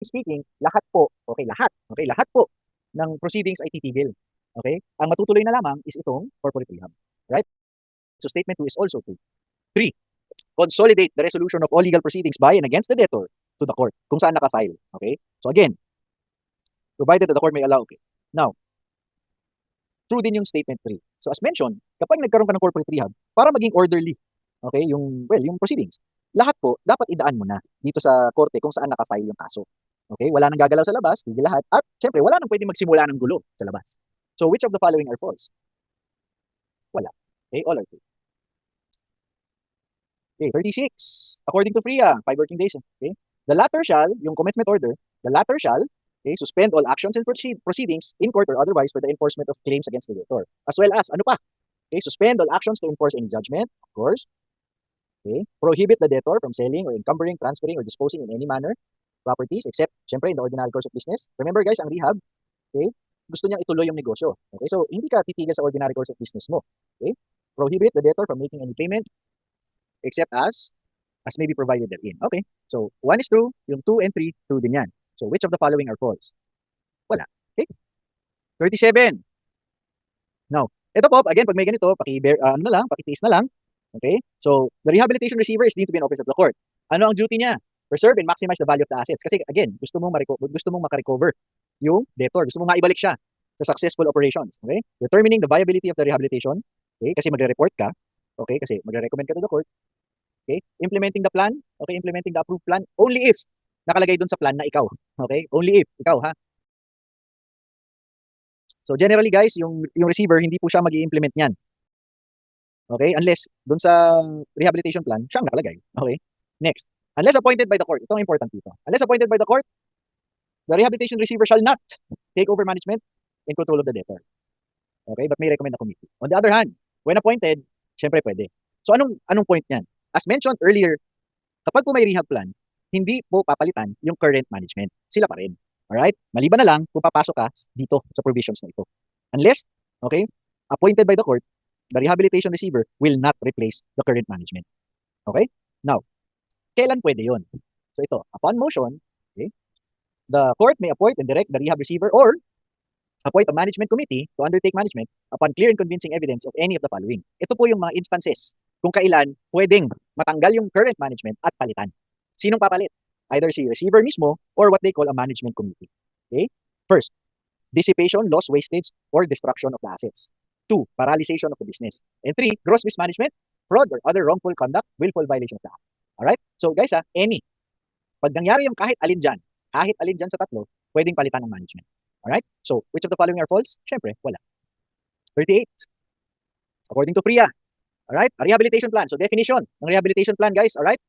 speaking, lahat po, lahat po ng proceedings ay titigil. Okay? Ang matutuloy na lamang is itong corporate rehab. Right? So statement 2 is also true. 3, consolidate the resolution of all legal proceedings by and against the debtor to the court kung saan naka-file. Okay? So again, provided that the court may allow. Okay. Now, true din yung statement 3. So as mentioned, kapag nagkaroon ka ng corporate rehab, para maging orderly, okay, yung proceedings, lahat po dapat idaan mo na dito sa korte kung saan naka-file yung kaso. Okay? Wala nang gagalaw sa labas, tigil lahat. At syempre, wala nang pwedeng magsimula ng gulo sa labas. So which of the following are false? Wala. Okay? All are true. Okay, 36. According to FRIA, 5 working days. Okay? The latter shall, yung commencement order, the latter shall, okay, suspend all actions and proceedings in court or otherwise for the enforcement of claims against the debtor. As well as, ano pa? Okay, suspend all actions to enforce any judgment, of course. Okay, prohibit the debtor from selling or encumbering, transferring, or disposing in any manner properties except, syempre, in the ordinary course of business. Remember guys, ang rehab, okay, gusto niyang ituloy yung negosyo. Okay, so hindi ka titigil sa ordinary course of business mo. Okay, prohibit the debtor from making any payment except as may be provided therein. Okay, so 1 is true, yung 2 and 3, true din yan. So which of the following are false? Wala. Okay, 37. Now, ito po, again, pag may ganito, ano na lang, pakitiis na lang. Okay? So, the rehabilitation receiver is deemed to be an office of the court. Ano ang duty niya? Preserve and maximize the value of the assets. Kasi, again, gusto mong makarecover yung debtor. Gusto mong maibalik siya sa successful operations. Okay? Determining the viability of the rehabilitation. Okay? Kasi magre-report ka. Okay? Kasi magre-recommend ka to the court. Okay? Implementing the plan. Okay? Implementing the approved plan. Only if nakalagay dun sa plan na ikaw. Okay? Only if ikaw, ha? So generally guys, yung receiver hindi po siya mag-i-implement niyan. Okay? Unless dun sa rehabilitation plan, siyang nakalagay. Okay? Next. Unless appointed by the court. Ito ang important dito. Unless appointed by the court, the rehabilitation receiver shall not take over management and control of the debtor. Okay? But may recommend a committee. On the other hand, when appointed, syempre pwede. So anong point niyan? As mentioned earlier, kapag po may rehab plan, hindi po papalitan yung current management. Sila pa rin. Alright? Maliban na lang kung papasok ka dito sa provisions na ito. Unless, okay, appointed by the court, the rehabilitation receiver will not replace the current management. Okay? Now, kailan pwede yon? So ito, upon motion, okay, the court may appoint and direct the rehab receiver or appoint a management committee to undertake management upon clear and convincing evidence of any of the following. Ito po yung mga instances kung kailan pwedeng matanggal yung current management at palitan. Sinong papalit? Either si receiver mismo or what they call a management committee. Okay? First, dissipation, loss, wastage, or destruction of the assets. 2, paralyzation of the business. And 3, gross mismanagement, fraud, or other wrongful conduct, willful violation of the act. Alright? So guys, any. Pag nangyari yung kahit alin dyan sa tatlo, pwedeng palitan ng management. Alright? So, which of the following are false? Syempre, wala. 38. According to FRIA. Alright? A rehabilitation plan. So, definition ng rehabilitation plan, guys. Alright?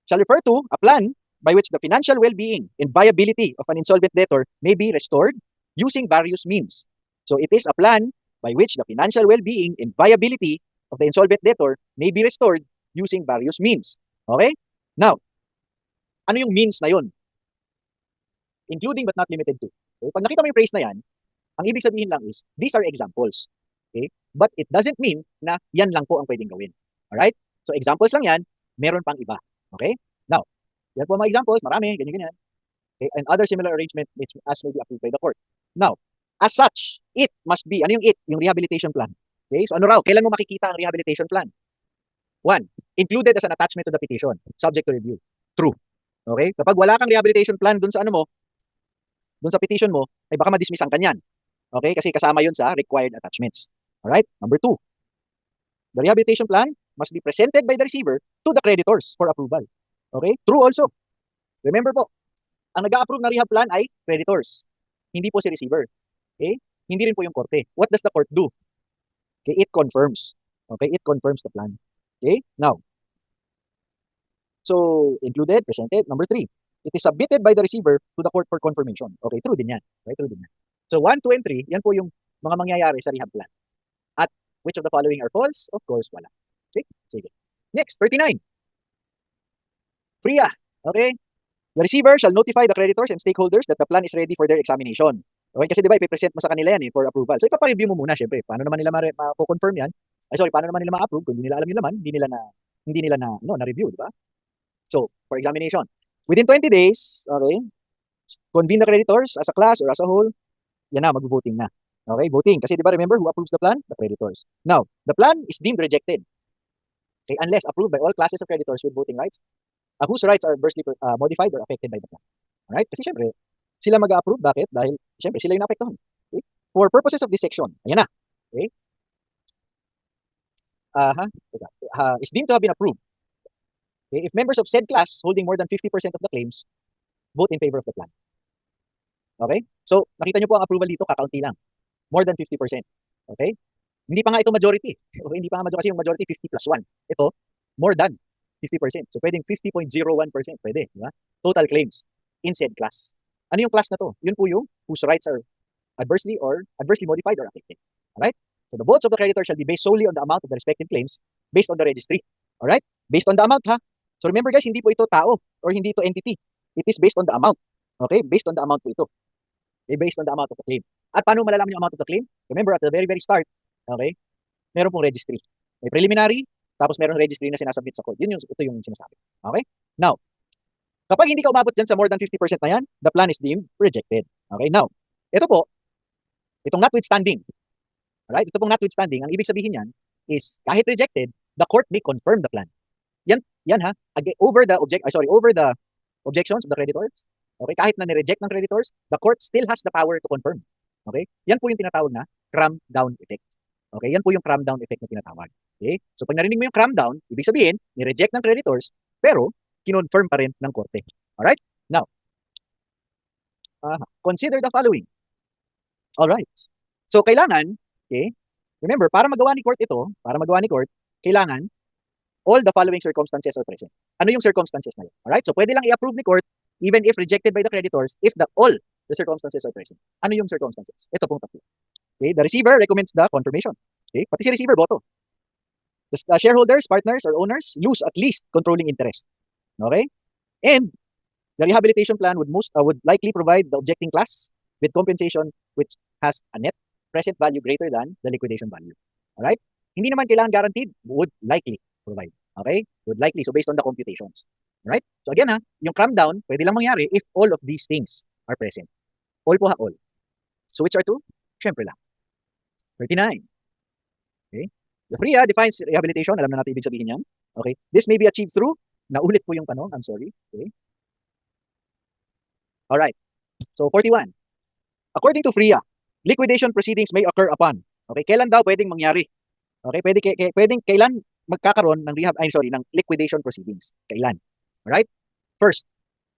Shall refer to a plan by which the financial well-being and viability of an insolvent debtor may be restored using various means. So, it is a plan by which the financial well-being and viability of the insolvent debtor may be restored using various means. Okay? Now, ano yung means na yun? Including but not limited to. Okay? Pag nakita mo yung phrase na yan, ang ibig sabihin lang is, these are examples. Okay? But it doesn't mean na yan lang po ang pwedeng gawin. Alright? So examples lang yan, meron pang iba. Okay? Now, yan po mga examples, marami, ganyan-ganyan. Okay? And other similar arrangement as may be approved by the court. Now, as such, it must be, ano yung it? Yung rehabilitation plan. Okay? So ano raw? Kailan mo makikita ang rehabilitation plan? 1, included as an attachment to the petition, subject to review. True. Okay? Kapag wala kang rehabilitation plan dun sa ano mo, dun sa petition mo, ay baka madismissan ka niyan. Okay? Kasi kasama yun sa required attachments. Alright? Number 2, the rehabilitation plan must be presented by the receiver to the creditors for approval. Okay? True also. Remember po, ang nag-a-approve ng rehab plan ay creditors. Hindi po si receiver. Okay? Hindi rin po yung korte. What does the court do? Okay? It confirms. Okay? It confirms the plan. Okay? Now, so, included, presented. Number 3, it is submitted by the receiver to the court for confirmation. Okay, true din yan. Okay, true din yan. So, 1, 2, and 3, yan po yung mga mangyayari sa rehab plan. At which of the following are false? Of course, wala. Okay, sige. Next, 39. FRIA. Okay, the receiver shall notify the creditors and stakeholders that the plan is ready for their examination. Okay, kasi di ba, ipipresent mo sa kanila yan for approval. So, ipapareview mo muna, syempre. Paano naman nila ma-confirm yan? Paano naman nila ma-approve kung hindi nila alam yung laman, hindi nila na review, di ba? So, for examination, within 20 days, okay, convene the creditors as a class or as a whole, yan na, mag-voting na. Okay, voting. Kasi di ba remember, who approves the plan? The creditors. Now, the plan is deemed rejected. Okay, unless approved by all classes of creditors with voting rights, whose rights are adversely modified or affected by the plan. Alright? Kasi syempre, sila mag-approve. Bakit? Dahil syempre, sila yung naapektuhan. Okay? For purposes of this section, ayan na. Okay? Is deemed to have been approved. Okay? If members of said class holding more than 50% of the claims vote in favor of the plan. Okay? So, nakita nyo po ang approval dito, kakaunti lang. More than 50%. Okay? Hindi pa nga ito majority. Okay? Hindi pa nga majority, kasi yung majority 50 plus 1. Ito, more than 50%. So, pwedeng 50.01%. Pwede. Diba? Total claims in said class. Ano yung class na to? Yun po yung whose rights are adversely modified or affected. Alright? So, the votes of the creditor shall be based solely on the amount of the respective claims based on the registry. Alright? Based on the amount, ha? So, remember guys, hindi po ito tao or hindi ito entity. It is based on the amount. Okay? Based on the amount po ito. Okay? Based on the amount of the claim. At paano malalaman yung amount of the claim? Remember, at the very, very start, okay, meron pong registry. May preliminary, tapos meron registry na sinasubmit sa court. Ito yung sinasabi. Okay? Now, kapag hindi ka umabot dyan sa more than 50% na yan, the plan is deemed rejected. Okay? Now, ito po, itong notwithstanding. Alright? Ito pong notwithstanding, ang ibig sabihin yan is, kahit rejected, the court may confirm the plan. Yan ha, over the objections of the creditors. Okay? Kahit na ni-reject ng creditors, the court still has the power to confirm. Okay? Yan po yung tinatawag na cram down effect. Okay? Yan po yung cram down effect na tinatawag. Okay? So pag narinig mo yung cram down, ibig sabihin, ni-reject ng creditors, pero kinonfirm pa rin ng korte. Alright? Now, consider the following. Alright. So kailangan, okay, remember, para magawa ni court ito, kailangan all the following circumstances are present. Ano yung circumstances na yun? Alright? So pwede lang i-approve ni court even if rejected by the creditors if all the circumstances are present. Ano yung circumstances? Ito pong tatlo. Okay? The receiver recommends the confirmation. Okay? Pati si receiver boto. The shareholders, partners, or owners use at least controlling interest. Okay? And the rehabilitation plan would likely provide the objecting class with compensation which has a net present value greater than the liquidation value. Alright? Hindi naman kailangan guaranteed, would likely provide. Okay? Would likely. So based on the computations. Alright? So again yung cram down, pwede lang mangyari if all of these things are present. All po all. So which are two? Siyempre lang. 39. Okay? The FRIA defines rehabilitation. Alam na natin ibig sabihin yan. Okay? This may be achieved through, naulit po yung tanong, I'm sorry. Okay? Alright. So 41. According to FRIA, liquidation proceedings may occur upon. Okay? Kailan daw pwedeng mangyari? Okay? Pwedeng kailan magkakaroon ng ng liquidation proceedings. Kailan? Alright? First,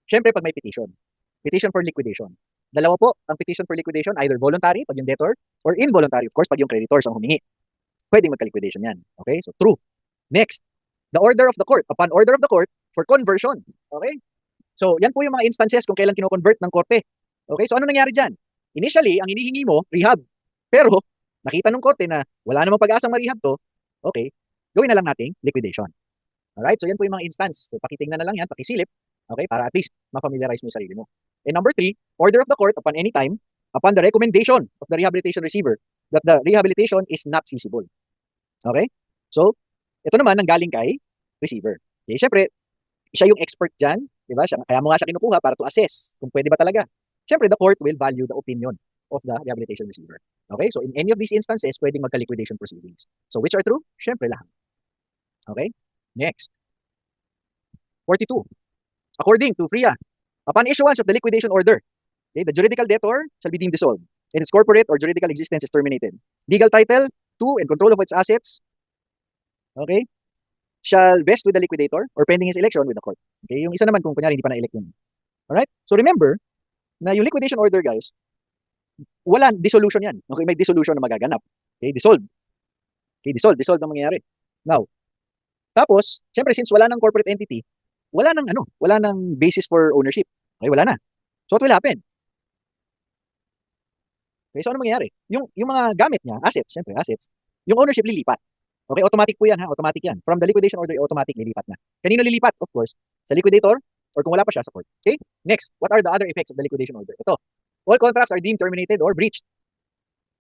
syempre pag may petition. Petition for liquidation. Dalawa po ang petition for liquidation, either voluntary pag yung debtor or involuntary of course pag yung creditors ang humingi. Pwedeng magka-liquidation yan. Okay? So true. Next, the order of the court. Upon order of the court for conversion. Okay? So yan po yung mga instances kung kailan kino-convert ng korte. Okay? So ano nangyari dyan? Initially, ang hinihingi mo, rehab. Pero nakita ng korte na wala namang pag-asang ma-rehab to, okay, gawin na lang nating liquidation. Alright? So yan po yung mga instance. So pakitingnan na lang yan, pakisilip. Okay? Para at least ma-familiarize mo yung sarili mo. And number 3, order of the court upon any time, upon the recommendation of the rehabilitation receiver that the rehabilitation is not feasible. Okay? So, ito naman nanggaling kay receiver. Okay? Siyempre, siya yung expert dyan. Diba? Kaya mo nga siya kinukuha para to assess kung pwede ba talaga. Siyempre, the court will value the opinion of the rehabilitation receiver. Okay? So, in any of these instances, pwedeng magka-liquidation proceedings. So, which are true? Siyempre, lahat. Okay? Next. 42. According to FRIA, upon issuance of the liquidation order, okay, the juridical debtor shall be deemed dissolved, and its corporate or juridical existence is terminated. Legal title to and control of its assets, okay, shall vest with the liquidator or pending his election with the court. Okay, yung isa naman kung kunyari hindi pa na-elect yun. Alright? So remember, na yung liquidation order guys, wala, dissolution yan. Okay, may dissolution na magaganap. Okay, dissolve. Okay, dissolve na mangyayari. Now, tapos, syempre since wala ng corporate entity, wala nang basis for ownership. Okay, wala na. So what will happen? Okay, so ano mangyayari? Yung mga gamit niya, assets, syempre assets, yung ownership lilipat. Okay, automatic po yan ha, automatic yan. From the liquidation order, automatic lilipat na. Kanino lilipat? Of course, sa liquidator or kung wala pa siya sa court. Okay? Next, what are the other effects of the liquidation order? Ito, all contracts are deemed terminated or breached.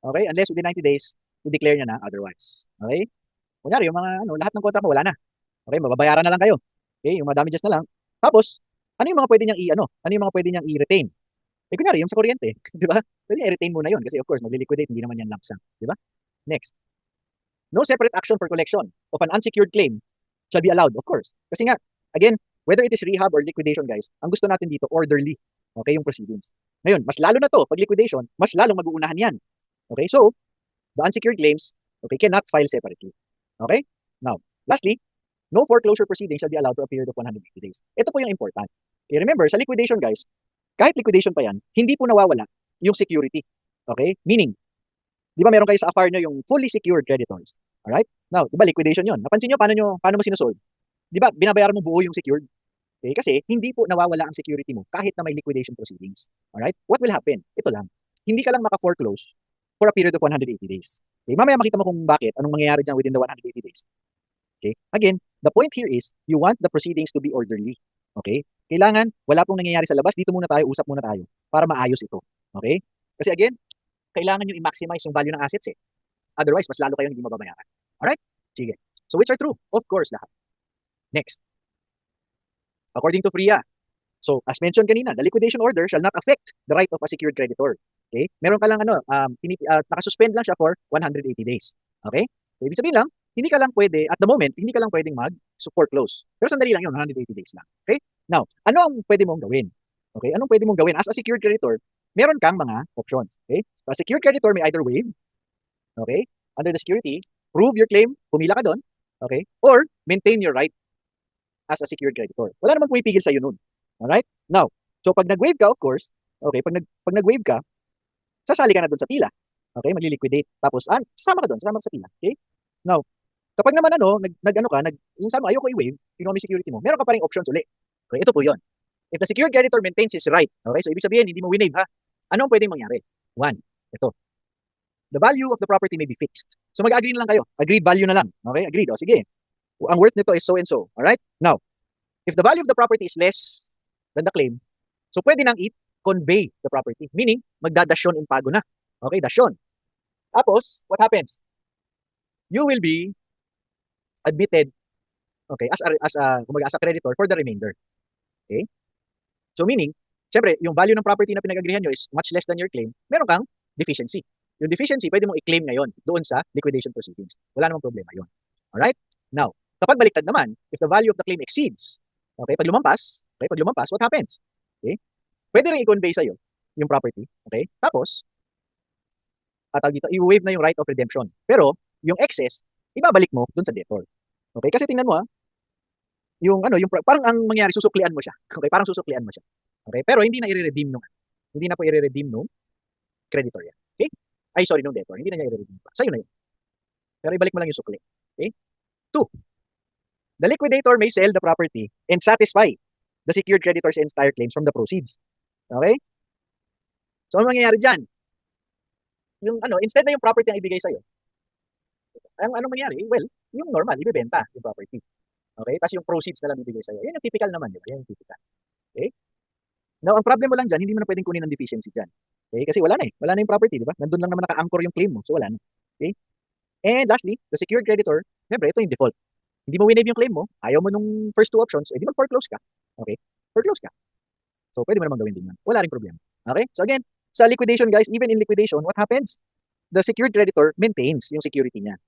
Okay, unless within 90 days, i-declare niya na otherwise. Okay? Kunyari, yung mga lahat ng contract mo wala na. Okay, mababayaran na lang kayo. Okay, yung mga damages na lang. Tapos, ano yung mga pwede niyang ano yung mga pwede niyang i-retain? Eh, kunyari, yung sa kuryente, di ba? Pwede i-retain mo na yun kasi of course, magli-liquidate, hindi naman yan lump sum. Di ba? Next. No separate action for collection of an unsecured claim shall be allowed, of course. Kasi nga, again, whether it is rehab or liquidation, guys, ang gusto natin dito, orderly. Okay, yung proceedings. Ngayon, mas lalo na to, pag liquidation, mas lalong mag-uunahan yan. Okay, so, the unsecured claims, okay, cannot file separately. Okay? Now, lastly, no foreclosure proceedings shall be allowed for a period of 180 days. Ito po yung important. Okay, remember, sa liquidation, guys, kahit liquidation pa yan, hindi po nawawala yung security. Okay? Meaning, di ba meron kayo sa AFAR nyo yung fully secured creditors? Alright? Now, di ba liquidation yun? Napansin nyo, paano mo sinusolve? Di ba, binabayaran mo buo yung secured? Okay? Kasi hindi po nawawala ang security mo kahit na may liquidation proceedings. Alright? What will happen? Ito lang. Hindi ka lang maka-foreclose for a period of 180 days. Okay? Mamaya makita mo kung bakit, anong mangyayari dyan within the 180 days. Okay? Again, the point here is, you want the proceedings to be orderly. Okay? Kailangan, wala pong nangyayari sa labas, dito muna tayo, usap muna tayo, para maayos ito. Okay? Kasi again, kailangan nyo i-maximize yung value ng assets eh. Otherwise, mas lalo kayo hindi mababayaran. Alright? Sige. So, which are true? Of course, lahat. Next. According to FRIA, so as mentioned kanina, the liquidation order shall not affect the right of a secured creditor. Okay? Meron ka lang nakasuspend lang siya for 180 days. Okay? So, ibig sabihin lang, hindi ka lang pwede, at the moment, hindi ka lang pwedeng mag-foreclose. Pero sandali lang yun, 180 days lang. Okay? Now, ano ang pwede mong gawin? Okay? Anong pwede mong gawin? As a secured creditor, meron kang mga options. Okay? So, a secured creditor may either waive, okay, under the security, prove your claim, pumila ka doon, okay, or maintain your right as a secured creditor. Wala namang pumipigil sa'yo nun. Alright? Now, so pag nag-waive ka, of course, okay, pag nag-waive ka, sasali ka na doon sa pila. Okay, magli-liquidate. Tapos, sasama ka doon, sasama ka sa pila. Okay? Now, kapag naman yung sama, ayoko i-waive, kinuha mo security mo, meron ka pa rin options ulit. Okay, ito po yun. If the secured creditor maintains his right, okay, so ibig sabihin, hindi mo winave ha, ano ang pwedeng mangyari? One, ito, the value of the property may be fixed. So mag-agree na lang kayo. Agreed value na lang. Okay? Agreed. O sige. Ang worth nito is so and so. Alright? Now, if the value of the property is less than the claim, so pwede nang i-convey the property. Meaning, magdadasyon in pago na. Okay? Dasyon. Tapos, what happens? You will be admitted, okay, as a creditor for the remainder. Okay? So meaning, siyempre, yung value ng property na pinag-agreehan nyo is much less than your claim, meron kang deficiency. Yung deficiency, pwede mong i-claim ngayon doon sa liquidation proceedings. Wala namang problema yun. Alright? Now, kapag baliktad naman, if the value of the claim exceeds, okay, pag lumampas, what happens? Okay? Pwede rin i-convey sa'yo yung property, okay? Tapos, i-waive na yung right of redemption. Pero, yung excess, ibabalik mo doon sa debtor. Okay? Kasi tingnan mo parang ang mangyari, susuklian mo siya. Okay? Parang susuklian mo siya. Okay? Pero hindi na i-redeem nung creditor yan. Okay? Ay, sorry, nung debtor. Hindi na niya i-redeem pa. Sa'yo na yun. Pero ibalik mo lang yung sukli. Okay? 2. The liquidator may sell the property and satisfy the secured creditor's entire claims from the proceeds. Okay? So, ano mangyayari dyan? Instead na yung property ang ibigay sa'yo, anong mangyayari? Well, yung normal, ibibenta yung property. Okay? Tapos yung proceeds na lang ibigay sa'yo. Yan yung typical naman, di ba? Yan yung typical. Okay? Now, ang problem mo lang dyan, hindi mo na pwedeng kunin ng deficiency dyan. Okay? Kasi wala na eh. Wala na yung property, di ba? Nandun lang naman naka-anchor yung claim mo. So, wala na. Okay? And lastly, the secured creditor, siyempre, ito yung default. Hindi mo winave yung claim mo, ayaw mo nung first two options, edi mag-foreclose ka. Okay? Foreclose ka. So, pwede mo naman gawin din yan. Wala rin problema. Okay? So, again, sa liquidation, guys, even in liquidation, what happens? The secured creditor maintains yung security niya.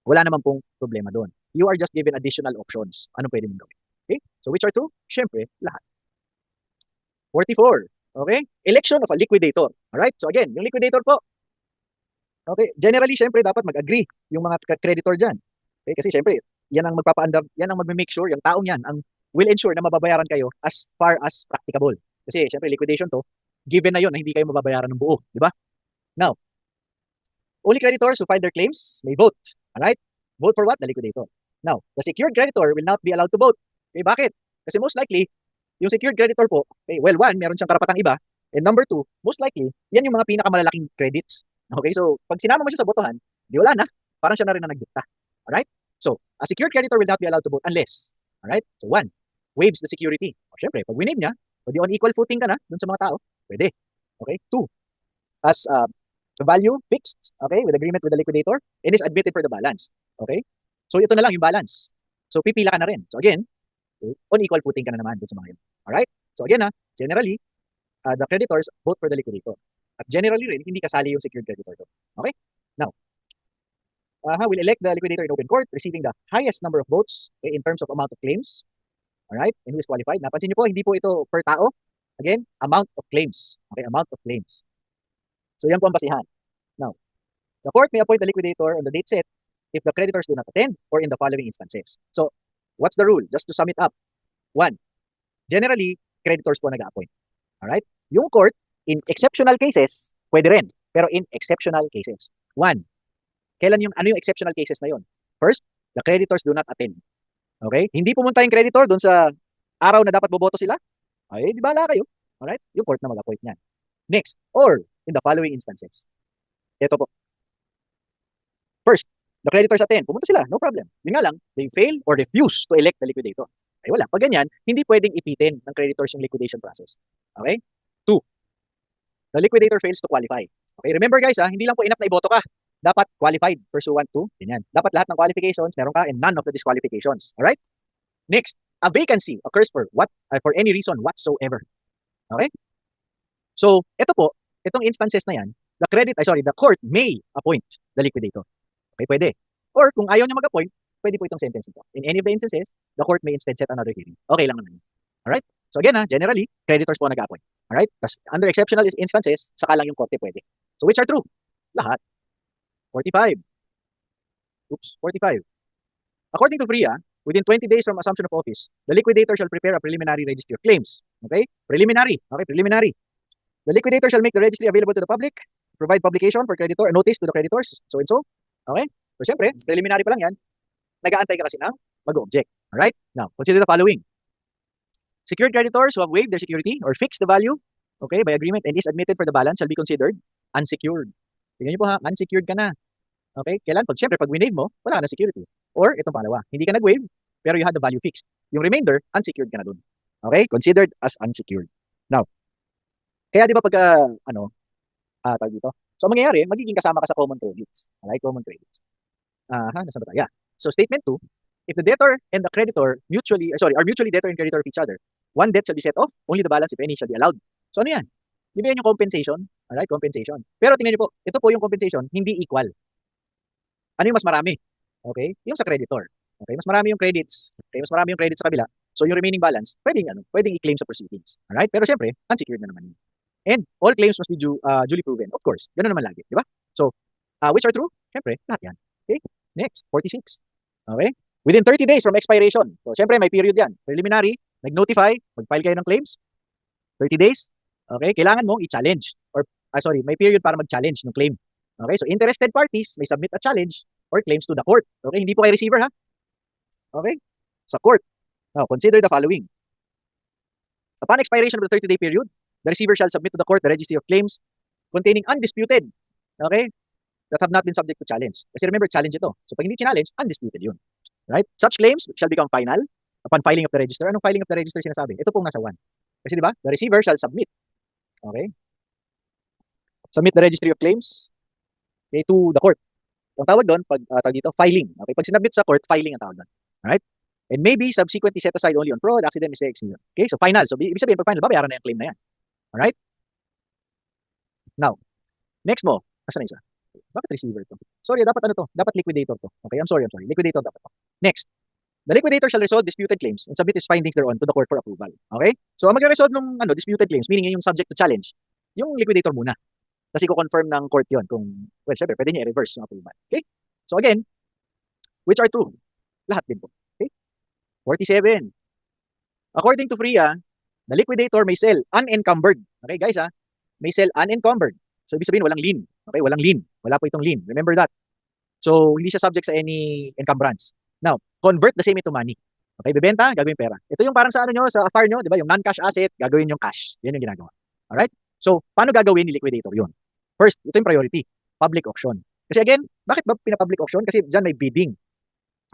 Wala naman pong problema doon. You are just given additional options. Anong pwede mong gawin? Okay? So, which are true? Siyempre, lahat. 44. Okay? Election of a liquidator. Alright? So, again, yung liquidator po, okay, generally, siyempre, dapat mag-agree yung mga creditor dyan. Okay? Kasi, siyempre, yan ang mag-make sure, yung taong yan, ang will ensure na mababayaran kayo as far as practicable. Kasi, siyempre, liquidation to, given na yun na hindi kayo mababayaran ng buo. Di ba? Now, only creditors who file their claims may vote. Alright? Vote for what? The liquidator. Now, the secured creditor will not be allowed to vote. Okay, bakit? Kasi most likely, yung secured creditor po, okay, well, one, meron siyang karapatang iba. And number two, most likely, yan yung mga pinakamalalaking credits. Okay, so pag sinama mo siya sa botohan, di wala na. Parang siya na rin na nagdikta. Alright? So, a secured creditor will not be allowed to vote unless, alright? So, one, waives the security. O, syempre, pag winave niya, o di on equal footing ka na dun sa mga tao, pwede. Okay? Two, as the value fixed, okay, with agreement with the liquidator, and is admitted for the balance. Okay? So, ito na lang yung balance. So, pipila ka na rin. So, again, on equal footing ka na naman dun sa mga yun. Alright? So, again, generally, the creditors vote for the liquidator. At generally rin, hindi kasali yung secured creditor doon. Okay? Now, will elect the liquidator in open court, receiving the highest number of votes in terms of amount of claims. Alright? And who is qualified. Napansin niyo po, hindi po ito per tao. Again, amount of claims. Okay, amount of claims. So yan po ang basihan. Now, the court may appoint the liquidator on the date set if the creditors do not attend or in the following instances. So, what's the rule? Just to sum it up. 1. Generally, creditors po nag-appoint. Alright? Yung court, in exceptional cases, pwede rin. Pero in exceptional cases. 1. Ano yung exceptional cases na yun? First, the creditors do not attend. Okay? Hindi pumunta yung creditor doon sa araw na dapat boboto sila. Ay, di bala kayo. Alright? Yung court na mag-appoint niyan. Next, or in the following instances. Ito po. First, the creditors attend. Pumunta sila, no problem. Yun nga lang, they fail or refuse to elect the liquidator. Ay wala. Pag ganyan, hindi pwedeng ipitin ng creditors yung liquidation process. Okay? 2. The liquidator fails to qualify. Okay, remember guys, hindi lang po enough na iboto ka. Dapat qualified pursuant to, ganyan. Dapat lahat ng qualifications meron ka and none of the disqualifications. Alright? Next, a vacancy occurs for any reason whatsoever. Okay? So, ito po, itong instances na yan, the court may appoint the liquidator. Okay, pwede. Or kung ayaw niya mag-appoint, pwede po itong sentence ito. In any of the instances, the court may instead set another hearing. Okay lang naman. Alright? So again, generally, creditors po nag-appoint. Alright? Tapos under exceptional instances, saka lang yung korte pwede. So which are true? Lahat. 45. 45. According to FRIA, within 20 days from assumption of office, the liquidator shall prepare a preliminary registry of claims. Okay? Preliminary. Okay, preliminary. The liquidator shall make the registry available to the public, provide publication for creditor, notice to the creditors, so and so. Okay? So, syempre, preliminary pa lang yan. Nag-aantay ka kasi ng mag-object. Alright? Now, consider the following. Secured creditors who have waived their security or fixed the value, okay, by agreement and is admitted for the balance shall be considered unsecured. Tingnan niyo po ha, unsecured ka na. Okay? Kailan? Syempre, pag winave mo, wala ka na security. Or, itong pangalawa, hindi ka nag-waive, pero you had the value fixed. Yung remainder, unsecured ka na dun. Okay? Considered as unsecured. Now, kaya di ba pagka, tawag dito? So, ang mangyayari, magiging kasama ka sa common credits. Alright? Common credits. Nasa ba tayo? Yeah. So, statement 2, if the debtor and the creditor are mutually debtor and creditor of each other, one debt shall be set off, only the balance, if any, shall be allowed. So, ano yan? Di ba yan yung compensation? Alright? Compensation. Pero tingnan niyo po, ito po yung compensation, hindi equal. Ano yung mas marami? Okay? Yung sa creditor. Okay? Mas marami yung credits. Okay? Mas marami yung credits sa kabila. So, yung remaining balance, pwedeng i-claim sa proceedings. Alright? Pero syempre, unsecured na naman yun. And all claims must be duly proven. Of course. Ganun naman lagi. Di ba? So, which are true? Syempre, lahat yan. Okay? Next, 46. Okay? Within 30 days from expiration. So, syempre, may period yan. Preliminary, nag-notify, mag-file kayo ng claims. 30 days. Okay? Kailangan mo i-challenge. May period para mag-challenge ng claim. Okay? So, interested parties may submit a challenge or claims to the court. Okay? Hindi po kay receiver, ha? Okay? Sa court. Now, consider the following. Upon expiration of the 30-day period, the receiver shall submit to the court the registry of claims containing undisputed, okay, that have not been subject to challenge. Kasi remember, challenge ito. So, pag hindi challenge, undisputed yun. Right? Such claims shall become final upon filing of the register. Anong filing of the register sinasabi? Ito pong nasa 1. Kasi di ba, the receiver shall submit. Okay? Submit the registry of claims, okay, to the court. Ang tawag doon, tawag dito, filing. Okay? Pag sinabit sa court, filing ang tawag doon. Alright? And maybe subsequently set aside only on fraud, accident, mistake, accident. Okay? So, final. So, ibig sabihin, pag final, babayaran na yung claim na yan. Alright? Now, next mo. Asa na isa? Bakit receiver to? Sorry, dapat Dapat liquidator to. Okay, I'm sorry. Liquidator dapat to. Next. The liquidator shall resolve disputed claims and submit his findings thereon to the court for approval. Okay? So, ang magre-resolve ng disputed claims, meaning yung subject to challenge, yung liquidator muna. Kasi ko-confirm ng court yon kung, well, syempre, pwede niya i-reverse yung approval. Okay? So, again, which are true? Lahat din po. Okay? 47. According to FRIA, the liquidator may sell unencumbered. Okay, guys, may sell unencumbered. So, ibig sabihin, walang lien. Okay, walang lien. Wala po itong lien. Remember that. So, hindi siya subject sa any encumbrance. Now, convert the same into money. Okay, bebenta, gagawin pera. Ito yung parang sa sa AFAR nyo, di ba? Yung non-cash asset, gagawin yung cash. Yan yung ginagawa. Alright? So, paano gagawin ni liquidator yun? First, ito yung priority. Public auction. Kasi again, bakit ba pina-public auction? Kasi dyan may bidding.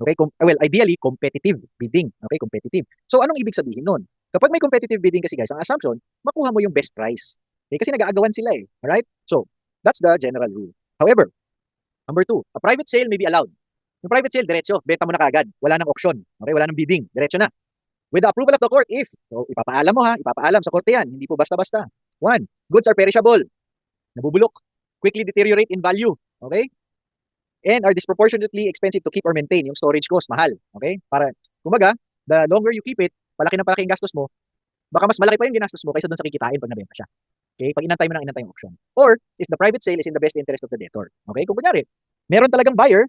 Okay, well, ideally, competitive bidding. Okay, competitive. So, anong ibig sabihin nun? Kapag may competitive bidding kasi guys, ang assumption, makuha mo yung best price. Okay, kasi nag-aagawan sila eh. Alright? So, that's the general rule. However, number 2, a private sale may be allowed. Yung private sale, diretso, benta mo na kagad. Wala nang auction. Okay, wala nang bidding. Diretso na. With the approval of the court, if, so ipapaalam mo ipapaalam sa korte yan. Hindi po basta-basta. One, goods are perishable. Nabubulok. Quickly deteriorate in value. Okay? And are disproportionately expensive to keep or maintain. Yung storage cost, mahal. Okay? Para, kumbaga, the longer you keep it, palaki ng palaki ang gastos mo, baka mas malaki pa yung ginastos mo kaysa doon sa kikitain pag nabenta siya. Okay? Pag inantay mo ng inantay yung auction. Or, if the private sale is in the best interest of the debtor. Okay? Kung kunyari, meron talagang buyer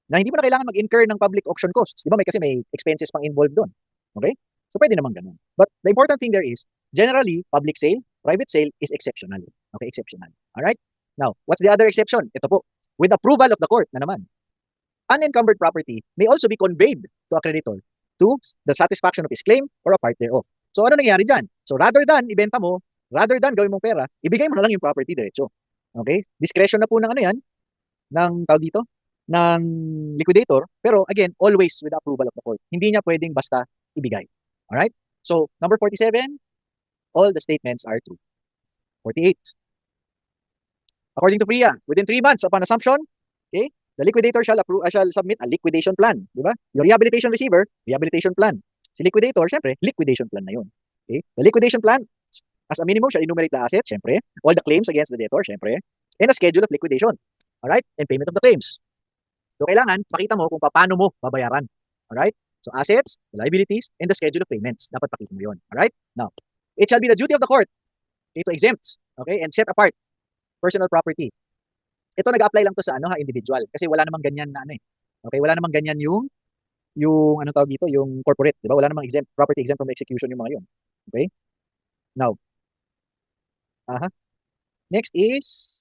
na hindi mo na kailangan mag-incur ng public auction costs. Di ba? Kasi may expenses pang involved doon. Okay? So, pwede naman ganun. But the important thing there is, generally, public sale, private sale is exceptional. Okay? Exceptional. Alright? Now, what's the other exception? Ito po. With approval of the court na naman. Unencumbered property may also be conveyed to a creditor to the satisfaction of his claim or a part thereof. So, ano nangyayari dyan? So, rather than ibenta mo, rather than gawin mong pera, ibigay mo na lang yung property diretso. Okay? Discretion na po ng ano yan, ng tawag dito, ng liquidator, pero again, always with the approval of the court. Hindi niya pwedeng basta ibigay. Alright? So, number 47, all the statements are true. 48. According to FRIA, within 3 months upon assumption, okay, the liquidator shall submit a liquidation plan. Di ba? Yung rehabilitation receiver, rehabilitation plan. Si liquidator, syempre, liquidation plan na yun. Okay? The liquidation plan, as a minimum, shall enumerate the assets, syempre, all the claims against the debtor, syempre, and a schedule of liquidation. Alright? And payment of the claims. So, kailangan, pakita mo kung paano mo babayaran. Alright? So, assets, the liabilities, and the schedule of payments. Dapat pakita mo yun. Alright? Now, it shall be the duty of the court okay, to exempt, okay, and set apart personal property. Ito nag-apply lang to sa individual kasi wala namang ganyan na Okay, wala namang ganyan yung ano tawag dito, yung corporate, di ba? Wala namang property exempt from execution yung mga yun. Okay? Now, next is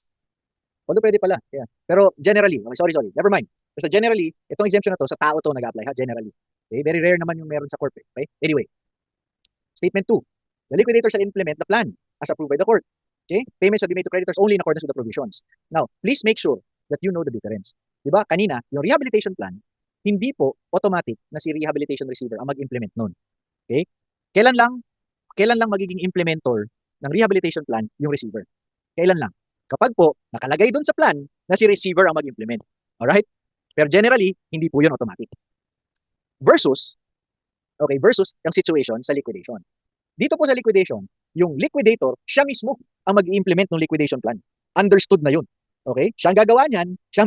although pwede pala. Yeah. Pero generally, okay, sorry, never mind. So generally, itong exemption na to sa tao to nag-apply generally. Okay? Very rare naman yung meron sa corporate. Okay? Anyway, statement 2. The liquidator shall implement the plan as approved by the court. Okay? Payments shall be made to creditors only in accordance with the provisions. Now, please make sure that you know the difference. Diba? Kanina, yung rehabilitation plan, hindi po automatic na si rehabilitation receiver ang mag-implement nun. Okay? Kailan lang magiging implementor ng rehabilitation plan yung receiver? Kailan lang? Kapag po nakalagay dun sa plan na si receiver ang mag-implement. Alright? Pero generally, hindi po yun automatic. Versus yung situation sa liquidation. Dito po sa liquidation, yung liquidator, siya mismo ang mag-i-implement ng liquidation plan. Understood na yun. Okay? Siya ang gagawa niyan, siya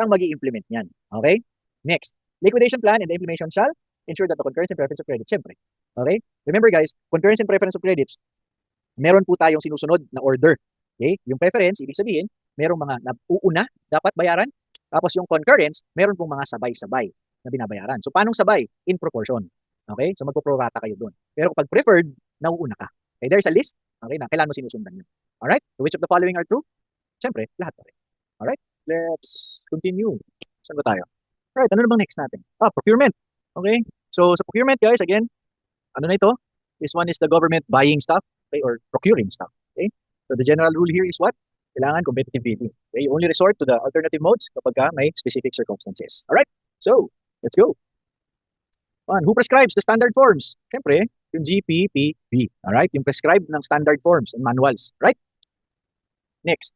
ang mag-i-implement niyan. Okay? Next, liquidation plan and the implementation shall ensure that the concurrence and preference of credit. Siyempre. Okay? Remember guys, concurrence and preference of credits, meron po tayong sinusunod na order. Okay? Yung preference, ibig sabihin, merong mga nauuna dapat bayaran. Tapos yung concurrence, meron pong mga sabay-sabay na binabayaran. So, paanong sabay? In proportion. Okay? So, magpo-prorata kayo doon. Pero kapag preferred, nauuna ka. Okay? There's a list. Okay? Na kailangan mo sinusundan yun. Alright? So, which of the following are true? Siyempre, lahat pa rin. Alright? Let's continue. Saan ba tayo? Alright, ano na bang next natin? Procurement. Okay? So, sa procurement, guys, again, ano na ito? This one is the government buying stuff, okay, or procuring stuff. Okay? So, the general rule here is what? Kailangan competitive bidding. Okay? You only resort to the alternative modes kapag may specific circumstances. Alright? So, let's go. Who prescribes the standard forms? Siyempre, yung GPPB. Alright? Yung prescribed ng standard forms and manuals. Right? Next.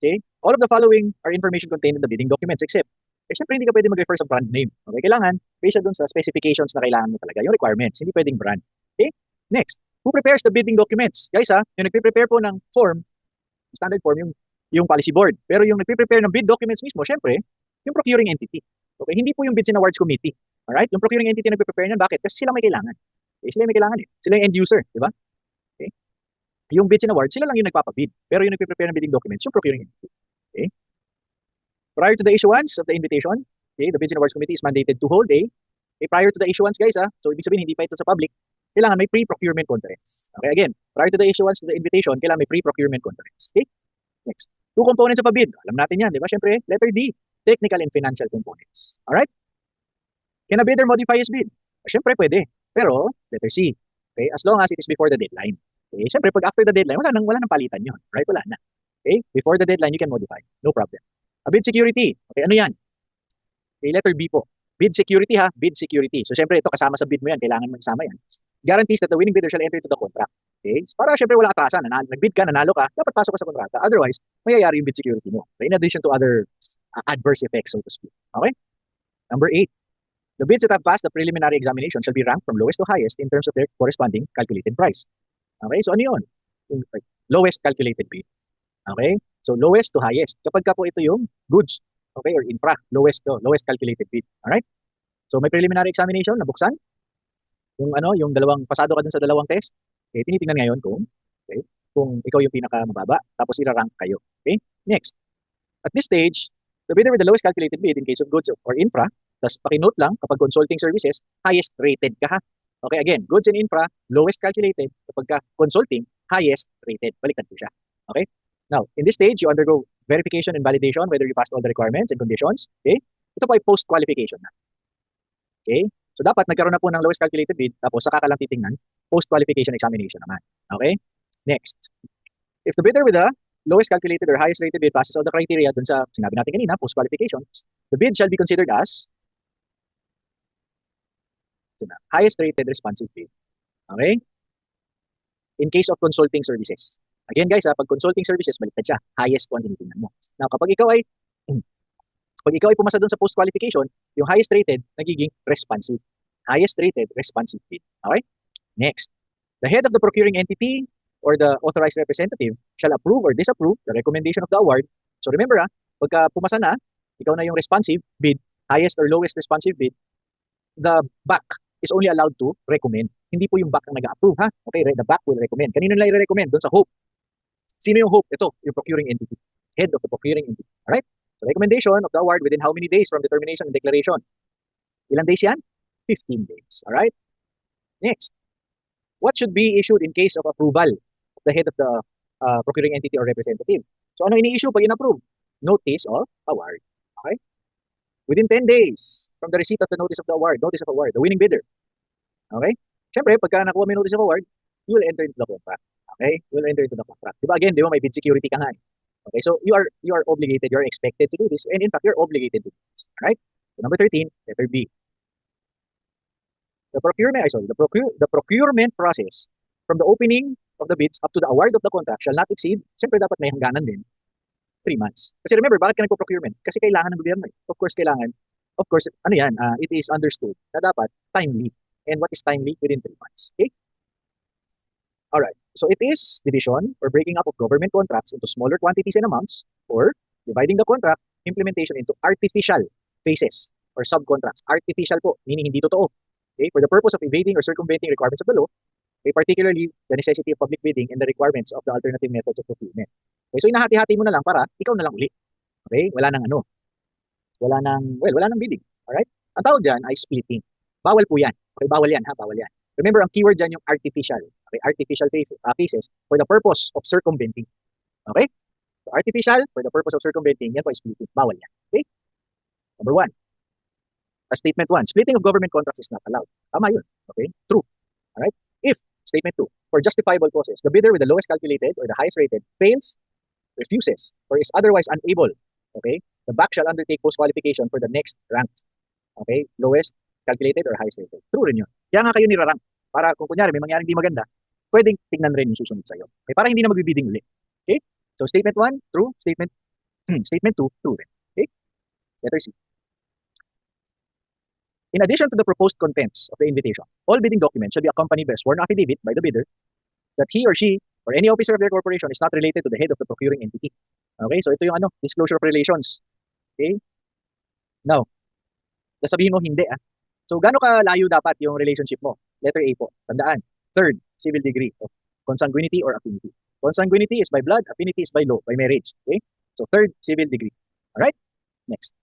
Okay? All of the following are information contained in the bidding documents except, siyempre hindi ka pwede mag-refer sa brand name. Okay? Kailangan, based dun sa specifications na kailangan mo talaga, yung requirements, hindi pwedeng brand. Okay? Next. Who prepares the bidding documents? Guys yung nagpe-prepare po ng form, standard form, yung policy board. Pero yung nagpe-prepare ng bid documents mismo, siyempre, yung procuring entity. Okay? Hindi po yung bids and awards committee. Alright? Yung procuring entity nagpe-prepare niyan. Bakit? Kasi sila may kailangan. Okay? Sila may kailangan eh. Sila yung end user. Di ba? Okay? Yung bids and awards, sila lang yung nagpapabid. Pero yung nagpe-prepare ng bidding documents, yung procuring entity. Okay? Prior to the issuance of the invitation, okay, the bids and awards committee is mandated to hold prior to the issuance, guys, so ibig sabihin, hindi pa ito sa public, kailangan may pre-procurement conference. Okay, again, prior to the issuance of the invitation, kailangan may pre-procurement conference. Okay? Next. 2 components of a bid. Alam natin yan, di ba? Siyempre, letter D, technical and financial components. Alright? Can a bidder modify his bid? Siyempre, pwede. Pero, letter C. Okay? As long as it is before the deadline. Okay? Siyempre, pag after the deadline, wala nang palitan yun. Right? Wala na. Okay? Before the deadline, you can modify. No problem. A bid security. Okay, ano yan? Okay, letter B po. Bid security ha, bid security. So, siyempre, ito kasama sa bid mo yan. Kailangan mo kasama yan. Guarantees that the winning bidder shall enter into the contract. Okay? Para siyempre wala atrasan. Nag-bid ka, nanalo ka, dapat pasok ka sa kontrata. Otherwise, mayayari yung bid security mo. Okay? In addition to other adverse effects, so to speak. Okay? Number 8. The bids that have passed the preliminary examination shall be ranked from lowest to highest in terms of their corresponding calculated price. Okay? So, ano yun? lowest calculated bid. Okay? So lowest to highest. Kapag ka po ito yung goods, okay, or infra, lowest calculated bid. Alright? So may preliminary examination na buksan. Yung dalawang pasado ka dun sa dalawang test. Okay, tinitingnan ngayon kung ikaw yung pinaka mababa, tapos ira-rank kayo. Okay? Next. At this stage, the bidder with the lowest calculated bid in case of goods or infra, tas paki-note lang kapag consulting services, highest rated ka ha. Okay, again, goods and infra, lowest calculated. Kapag ka consulting, highest rated. Baliktad po siya. Okay? Now, in this stage, you undergo verification and validation whether you passed all the requirements and conditions. Okay? Ito po ay post-qualification na. Okay? So, dapat nagkaroon na po ng lowest calculated bid, tapos saka ka lang titingnan, post-qualification examination naman. Okay? Next. If the bidder with the lowest calculated or highest rated bid passes all the criteria dun sa sinabi natin kanina, post-qualification, the bid shall be considered as highest rated responsive bid. Okay? In case of consulting services. Again guys, pag consulting services, baliktad siya. Highest one tinitingnan mo. Now, kapag ikaw ay pumasa dun sa post-qualification, yung highest rated, nagiging responsive. Highest rated responsive bid. Okay? Next. The head of the procuring entity or the authorized representative shall approve or disapprove the recommendation of the award. So remember pagka pumasa na, ikaw na yung responsive bid, highest or lowest responsive bid, the back is only allowed to recommend. Hindi po yung back ang nag-approve ha. Okay, the back will recommend. Kanino nila i-recommend? Doon sa hope. Sino yung hope? Ito, yung procuring entity. Head of the procuring entity. Alright? So recommendation of the award within how many days from determination and declaration? Ilang days yan? 15 days. Alright? Next. What should be issued in case of approval of the head of the procuring entity or representative? So ano ini-issue pag in-approve? Notice of award. Okay? Within 10 days from the receipt of the notice of award, the winning bidder. Okay? Siyempre, pagka nakuha mo yung notice of award, you will enter into the contract. Okay? You will enter into the contract. Diba again, di ba may bid security ka nga eh. Okay, so you are obligated, you are expected to do this, and in fact, you're obligated to do this. Alright? So number 13, letter B. The procurement process from the opening of the bids up to the award of the contract shall not exceed, siyempre dapat may hangganan din, 3 months. Kasi remember, bakit ka nagpo-procurement? Kasi kailangan ng gobyerno. Of course, it is understood na dapat timely. And what is timely? Within 3 months. Okay? Alright. So it is division or breaking up of government contracts into smaller quantities and amounts, or dividing the contract implementation into artificial phases or subcontracts. Artificial po, meaning hindi totoo. Okay? For the purpose of evading or circumventing requirements of the law, okay, particularly the necessity of public bidding and the requirements of the alternative methods of procurement. Okay, so inahati-hati mo na lang para ikaw na lang uli. Okay? Wala nang bidding. Alright? Ang tawag dyan ay splitting. Bawal po yan. Okay, bawal yan. Remember, ang keyword dyan yung artificial. Okay, artificial phases for the purpose of circumventing. Okay? So artificial for the purpose of circumventing, yan po ay splitting. Bawal yan. Okay? Number 1. Statement 1. Splitting of government contracts is not allowed. Tama yun. Okay? True. Alright? If, statement 2, for justifiable causes, the bidder with the lowest calculated or the highest rated fails, refuses, or is otherwise unable, okay, the back shall undertake post-qualification for the next ranked. Okay? Lowest calculated or highest rated. True rin yun. Kaya nga kayo nirarank. Para kung kunyari may mangyaring di maganda, pwedeng tingnan rin yung susunod sa'yo. Okay? Para hindi na magbibidding ulit. Okay? So statement 1, true. Statement 2, true rin. Okay? Letter C. In addition to the proposed contents of the invitation, all bidding documents should be accompanied by a sworn affidavit by the bidder that he or she or any officer of their corporation is not related to the head of the procuring entity. Okay? So ito yung disclosure of relations. Okay? Now, sasabihin mo hindi So, gaano kalayo dapat yung relationship mo? Letter A po. Tandaan. Third, civil degree of consanguinity or affinity. Consanguinity is by blood, affinity is by law, by marriage. Okay? So, third, civil degree. Alright? Next.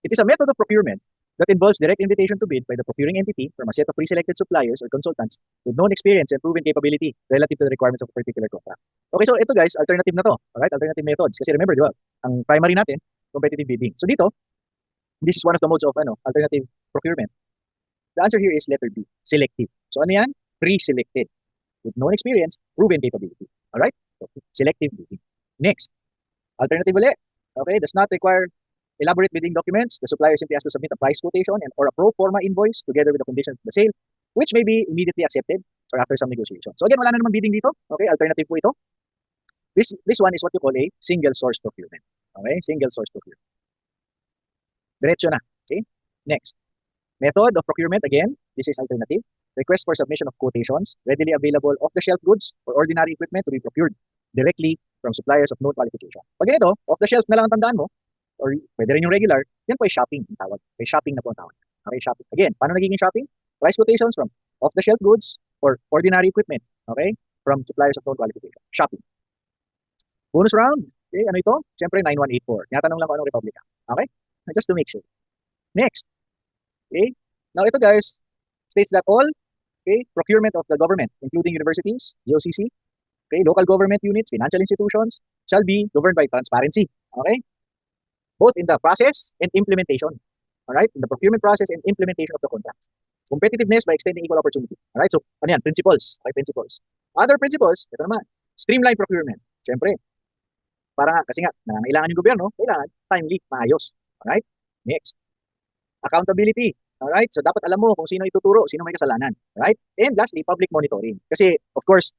It is a method of procurement that involves direct invitation to bid by the procuring entity from a set of pre-selected suppliers or consultants with known experience and proven capability relative to the requirements of a particular contract. Okay, so ito guys, alternative na to. Alright? Alternative methods. Kasi remember, di ba? Ang primary natin, competitive bidding. So dito, this is one of the modes of alternative procurement. The answer here is letter B, selective. So ano yan? Pre-selected. With known experience, proven capability. Alright? So, selective bidding. Next. Alternative ulit. Okay, does not require elaborate bidding documents. The supplier simply has to submit a price quotation and or a pro forma invoice together with the conditions of the sale, which may be immediately accepted or after some negotiation. So again, wala na naman bidding dito. Okay, alternative po ito. This one is what you call a single source procurement. Okay, single source procurement. Diretso na. Okay? Next. Method of procurement, again, This is alternative. Request for submission of quotations, readily available off-the-shelf goods or ordinary equipment to be procured directly from suppliers of known qualification. Pag ganito, off-the-shelf na lang ang tandaan mo, or pwede rin yung regular, yan po ay shopping ang tawag. Okay, shopping na po ang tawag. Okay, shopping. Again, paano nagiging shopping? Price quotations from off-the-shelf goods or ordinary equipment. Okay, from suppliers of known qualification. Shopping. Bonus round. Okay, ano ito? Siyempre, 9184. Tinatanong lang ko anong Republika. Okay? Just to make sure. Next. Okay? Now, ito guys, states that all procurement of the government, including universities, GOCC, local government units, financial institutions, shall be governed by transparency. Okay? Both in the process and implementation. Alright? In the procurement process and implementation of the contracts. Competitiveness by extending equal opportunity. Alright? So, ano yan? Principles. Okay, principles. Other principles, ito naman. Streamline procurement. Siyempre, para nga, kasi nga, nangangailangan yung gobyerno, kailangan timely, maayos. Alright? Next. Accountability. Alright? So, dapat alam mo kung sino ituturo, sino may kasalanan. Alright? And lastly, public monitoring. Kasi, of course,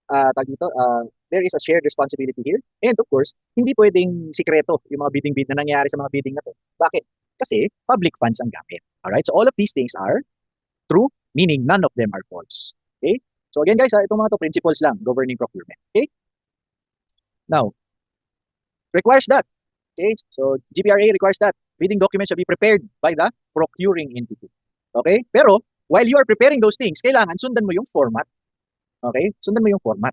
there is a shared responsibility here. And of course, hindi pwedeng sikreto yung mga bidding bid na nangyayari sa mga bidding na to. Bakit? Kasi public funds ang gamit. Alright? So, all of these things are true, meaning none of them are false. Okay? So, again guys, itong mga to principles lang governing procurement. Okay? Now, requires that. Okay? So, GPRA requires that bidding documents shall be prepared by the procuring entity. Okay? Pero, while you are preparing those things, kailangan sundan mo yung format. Okay? Sundan mo yung format.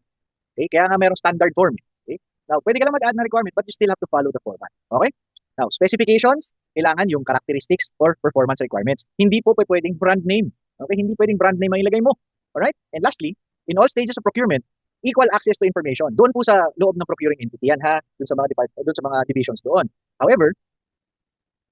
Okay? Kaya nga mayroong standard form. Okay? Now, pwede ka lang mag-add na requirement but you still have to follow the format. Okay? Now, specifications, kailangan yung characteristics or performance requirements. Hindi po pwedeng brand name. Okay? Hindi pwedeng brand name ang ilagay mo. Alright? And lastly, in all stages of procurement, equal access to information. Doon po sa loob ng procuring entity yan ha, doon sa mga divisions doon. However,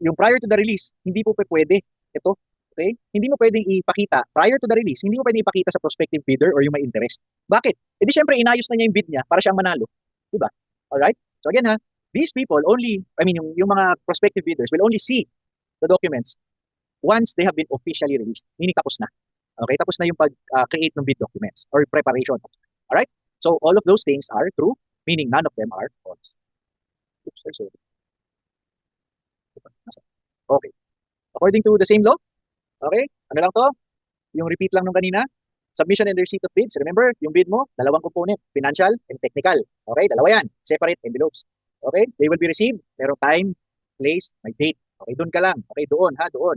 yung prior to the release, hindi po pwede ito. Okay? Hindi mo pwedeng ipakita prior to the release, hindi mo pwedeng ipakita sa prospective bidder or yung may interest. Bakit? Eh di syempre inayos na niya yung bid niya para siyang manalo. Diba? Alright? So again ha, these people only, yung mga prospective bidders will only see the documents once they have been officially released. Meaning tapos na. Okay? Tapos na yung pag-create ng bid documents or preparation. Alright? So all of those things are true, meaning none of them are false. Oops, sorry. Okay. According to the same law, okay, ano lang to? Yung repeat lang nung kanina, submission and receipt of bids. Remember, yung bid mo, dalawang component, financial and technical. Okay, dalawa yan. Separate envelopes. Okay, they will be received. Merong time, place, may date. Okay, doon ka lang. Okay, doon, ha, doon.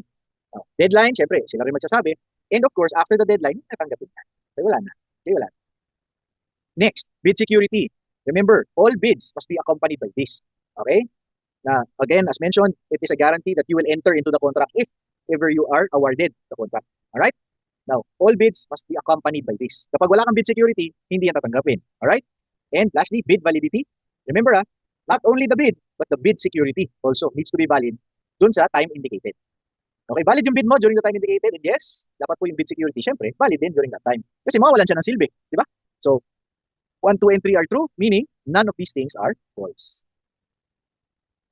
Deadline, syempre, sila rin magsasabi. And of course, after the deadline, natanggapin na. Okay, wala na. Okay, wala na. Next, bid security. Remember, all bids must be accompanied by this. Okay? Now, again, as mentioned, it is a guarantee that you will enter into the contract if ever you are awarded the contract. Alright? Now, all bids must be accompanied by this. Kapag wala kang bid security, hindi yan tatanggapin. Alright? And lastly, bid validity. Remember, not only the bid, but the bid security also needs to be valid dun sa time indicated. Okay, valid yung bid mo during the time indicated. And yes, dapat po yung bid security, syempre, valid din during that time. Kasi mawawalan siya ng silbi. Di ba? So, 1, 2, and 3 are true, meaning none of these things are false.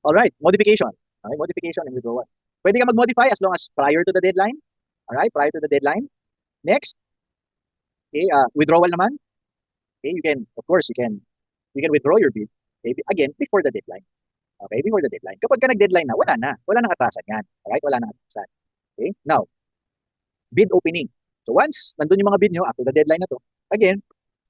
Alright, modification. Okay, modification and withdrawal. Pwede ka mag-modify as long as prior to the deadline. Alright, prior to the deadline. Next, okay, withdrawal naman. Okay, you can, of course, you can withdraw your bid. Okay, again, before the deadline. Okay, before the deadline. Kapag ka nag-deadline na, wala nang atrasan yan. Alright, wala nang atrasan. Okay, now, bid opening. So once nandun yung mga bid nyo after the deadline na to, again,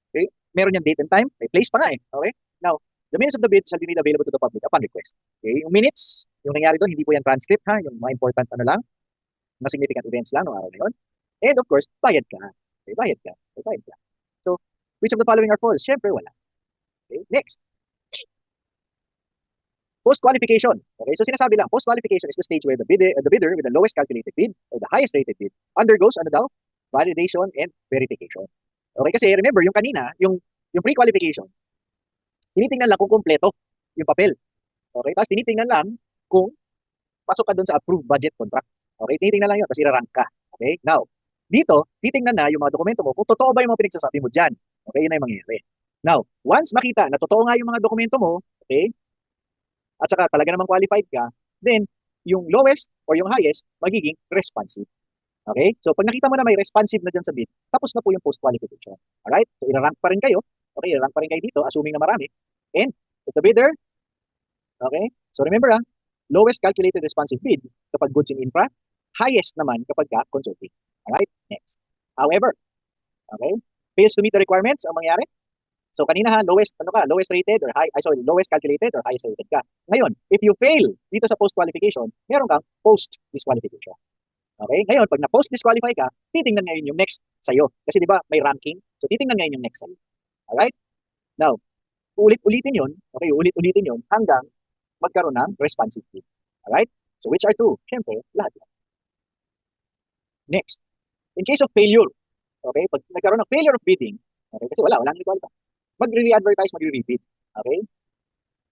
okay, meron yung date and time, may place pa nga eh. Okay, now, the minutes of the bid shall be made available to the public upon request. Okay, yung minutes, yung nangyari doon, hindi po yan transcript ha, yung mga important lang, mga significant events lang noong araw na yun. And of course, bayad ka. Okay, bayad ka. Okay, bayad ka. So, which of the following are false? Siyempre, wala. Okay, next. Post-qualification. Okay, so sinasabi lang, post-qualification is the stage where the bidder with the lowest calculated bid or the highest rated bid undergoes, validation and verification. Okay, kasi remember, yung kanina, yung pre-qualification, tinitingnan lang kung kumpleto yung papel. Okay, tapos tinitingnan lang kung pasok ka dun sa approved budget contract. Okay, tinitingnan lang yun, tapos irarank ka. Okay, now, dito, titingnan na yung mga dokumento mo kung totoo ba yung mga pinagsasabi mo dyan. Okay, yun na yung mangyayari. Now, once makita na totoo nga yung mga dokumento mo, okay, at saka talaga namang qualified ka, then, yung lowest or yung highest, magiging responsive. Okay, so pag nakita mo na may responsive na dyan sa bid, tapos na po yung post-qualification. Alright, so irarank pa rin kayo. Okay, irarank pa rin kayo dito, assuming na marami. And, if the bidder, okay, so remember lowest calculated responsive bid kapag goods in infra, highest naman kapag consulting. Alright? Next. However, okay, fails to meet the requirements ang mangyari. So kanina ha, lowest rated or lowest calculated or highest rated ka. Ngayon, if you fail dito sa post qualification, meron kang post disqualification. Okay? Ngayon, pag na-post disqualify ka, titingnan ngayon yung next sa'yo. Kasi di ba may ranking? So titingnan ngayon yung next sa'yo. Alright? Now, ulit-ulitin yun. Okay, ulit-ulitin yun hanggang magkaroon ng responsive bid. Alright? So which are true? Siyempre, lahat yan. Next. In case of failure, okay, pag nagkaroon ng failure of bidding, okay, kasi walang qualify, mag-re-advertise, magre-rebid. Okay?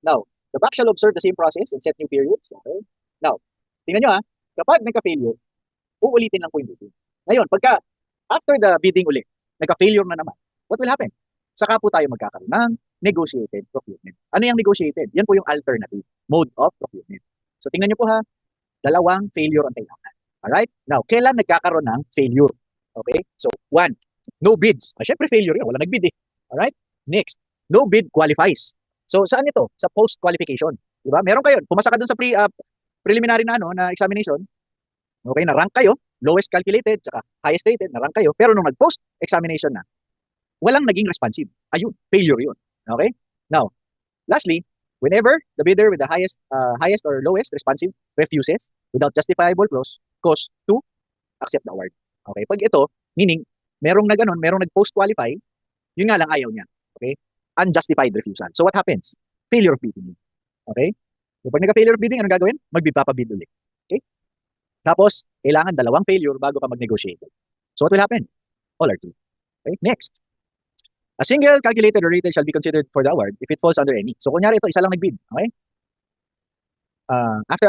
Now, the back shall observe the same process and set new periods. Okay? Now, tingnan nyo ha, kapag nagka-failure, uulitin lang po yung bidding. Ngayon, after the bidding ulit, nagka-failure na naman, what will happen? Saka po tayo magkakaroon ng negotiated procurement. Ano yung negotiated? Yan po yung alternative mode of procurement. So, tingnan nyo po ha, dalawang failure ang kailangan. Alright? Now, kailan nagkakaroon ng failure? Okay? So, 1, no bids. Syempre, failure yun. Wala nagbid eh. Alright? Next, no bid qualifies. So, saan ito? Sa post-qualification. Diba? Meron kayo. Pumasa ka dun sa preliminary na, na examination. Okay, na-rank kayo. Lowest calculated, tsaka highest rated, na-rank kayo. Pero nung nag-post examination na, walang naging responsive. Ayun, failure yun. Okay? Now, lastly, whenever the bidder with the highest or lowest responsive refuses without justifiable cause to accept the award. Okay? Pag ito, meaning, merong nag-post qualify, yun nga lang ayaw niya. Okay? Unjustified refusal. So what happens? Failure of bidding. Okay? So pag nagka-failure of bidding, anong gagawin? Magbibapabid ulit. Okay? Tapos, kailangan dalawang failure bago ka mag-negotiate. So what will happen? All are true. Okay? Next. A single calculated or rated shall be considered for the award if it falls under any. So kunyari ito, isa lang nag-bid. Okay? After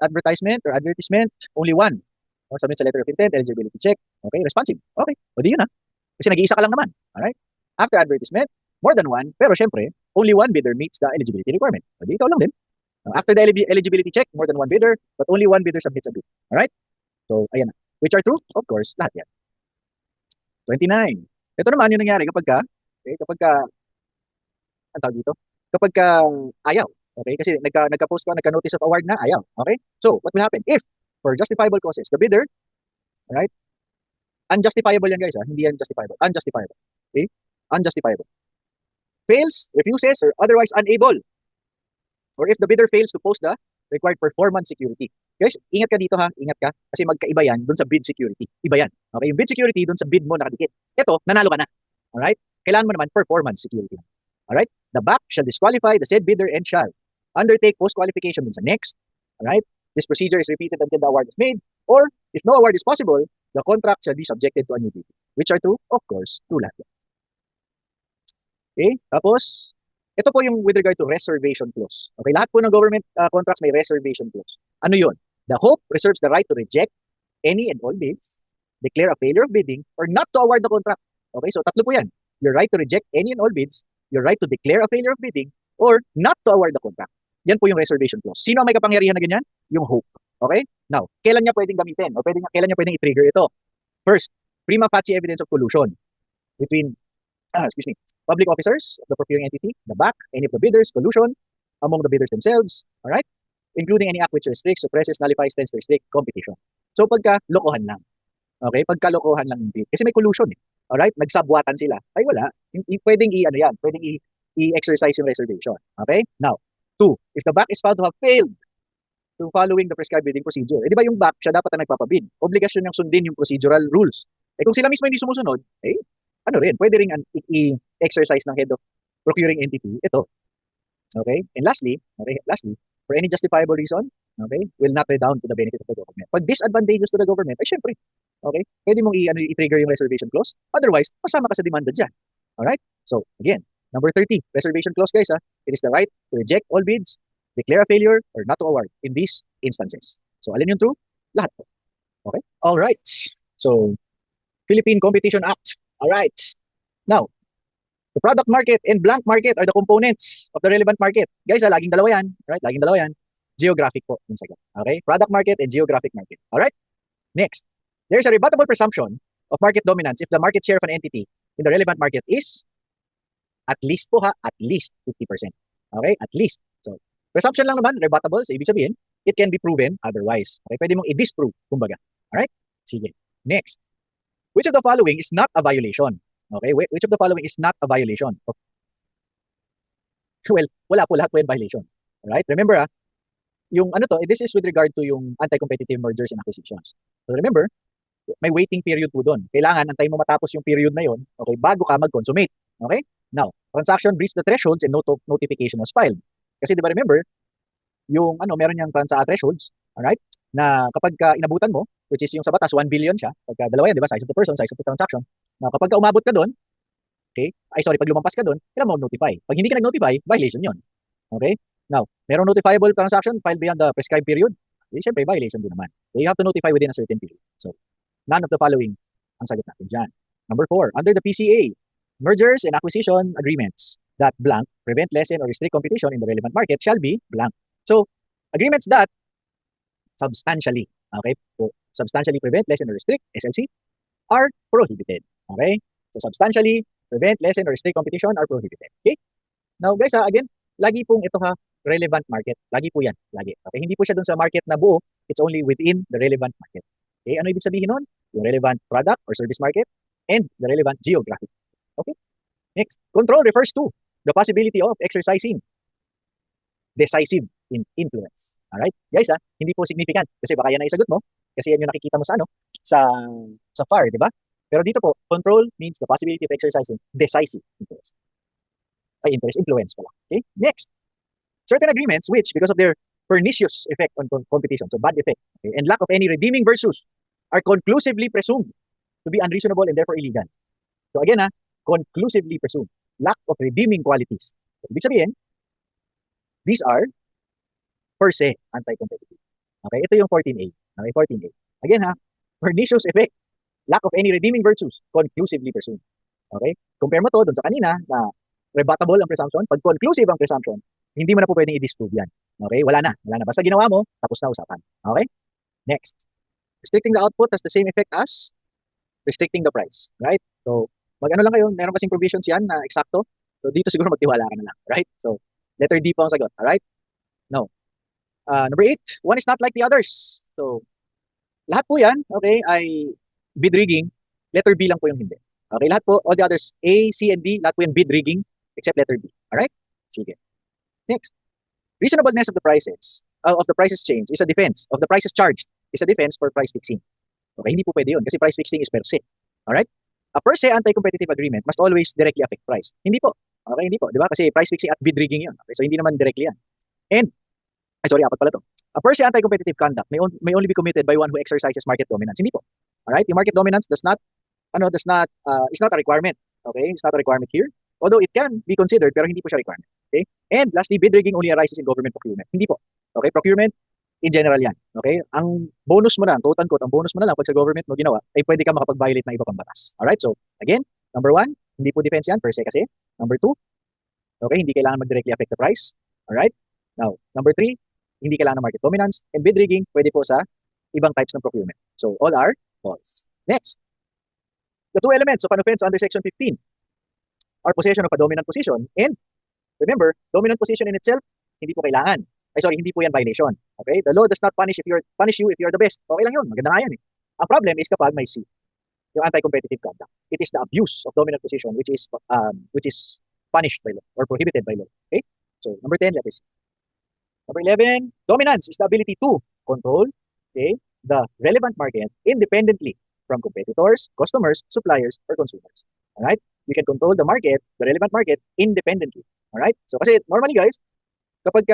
advertisement or advertisement, only one. Or submit sa letter of intent, eligibility check. Okay? Responsive. Okay. O di yun ha. Kasi nag-iisa ka lang naman. Alright? After advertisement, more than one, pero syempre, only one bidder meets the eligibility requirement. O di ikaw lang din. After the eligibility check, more than one bidder, but only one bidder submits a bid. Alright? So, ayan na. Which are true? Of course, lahat yan. 29. Ito naman yung nangyari kapag ka, ang tawag dito? Kapag ka ayaw. Okay? Kasi nagka-post ka, nagka-notice of award na, ayaw. Okay? So, what will happen? If, for justifiable causes, the bidder, alright? Unjustifiable yan guys, ha? Hindi yan justifiable. Unjustifiable. Okay? Unjustifiable. Fails, refuses, or otherwise unable. Or if the bidder fails to post the required performance security. Guys, ingat ka dito ha, ingat ka. Kasi magkaiba yan dun sa bid security. Iba yan. Okay, yung bid security dun sa bid mo nakadikit. Ito, nanalo ka na. Alright? Kailangan mo naman performance security. Alright? The back shall disqualify the said bidder and shall undertake post-qualification dun sa next. Alright? This procedure is repeated until the award is made. Or, if no award is possible, the contract shall be subjected to a new bid. Which are true? Of course, true lahat. Okay? Tapos, ito po yung with regard to reservation clause. Okay, lahat po ng government contracts may reservation clause. Ano yun? The hope reserves the right to reject any and all bids, declare a failure of bidding, or not to award the contract. Okay, so tatlo po yan. Your right to reject any and all bids, your right to declare a failure of bidding, or not to award the contract. Yan po yung reservation clause. Sino ang may kapangyarihan na ganyan? Yung hope. Okay? Now, kailan niya pwedeng gamitin? O kailan niya pwedeng i-trigger ito? First, prima facie evidence of collusion between public officers of the procuring entity, the back, any of the bidders, collusion among the bidders themselves, all right? Including any act which restricts, suppresses, nullifies, tends to restrict competition. So pagka lokohan lang. Okay? Pagka lokohan lang yung bid. Kasi may collusion eh. All right? Nagsabwatan sila. Ay wala. Pwedeng i-exercise yung reservation. Okay? Now, 2, if the back is found to have failed to following the prescribed bidding procedure, di ba yung back siya dapat na nagpapabid? Obligasyon niyang sundin yung procedural rules. Kung sila mismo hindi sumusunod, pwede rin i-exercise ng head of procuring entity ito. Okay? And lastly, for any justifiable reason, okay, will not redound to the benefit of the government. Pag disadvantageous to the government, ay syempre, okay, pwede mong i-trigger yung reservation clause. Otherwise, masama ka sa demanda dyan. Alright? So, again, number 30, reservation clause guys, it is the right to reject all bids, declare a failure, or not to award in these instances. So, alin yung true? Lahat po. Okay? Alright. So, Philippine Competition Act. Alright. Now, the product market and blank market are the components of the relevant market. Guys, laging dalawa yan. Right? Laging dalawa yan. Geographic po. Okay? Product market and geographic market. Alright? Next. There is a rebuttable presumption of market dominance if the market share of an entity in the relevant market is at least po at least 50%. Okay? At least. So, presumption lang naman, rebuttable. So, ibig sabihin, it can be proven otherwise. Okay? Pwede mong i-disprove, kumbaga. Alright? Sige. Next. Which of the following is not a violation? Okay, which of the following is not a violation? Well, wala po, lahat po yan violation. Alright? Remember yung ano to, this is with regard to yung anti-competitive mergers and acquisitions. So remember, may waiting period po doon. Kailangan antayin mo matapos yung period na yon, okay, bago ka mag-consummate. Okay? Now, transaction reached the thresholds and notification was filed. Kasi di ba remember, yung ano, meron yung transa thresholds, alright? Na kapag ka inabutan mo, which is yung sa batas 1 billion siya, pagka dalawa yan, di ba? Size of the person, size of the transaction. Now, kapag ka umabot ka doon, okay? Pag lumampas ka doon, kailangan mo notify. Pag hindi ka nag-notify, violation yon. Okay? Now, merong notifiable transaction filed beyond the prescribed period, siyempre violation din naman. So, you have to notify within a certain period. So, none of the following ang sagot natin dyan. Number 4, under the PCA, mergers and acquisition agreements that blank prevent, lessen, or restrict competition in the relevant market shall be blank. So, agreements that substantially, okay, so substantially prevent, lessen, or restrict, SLC, are prohibited. Okay? So, substantially prevent, lessen, or restrict competition are prohibited. Okay? Now, guys, again, lagi pong ito relevant market. Lagi po yan. Lagi. Okay? Hindi po siya dun sa market na buo. It's only within the relevant market. Okay? Ano ibig sabihin nun? Yung relevant product or service market and the relevant geographic. Okay? Next, control refers to the possibility of exercising decisive influence. Alright? Guys, hindi po significant. Kasi baka yan ay sagot mo. Kasi yan yung nakikita mo sa sa FAR, di ba? Pero dito po, control means the possibility of exercising decisive influence pala. Okay? Next, certain agreements which, because of their pernicious effect on competition, so bad effect, okay, and lack of any redeeming virtues, are conclusively presumed to be unreasonable and therefore illegal. So again, conclusively presumed. Lack of redeeming qualities. So, ibig sabihin, these are per se anti-competitive. Okay, ito yung 14A. Okay, 14A. Again pernicious effect, lack of any redeeming virtues, conclusively presumed. Okay? Compare mo to dun sa kanina na rebuttable ang presumption. Pag conclusive ang presumption, hindi mo na po pwedeng i-disprove yan. Okay? Wala na. Basta ginawa mo, tapos na usapan. Okay? Next. Restricting the output has the same effect as restricting the price. Right? So, mag-ano lang kayo, meron kasing provisions yan na eksakto. So, dito siguro magtiwala ka na lang. Right? So, letter D po ang sagot. Alright? No. Number 8, one is not like the others. So, lahat po yan, okay, ay bid rigging. Letter B lang po yung hindi. Okay, lahat po, all the others, A, C, and D, lahat po yung bid rigging, except letter B. Alright? Sige. Next. Reasonableness of the prices change is a defense. Of the prices charged is a defense for price fixing. Okay, hindi po pwede yun kasi price fixing is per se. Alright? A per se anti-competitive agreement must always directly affect price. Hindi po. Okay, hindi po. Di ba? Kasi price fixing at bid rigging yun. Okay, so hindi naman directly yan. And, apat pala to. A per se anti-competitive conduct may only be committed by one who exercises market dominance. Hindi po. Alright? Yung market dominance is not a requirement. Okay? It's not a requirement here. Although it can be considered, pero hindi po siya requirement. Okay? And lastly, bid rigging only arises in government procurement. Hindi po. Okay? Procurement, in general yan. Okay? Ang bonus mo na, quote-unquote, ang bonus mo na lang pag sa government mo ginawa, ay pwede ka makapag-violate ng iba pang batas. Alright? So, again, number 1, hindi po defense yan, per se kasi. Number 2, okay, hindi kailangan mag-directly affect the price. Alright? Now, number 3, hindi kailangan ng market dominance. And bid rigging, pwede po sa ibang types ng procurement. So, all are false. Next. The two elements of an offense under Section 15 are possession of a dominant position and, remember, dominant position in itself, hindi po kailangan. Hindi po yan violation. Okay? The law does not punish you if you're the best. Okay lang yun. Maganda nga yan. Ang problem is kapag may C, yung anti-competitive conduct. It is the abuse of dominant position which is punished by law or prohibited by law. Okay? So, number 10, let us see. Number 11, dominance is the ability to control, okay, the relevant market independently from competitors, customers, suppliers, or consumers. Alright? You can control the market, the relevant market, independently. Alright? So, kasi normally guys, kapag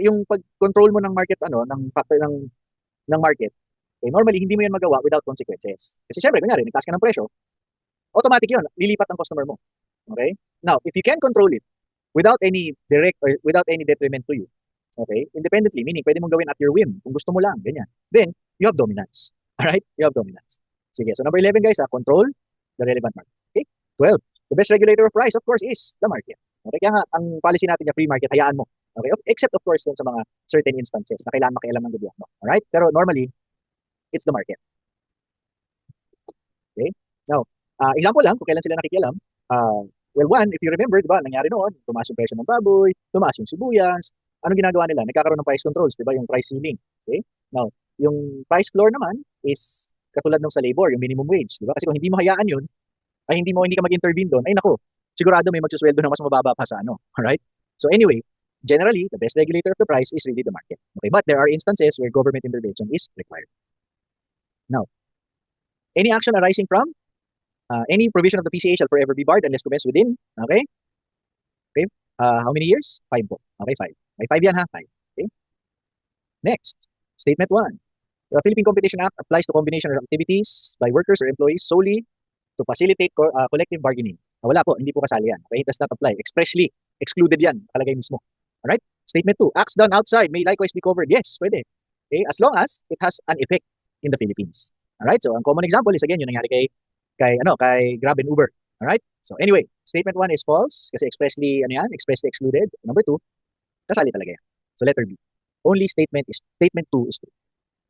yung pag-control mo ng market, ng factor ng market, okay, normally hindi mo yan magawa without consequences. Kasi syempre, kunyari, nagtaas ka ng presyo, automatic yun, lilipat ang customer mo. Okay? Now, if you can control it without any direct or without any detriment to you, okay, independently, meaning pwede mong gawin at your whim, kung gusto mo lang, ganyan. Then, you have dominance. Alright? You have dominance. Sige, so number 11 guys, control the relevant market. Okay? 12, the best regulator of price, of course, is the market. Okay, kaya nga, ang policy natin yung free market, hayaan mo. Okay? Except, of course, dun sa mga certain instances na kailangan makialam ng gobyerno. Alright? Pero normally, it's the market. Okay? Now, example lang, kung kailan sila nakikialam, well, one, if you remember, di ba, nangyari noon, tumaas yung presyo ng baboy, tumaas yung sibuyas, anong ginagawa nila? Nagkakaroon ng price controls, di ba, yung price ceiling. Okay? Now, yung price floor naman is Katulad nung sa labor, yung minimum wage, di ba? Kasi kung hindi mo hayaan yun, ay hindi ka mag-intervene doon, ay nako, sigurado may magsusweldo na mas mababa pa sa ano. Alright? So anyway, generally, the best regulator of the price is really the market. Okay, but there are instances where government intervention is required. Now, any action arising from any provision of the PCA shall forever be barred unless commenced within, okay? Okay, how many years? 5 po. Okay, 5. May 5 yan ha, 5. Okay? Next, Statement 1. The Philippine Competition Act applies to combination of activities by workers or employees solely to facilitate collective bargaining. Wala po, hindi po kasali yan. Okay, it does not apply. Expressly excluded yan, nakalagay mismo. Alright? Statement 2. Acts done outside may likewise be covered. Yes, pwede. Okay, as long as it has an effect in the Philippines. Alright, so ang common example is again yung nangyari kay Grab and Uber. Alright? So anyway, statement 1 is false kasi expressly excluded. Number 2, kasali talaga yan. So letter B. Only statement 2 is true.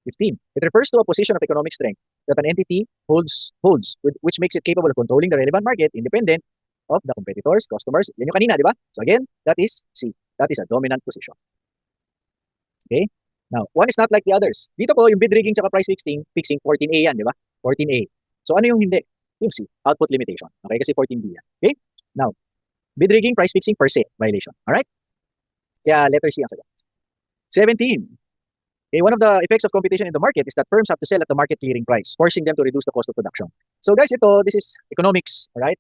15. It refers to a position of economic strength that an entity holds which makes it capable of controlling the relevant market independent of the competitors, customers. Yan yung kanina, di ba? So again, that is C. That is a dominant position. Okay? Now, one is not like the others. Dito po, yung bid rigging tsaka price fixing 14A yan, di ba? 14A. So ano yung hindi? Yung C, output limitation. Okay, kasi 14B yan. Okay? Now, bid rigging, price fixing per se, violation. Alright? Kaya letter C ang sagot. 17. Okay, one of the effects of competition in the market is that firms have to sell at the market clearing price, forcing them to reduce the cost of production. So guys, this is economics, alright?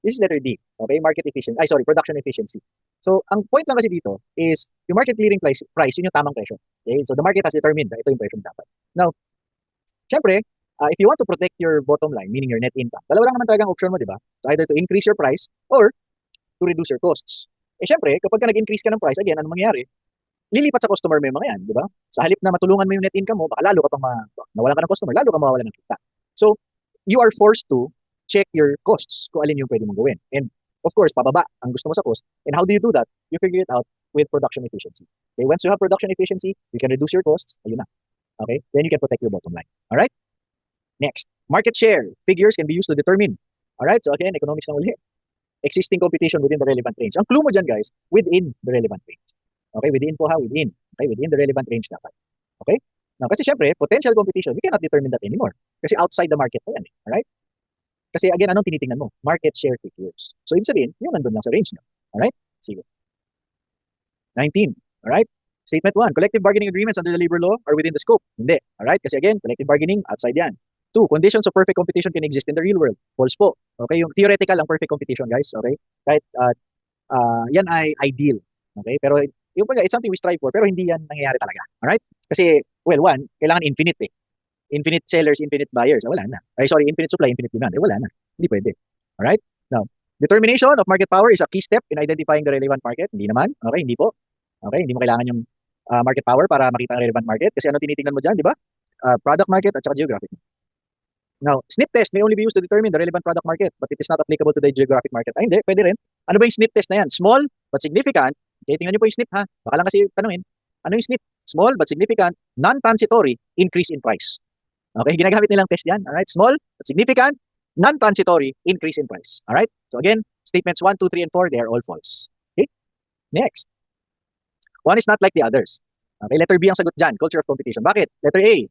This is letter D, okay? Production efficiency. So, ang point lang kasi dito is yung market clearing price, yun yung tamang presyo. Okay? So, the market has determined na ito yung presyo dapat. Now, syempre, if you want to protect your bottom line, meaning your net income, dalawa lang naman talagang option mo, di ba? It's either to increase your price or to reduce your costs. Eh, syempre, kapag ka nag-increase ka ng price, again, ano mangyayari? Lilipat sa customer mo yung mga yan, di ba? Sa halip na matulungan mo yung net income mo, baka lalo ka pang nawalan ka ng customer, lalo ka mawawalan ng kita. So, you are forced to check your costs kung alin yung pwede mong gawin. And of course, pababa ang gusto mo sa cost. And how do you do that? You figure it out with production efficiency. Okay, once you have production efficiency, you can reduce your costs. Ayun na. Okay? Then you can protect your bottom line. Alright? Next, market share. Figures can be used to determine. Alright? So again, economics na uli. Existing competition within the relevant range. Ang clue mo dyan, guys, within the relevant range. Okay, within po ha, within. Okay, within the relevant range dapat. Okay? Now, kasi syempre, potential competition, we cannot determine that anymore. Kasi outside the market pa yan. Alright? Kasi again, anong tinitingnan mo? Market share figures. So, ibig sabihin, yung nandun lang sa range nyo. Alright? Sige. 19. Alright? Statement 1. Collective bargaining agreements under the labor law are within the scope. Hindi. Alright? Kasi again, collective bargaining, outside yan. 2. Conditions of perfect competition can exist in the real world. False po. Okay? Yung theoretical ang perfect competition, guys. Okay? Kahit yan ay ideal. Okay? Pero yung pag it's something we strive for, pero hindi yan nangyayari talaga. Alright? Kasi, well, one, kailangan infinite eh. Infinite sellers, infinite buyers. Wala na. Infinite supply, infinite demand. Wala na. Hindi pwede. Alright? Now, determination of market power is a key step in identifying the relevant market. Hindi naman. Okay, hindi po. Okay, hindi mo kailangan yung market power para makita ang relevant market. Kasi ano tinitingnan mo dyan, di ba? Product market at saka geographic. Now, SNP test may only be used to determine the relevant product market, but it is not applicable to the geographic market. Ay, hindi. Pwede rin. Ano ba yung SNP test na yan? Small but significant. Okay, tingnan niyo po yung SNP ha. Baka lang kasi tanungin. Ano yung SNP? Small but significant, non-transitory increase in price. Okay, ginagamit nilang test yan. Alright, small but significant, non-transitory increase in price. Alright, so again, statements 1, 2, 3, and 4, they are all false. Okay, next. One is not like the others. Okay, letter B ang sagot dyan, culture of competition. Bakit? Letter A,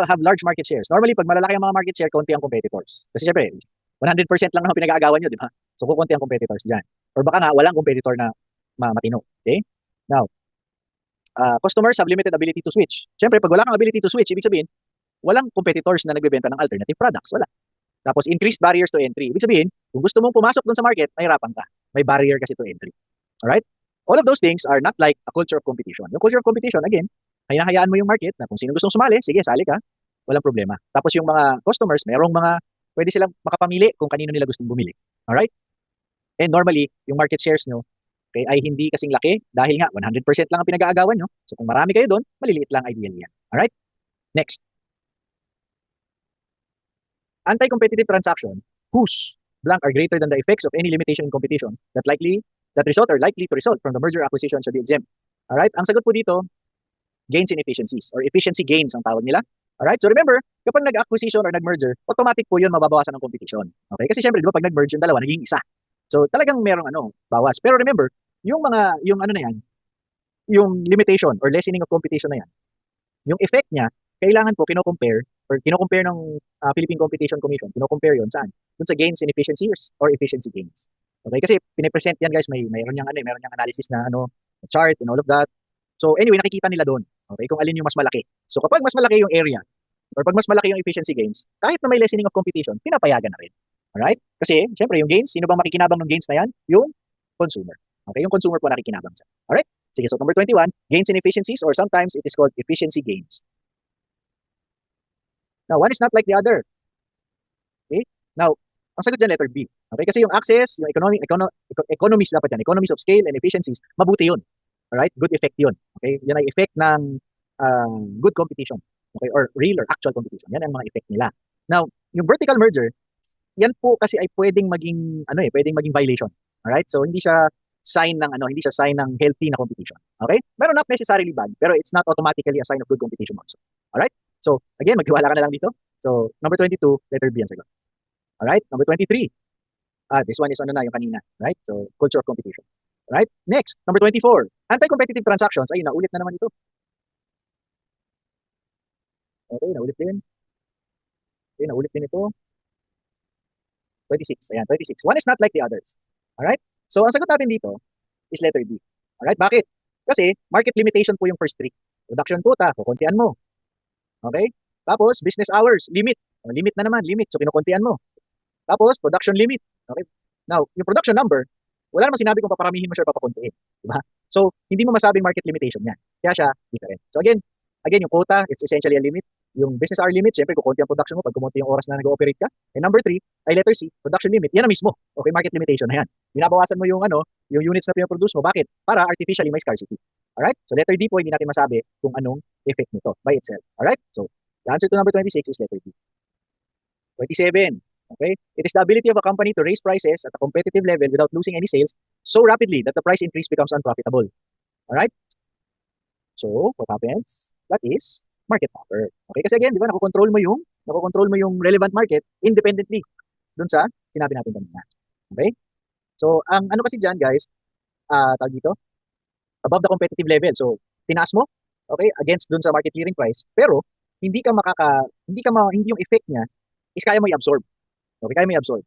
have large market shares. Normally, pag malalaki ang mga market share, konti ang competitors. Kasi syempre, 100% lang naman pinag-aagawan nyo, di ba? So, kukunti ang competitors dyan. Or baka nga, walang competitor na matino. Okay? Now, customers have limited ability to switch. Syempre, pag wala kang ability to switch, ibig sabihin, walang competitors na nagbebenta ng alternative products. Wala. Tapos, increased barriers to entry. Ibig sabihin, kung gusto mong pumasok dun sa market, mahirapan ka. May barrier kasi to entry. Alright? All of those things are not like a culture of competition. Yung culture of competition, again, hinahayaan mo yung market na kung sino gustong sumali, sige, sali ka. Walang problema. Tapos yung mga customers, pwede silang makapamili kung kanino nila gustong bumili. Alright? And normally, yung market shares nyo, okay, ay hindi kasing laki dahil nga 100% lang ang pinag-aagawan nyo. So kung marami kayo doon, maliliit lang ideally yan. Alright? Next. Anti-competitive transaction whose blank are greater than the effects of any limitation in competition that result or likely to result from the merger acquisition should be exempt. Alright? Ang sagot po dito, gains in efficiencies or efficiency gains ang tawag nila. Alright? So remember, kapag nag-acquisition or nag-merger, automatic po yun mababawasan ng competition. Okay? Kasi syempre, di ba, pag nag-merge yung dalawa, naging isa. So talagang merong bawas. Pero remember, yung limitation or lessening of competition na yan, yung effect niya kailangan po kino-compare or kino-compare ng Philippine Competition Commission, kino-compare 'yon saan? Doon sa gains in efficiencies or efficiency gains. Okay? Kasi pine-present 'yan guys, mayroon yang ano, mayroon yang analysis na ano, chart and all of that. So anyway, nakikita nila doon, okay, kung alin yung mas malaki. So kapag mas malaki yung area or pag mas malaki yung efficiency gains, kahit na may lessening of competition, pinapayagan na rin. Alright? Kasi syempre yung gains, sino bang makikinabang ng gains na yan? Yung consumer. Okay, yung consumer po nakikinabang sa. Alright? Sige, so number 21, gains in efficiencies or sometimes it is called efficiency gains. Now, one is not like the other. Okay? Now, ang sagot dyan, letter B. Okay? Kasi yung access, yung economies dapat yan, economies of scale and efficiencies, mabuti yun. Alright? Good effect yun. Okay? Yan ay effect ng good competition. Okay? Or real or actual competition. Yan ang mga effect nila. Now, yung vertical merger, yan po kasi ay pwedeng maging pwedeng maging violation. Alright? So hindi siya sign ng healthy na competition. Okay? Pero not necessarily bad, pero it's not automatically a sign of good competition also. Alright? So, again, magtiwala ka na lang dito. So, number 22, letter B ang sagot. Alright? Number 23. This one is yung kanina. Right? So, culture of competition. Right? Next, number 24. Anti-competitive transactions. Ayun, naulit na naman ito. Okay, naulit din. Okay, naulit din ito. 26. Ayan, 26. One is not like the others. Alright? So, ang sagot natin dito is letter B. Alright? Bakit? Kasi, market limitation po yung first three. Production quota, kukuntian mo. Okay? Tapos, business hours, limit. Limit na naman, limit. So, kinukuntian mo. Tapos, production limit. Okay? Now, yung production number, wala namang sinabi kung paparamihin mo siya o papakuntiin. Diba? So, hindi mo masabing market limitation yan. Kaya siya different. So, again, yung quota, it's essentially a limit. Yung business hour limit, syempre, kukunti ang production mo pag kumunti yung oras na nag-ooperate ka. And number 3, ay letter C, production limit. Yan na mismo. Okay, market limitation na yan. Binabawasan mo yung yung units na pinaproduce mo. Bakit? Para artificially may scarcity. Alright? So, letter D po, hindi natin masabi kung anong effect nito by itself. Alright? So, the answer to number 26 is letter D. 27. Okay? It is the ability of a company to raise prices at a competitive level without losing any sales so rapidly that the price increase becomes unprofitable. Alright? So, what happens? That is market power. Okay? Kasi again, di ba, nakokontrol mo yung relevant market independently dun sa sinabi natin kanina. Okay? So, ang ano kasi dyan, guys, tawag dito, above the competitive level. So, tinaas mo, okay, against dun sa market clearing price, pero hindi yung effect niya is kaya mo i-absorb. Okay, kaya mo i-absorb.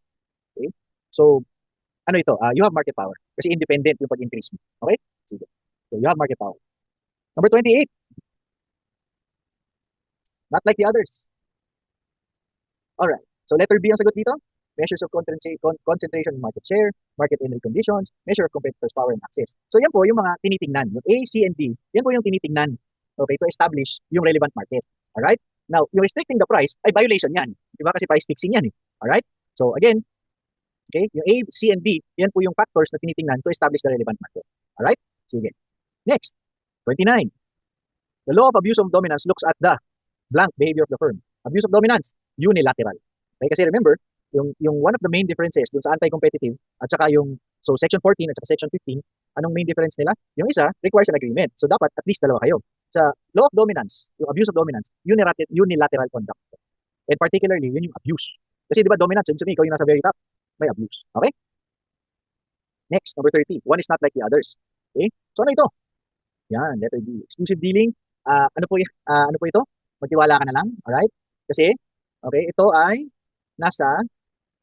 Okay? So, ano ito? You have market power. Kasi independent yung pag-increase mo. Okay? Sige. So, you have market power. Number 28. Not like the others. Alright. So, letter B ang sagot dito. Measures of concentration in market share, market entry conditions, measure of competitors' power and access. So, yan po yung mga tinitingnan. Yung A, C, and D, yan po yung tinitingnan. Okay, to establish yung relevant market. Alright? Now, yung restricting the price ay violation yan. Diba? Kasi price fixing yan. Alright? So, again, okay, yung A, C, and D, yan po yung factors na tinitingnan to establish the relevant market. Alright? Sige. Next, 29. The law of abuse of dominance looks at the blank behavior of the firm. Abuse of dominance, unilateral. Okay, kasi remember, yung one of the main differences dun sa anti-competitive at saka so section 14 at saka section 15, anong main difference nila? Yung isa requires an agreement. So dapat at least dalawa kayo. Sa law of dominance, yung abuse of dominance, unilateral conduct. And particularly, yun yung abuse. Kasi di ba dominance, yun sabihin, ikaw yung nasa very top, may abuse. Okay? Next, number 30. One is not like the others. Okay? So ano ito? Yan, letter D. Exclusive dealing. Ano po ito? Magtiwala ka na lang. Alright? Kasi, okay, ito ay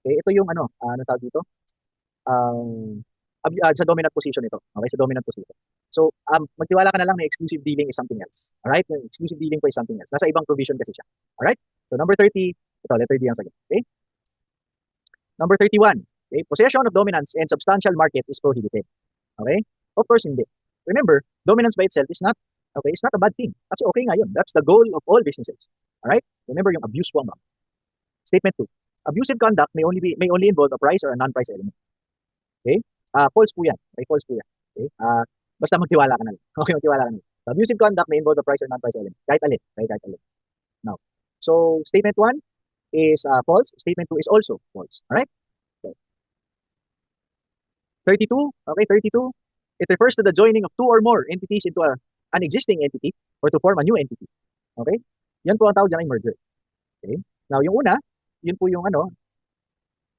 ito yung ano tawag dito? Sa dominant position ito. Okay, sa dominant position. So, magtiwala ka na lang na exclusive dealing is something else. Alright? Exclusive dealing po is something else. Nasa ibang provision kasi siya. Alright? So, number 30, ito, letter D ang sagot. Okay? Number 31, okay? Possession of dominance and substantial market is prohibited. Okay? Of course, hindi. Remember, dominance by itself is not a bad thing. Actually, okay nga yun. That's the goal of all businesses. Alright? Remember yung abuse po ang Statement 2. Abusive conduct may only involve a price or a non-price element. Okay? False po yan. Okay, false po yan. Okay? Basta magtiwala ka na lang. Okay, magtiwala ka na lang. So, abusive conduct may involve a price or non-price element. Kahit alin. Now, so statement 1 is false. Statement 2 is also false. Alright? So, 32. Okay, 32. It refers to the joining of two or more entities into an existing entity or to form a new entity. Okay? Yan po ang tawag dyan ay merger. Okay? Now, yung una, yun po yung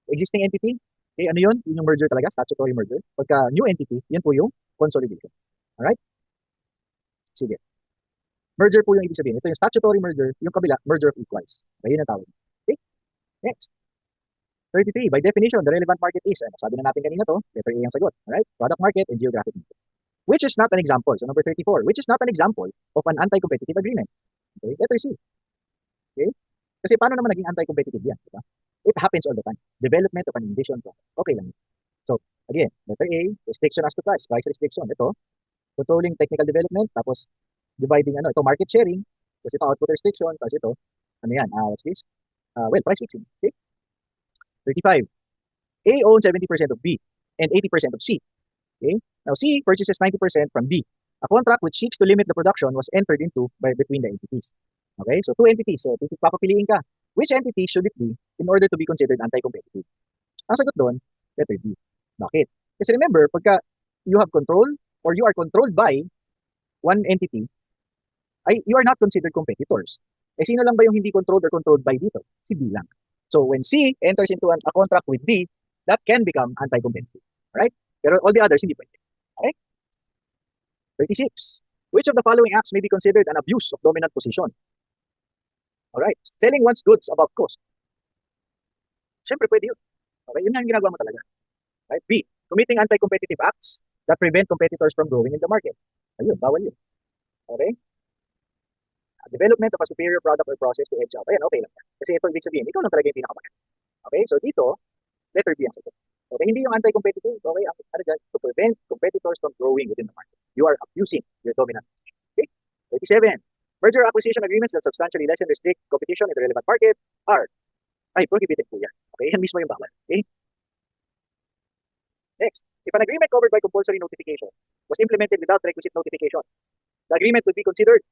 existing entity. Okay, ano yun? Yun yung merger talaga, statutory merger. Pagka new entity, yun po yung consolidation. Alright? Sige. Merger po yung ibig sabihin. Ito yung statutory merger, yung kabila, merger of equals. Okay, yun ang tawag. Okay, next. 33, by definition, the relevant market is, sabi na natin kanina to, letter A ang sagot. Alright, product market and geographic market. Which is not an example. So number 34, which is not an example of an anti-competitive agreement. Okay, letter C. Okay, kasi paano naman naging anti-competitive yan? Diba? It happens all the time. Development of an envisioned product. Okay lang. So, again, letter A, restriction as to price restriction. Ito, controlling technical development, tapos dividing, ito market sharing, tapos ito output restriction, tapos ito, ano yan, what's this? Well, price fixing. Okay? 35. A owns 70% of B and 80% of C. Okay? Now, C purchases 90% from B. A contract which seeks to limit the production was entered into between the entities. Okay? So, two entities. So, papapiliin ka. Which entity should it be in order to be considered anti-competitive? Ang sagot doon, letter B. Bakit? Kasi remember, pagka you have control or you are controlled by one entity, you are not considered competitors. Eh, sino lang ba yung hindi controlled or controlled by dito? Si B lang. So, when C enters into a contract with D, that can become anti-competitive. Right? Pero all the others, hindi pwede. Okay? 36. Which of the following acts may be considered an abuse of dominant position? Alright. Selling one's goods above cost. Siyempre, pwede yun. Okay? Yun ang ginagawa mo talaga. Right? B. Committing anti-competitive acts that prevent competitors from growing in the market. Ayun, bawal yun. Okay? Development of a superior product or process to edge out. Ayan, okay lang. Kasi ito, ibig sabihin, ikaw lang talaga yung pinakamaganda. Okay? So, dito, letter B ang sagot. Okay? Hindi yung anti-competitive. Okay? Ano dyan? To prevent competitors from growing within the market. You are abusing your dominant position. Okay? 37. Merger acquisition agreements that substantially lessen restrict competition in the relevant market are prohibited po yan. Okay? Yan mismo yung bawal. Okay? Next, if an agreement covered by compulsory notification was implemented without requisite notification, the agreement would be considered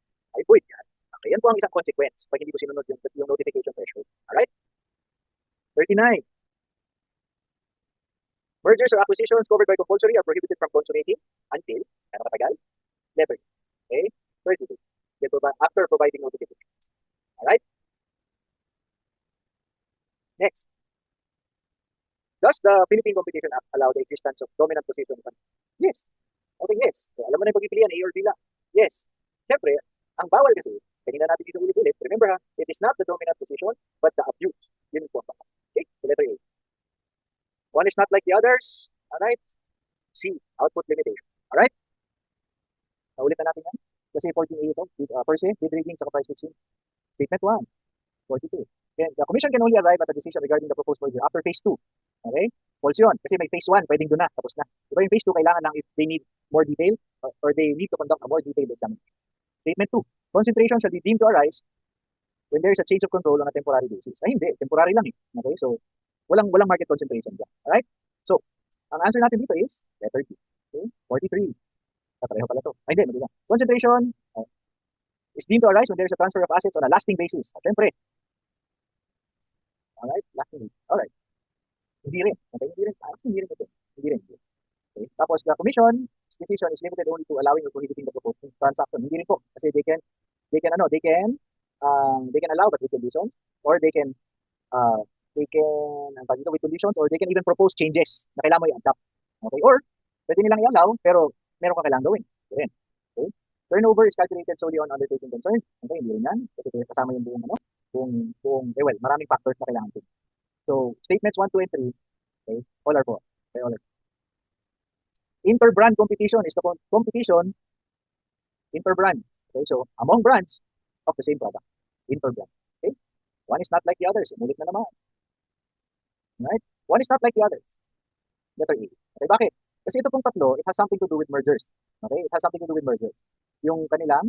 void yan. Okay, yan po ang isang consequence pag hindi ko sinunod yung notification threshold. Alright? 39. Mergers or acquisitions covered by compulsory are prohibited from consummating until, ano katagal? Letter E. Okay? 32. After providing notifications. Alright? Next. Does the Philippine Competition Act allow the existence of dominant position? Yes. Okay, yes. So, alam mo na yung pagpipilian, A or B lang. Yes. Siyempre, ang bawal kasi, kanina natin dito ulit-ulit, remember ha, it is not the dominant position, but the abuse. Yun po. Okay, so letter A. One is not like the others. Alright? C, output limitation. Alright? Naulit na natin yan. Kasi 14A ito, per se, bid rigging sa price fixing. Statement 1, 42. Then, the commission can only arrive at a decision regarding the proposed merger after phase 2. Okay? False yun. Kasi may phase 1, pwedeng doon na, tapos na. Diba yung phase 2, kailangan lang if they need more detail or they need to conduct a more detailed examination. Statement 2, concentration shall be deemed to arise when there is a change of control on a temporary basis. Ay, hindi. Temporary lang eh. Okay? So, walang market concentration dyan. Alright? So, ang answer natin dito is letter D. Okay? 43. Pareho pala to. Ay, hindi. Mali lang. Concentration is deemed to arise when there is a transfer of assets on a lasting basis. Siyempre. Alright? Lasting basis. Alright. Hindi rin. Okay? Hindi rin. Hindi rin ito. Hindi rin. Okay? Tapos, the commission decision is limited only to allowing or prohibiting the proposed transaction. Hindi rin po. Kasi they can allow but with conditions, or they can with conditions, or they can even propose changes na kailangan mo i-adapt. Okay? Or, pwede nilang i-allow, pero meron ka kailangan gawin. Okay? Turnover is calculated solely on undertaking concern. Okay? Hindi rin yan. Kasi kasama yung maraming factors na kailangan din. So, statements 1, 2, and 3, okay? All are po. Okay? All are. Interbrand competition is the competition interbrand. Okay? So, among brands of the same product. Interbrand. Okay? One is not like the others. Umulit na naman. Right? One is not like the others. Letter A. Okay, bakit? Kasi ito pong tatlo, it has something to do with mergers. Okay? It has something to do with mergers. Yung kanilang,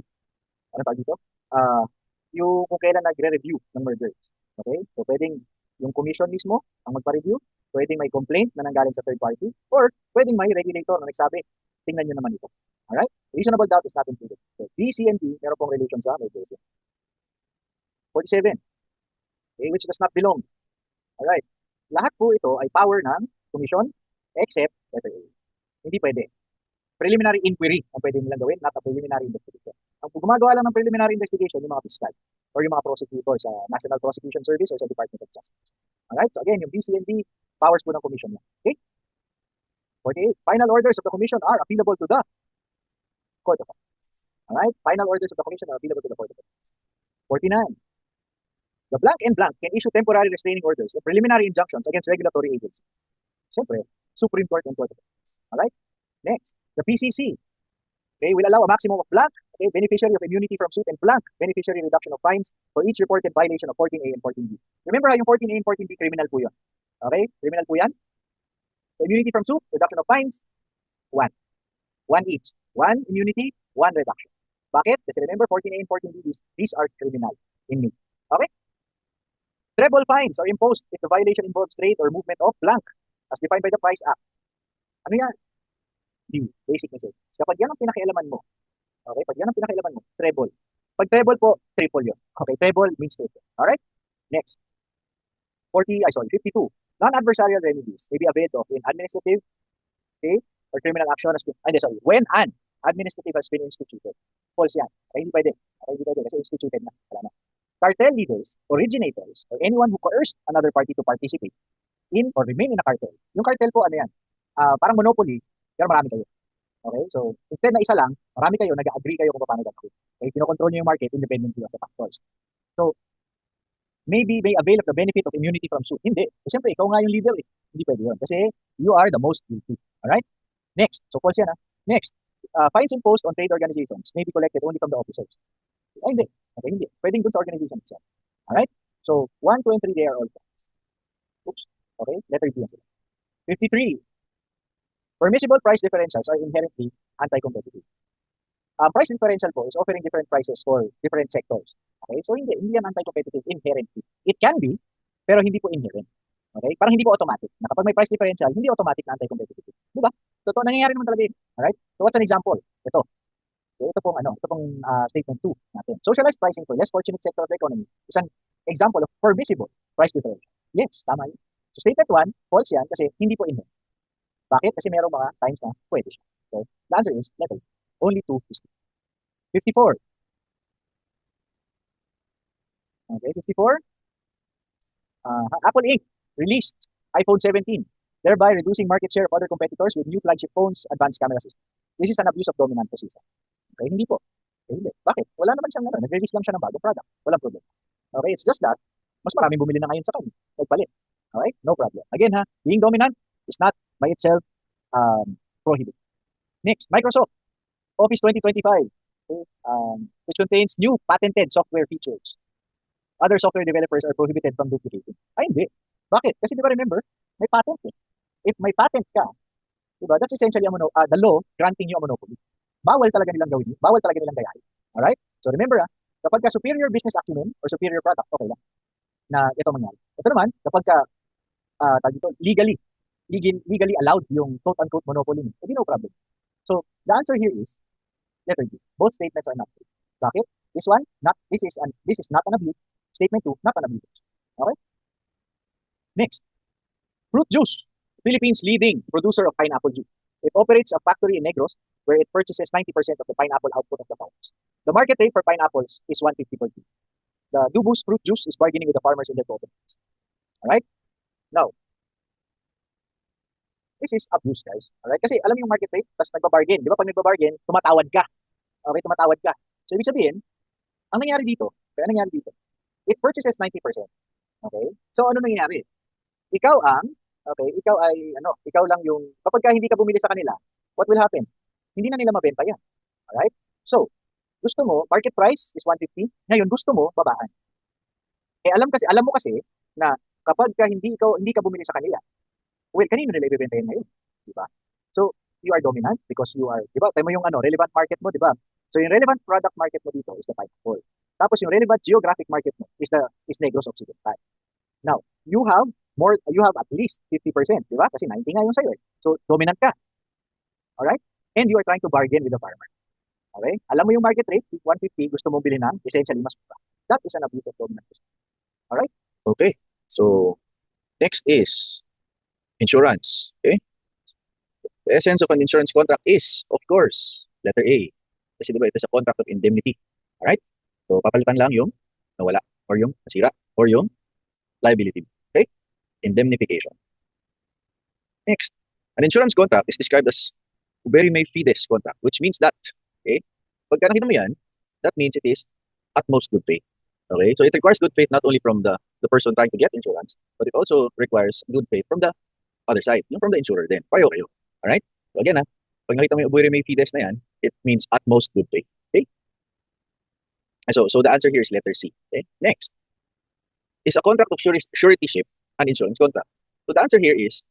ano tawag dito? Yung kung kailan nagre-review ng mergers. Okay? So, pwedeng yung commission mismo ang magpa-review, pwedeng may complaint na nanggaling sa third party, or pwedeng may regulator na nagsabi, tingnan nyo naman ito. Alright? Reasonable doubt is not included. So, B, C, and D, meron pong relation sa mergers. 47. Okay, which does not belong. Alright. Lahat po ito ay power ng commission except letter A. Hindi pwede. Preliminary inquiry ang pwede nilang gawin, not a preliminary investigation. Ang gumagawa lang ng preliminary investigation, yung mga fiscal or yung mga prosecutor sa National Prosecution Service or sa Department of Justice. Alright? So again, yung B, C, and D, powers po ng commission lang. Okay? 48. Final orders of the commission are appealable to the Court of Appeals. Alright? Final orders of the commission are available to the court of appeals. 49. The blank and blank can issue temporary restraining orders or preliminary injunctions against regulatory agencies. Siyempre, Supreme Court and Court of Appeals. Alright? Next, the PCC. Okay, will allow a maximum of blank, okay, beneficiary of immunity from suit, and blank, beneficiary reduction of fines for each reported violation of 14A and 14B. Remember yung 14A and 14B, criminal po yun. Okay? Criminal po yan. So, immunity from suit, reduction of fines, 1. 1 each. 1 immunity, 1 reduction. Bakit? Kasi remember, 14A and 14B, these are criminal in me. Okay? Treble fines are imposed if the violation involves trade or movement of blank as defined by the Price Act. Ano yan? Basic necessities. Kapag yan ang pinakialaman mo, okay, pag yan ang pinakialaman mo, treble. Pag treble po, triple yun. Okay, treble means triple. Alright? Next. 52. Non-adversarial remedies may be availed of in administrative, okay, or criminal action has been, when an administrative has been instituted. False yan. Okay, hindi pwede. Okay, hindi pwede kasi instituted na. Wala na. Cartel leaders, originators, or anyone who coerced another party to participate in or remain in a cartel. Yung cartel po, ano yan? Parang monopoly, pero marami kayo. Okay, so instead na isa lang, marami kayo, nag-agree kayo kung paano gagawin. Okay, kinokontrol nyo yung market independently of the factors. So, maybe may avail of the benefit of immunity from suit. Hindi. Kasi siyempre, ikaw nga yung leader eh. Hindi pwede yun. Kasi you are the most guilty. Alright? Next. So, false yan ha. Next. Fines imposed on trade organizations may be collected only from the officers. Ay, hindi. Okay, hindi. Pwedeng dun sa organization itself. Alright? So, 1, 2, and 3, they are all fines. Oops. Okay? Letter B. 53. Permissible price differentials are inherently anti-competitive. Price differential po is offering different prices for different sectors. Okay? So, hindi yan anti-competitive inherently. It can be, pero hindi po inherent. Okay? Parang hindi po automatic. Na kapag may price differential, hindi automatic na anti-competitive. Di ba? Totoo, nangyayari naman talaga yun. Alright? So, what's an example? Ito. Okay, ito pong statement 2 natin. Socialized pricing for less fortunate sector of the economy is an example of permissible price differential. Yes, tama yun. So, statement 1, false yan kasi hindi po inherent. Bakit? Kasi merong mga times na pwede siya. Okay? The answer is letter A. Only 2 is 54. Okay, 54. Apple Inc. released iPhone 17, thereby reducing market share of other competitors with new flagship phones, advanced camera system. This is an abuse of dominant position. Okay, hindi po. Okay, hindi. Bakit? Wala naman siyang nag-release lang siya ng bagong product. Walang problem. Okay, it's just that, mas maraming bumili na ngayon sa kanya. Nagpalit. Okay, no problem. Again ha, being dominant is not by itself prohibited. Next, Microsoft Office 2025, okay, which contains new patented software features. Other software developers are prohibited from duplicating. Ay, hindi. Bakit? Kasi di ba remember, may patent eh. If may patent ka, di ba, that's essentially the law granting you a monopoly. Bawal talaga nilang gawin. Bawal talaga nilang gayahin. Alright? So remember kapag ka superior business acumen or superior product, okay lang na ito mangyari. Ito naman, kapag ka legally allowed yung quote-unquote monopoly, hindi no problem. So, the answer here is letter B. Both statements are not true. Bakit? This is not an abuse. Statement 2, not an abuse. Okay? Next. Fruit juice. Philippines' leading producer of pineapple juice. It operates a factory in Negros where it purchases 90% of the pineapple output of the farmers. The market rate for pineapples is 150 per kilo. The Dubus fruit juice is bargaining with the farmers in their cooperatives. Alright? Now, this is abuse, guys. Alright? Kasi alam yung market rate, tapos nagbabargain. Di ba pag nagbabargain, tumatawad ka. Okay, tumatawad ka. So, ibig sabihin, ang nangyari dito, it purchases 90%. Okay? So, ano nangyari? Ikaw lang yung, kapag hindi ka bumili sa kanila, what will happen? Hindi na nila mabenta yan. Alright? So, gusto mo, market price is 150, ngayon gusto mo, babaan. Alam mo kasi, na kapag hindi ka bumili sa kanila, well, kanino nila ibebenta yan ngayon? Diba? So, you are dominant because you are, diba? Tayo mo yung relevant market mo, diba? So, yung relevant product market mo dito is the pineapple. Tapos, yung relevant geographic market mo is Negros Occidental. Now, you have at least 50%, diba? Kasi 90 nga yung sa'yo. So, dominant ka. Alright? And you are trying to bargain with the farmer. Okay? Alam mo yung market rate, 150, gusto mong bilhin ng essentially mas mura. That is an abuse of dominant position. Alright? Okay. So, next is insurance. Okay? The essence of an insurance contract is, of course, letter A. Kasi diba, it is a contract of indemnity. Alright? So, papalitan lang yung nawala or yung nasira or yung liability. Okay? Indemnification. Next, an insurance contract is described as uberi may fides contract, which means that, okay, Pagka nakita mo yan, that means it is utmost good faith. Okay? So it requires good faith not only from the person trying to get insurance, but it also requires good faith from the other side, yung from the insurer din. Pareho kayo. Alright? So again, pag nakita mo yung Ubuere May Fides na yan, it means utmost good faith. Okay? And so the answer here is letter C. Okay? Next. Is a contract of suretyship an insurance contract? So the answer here is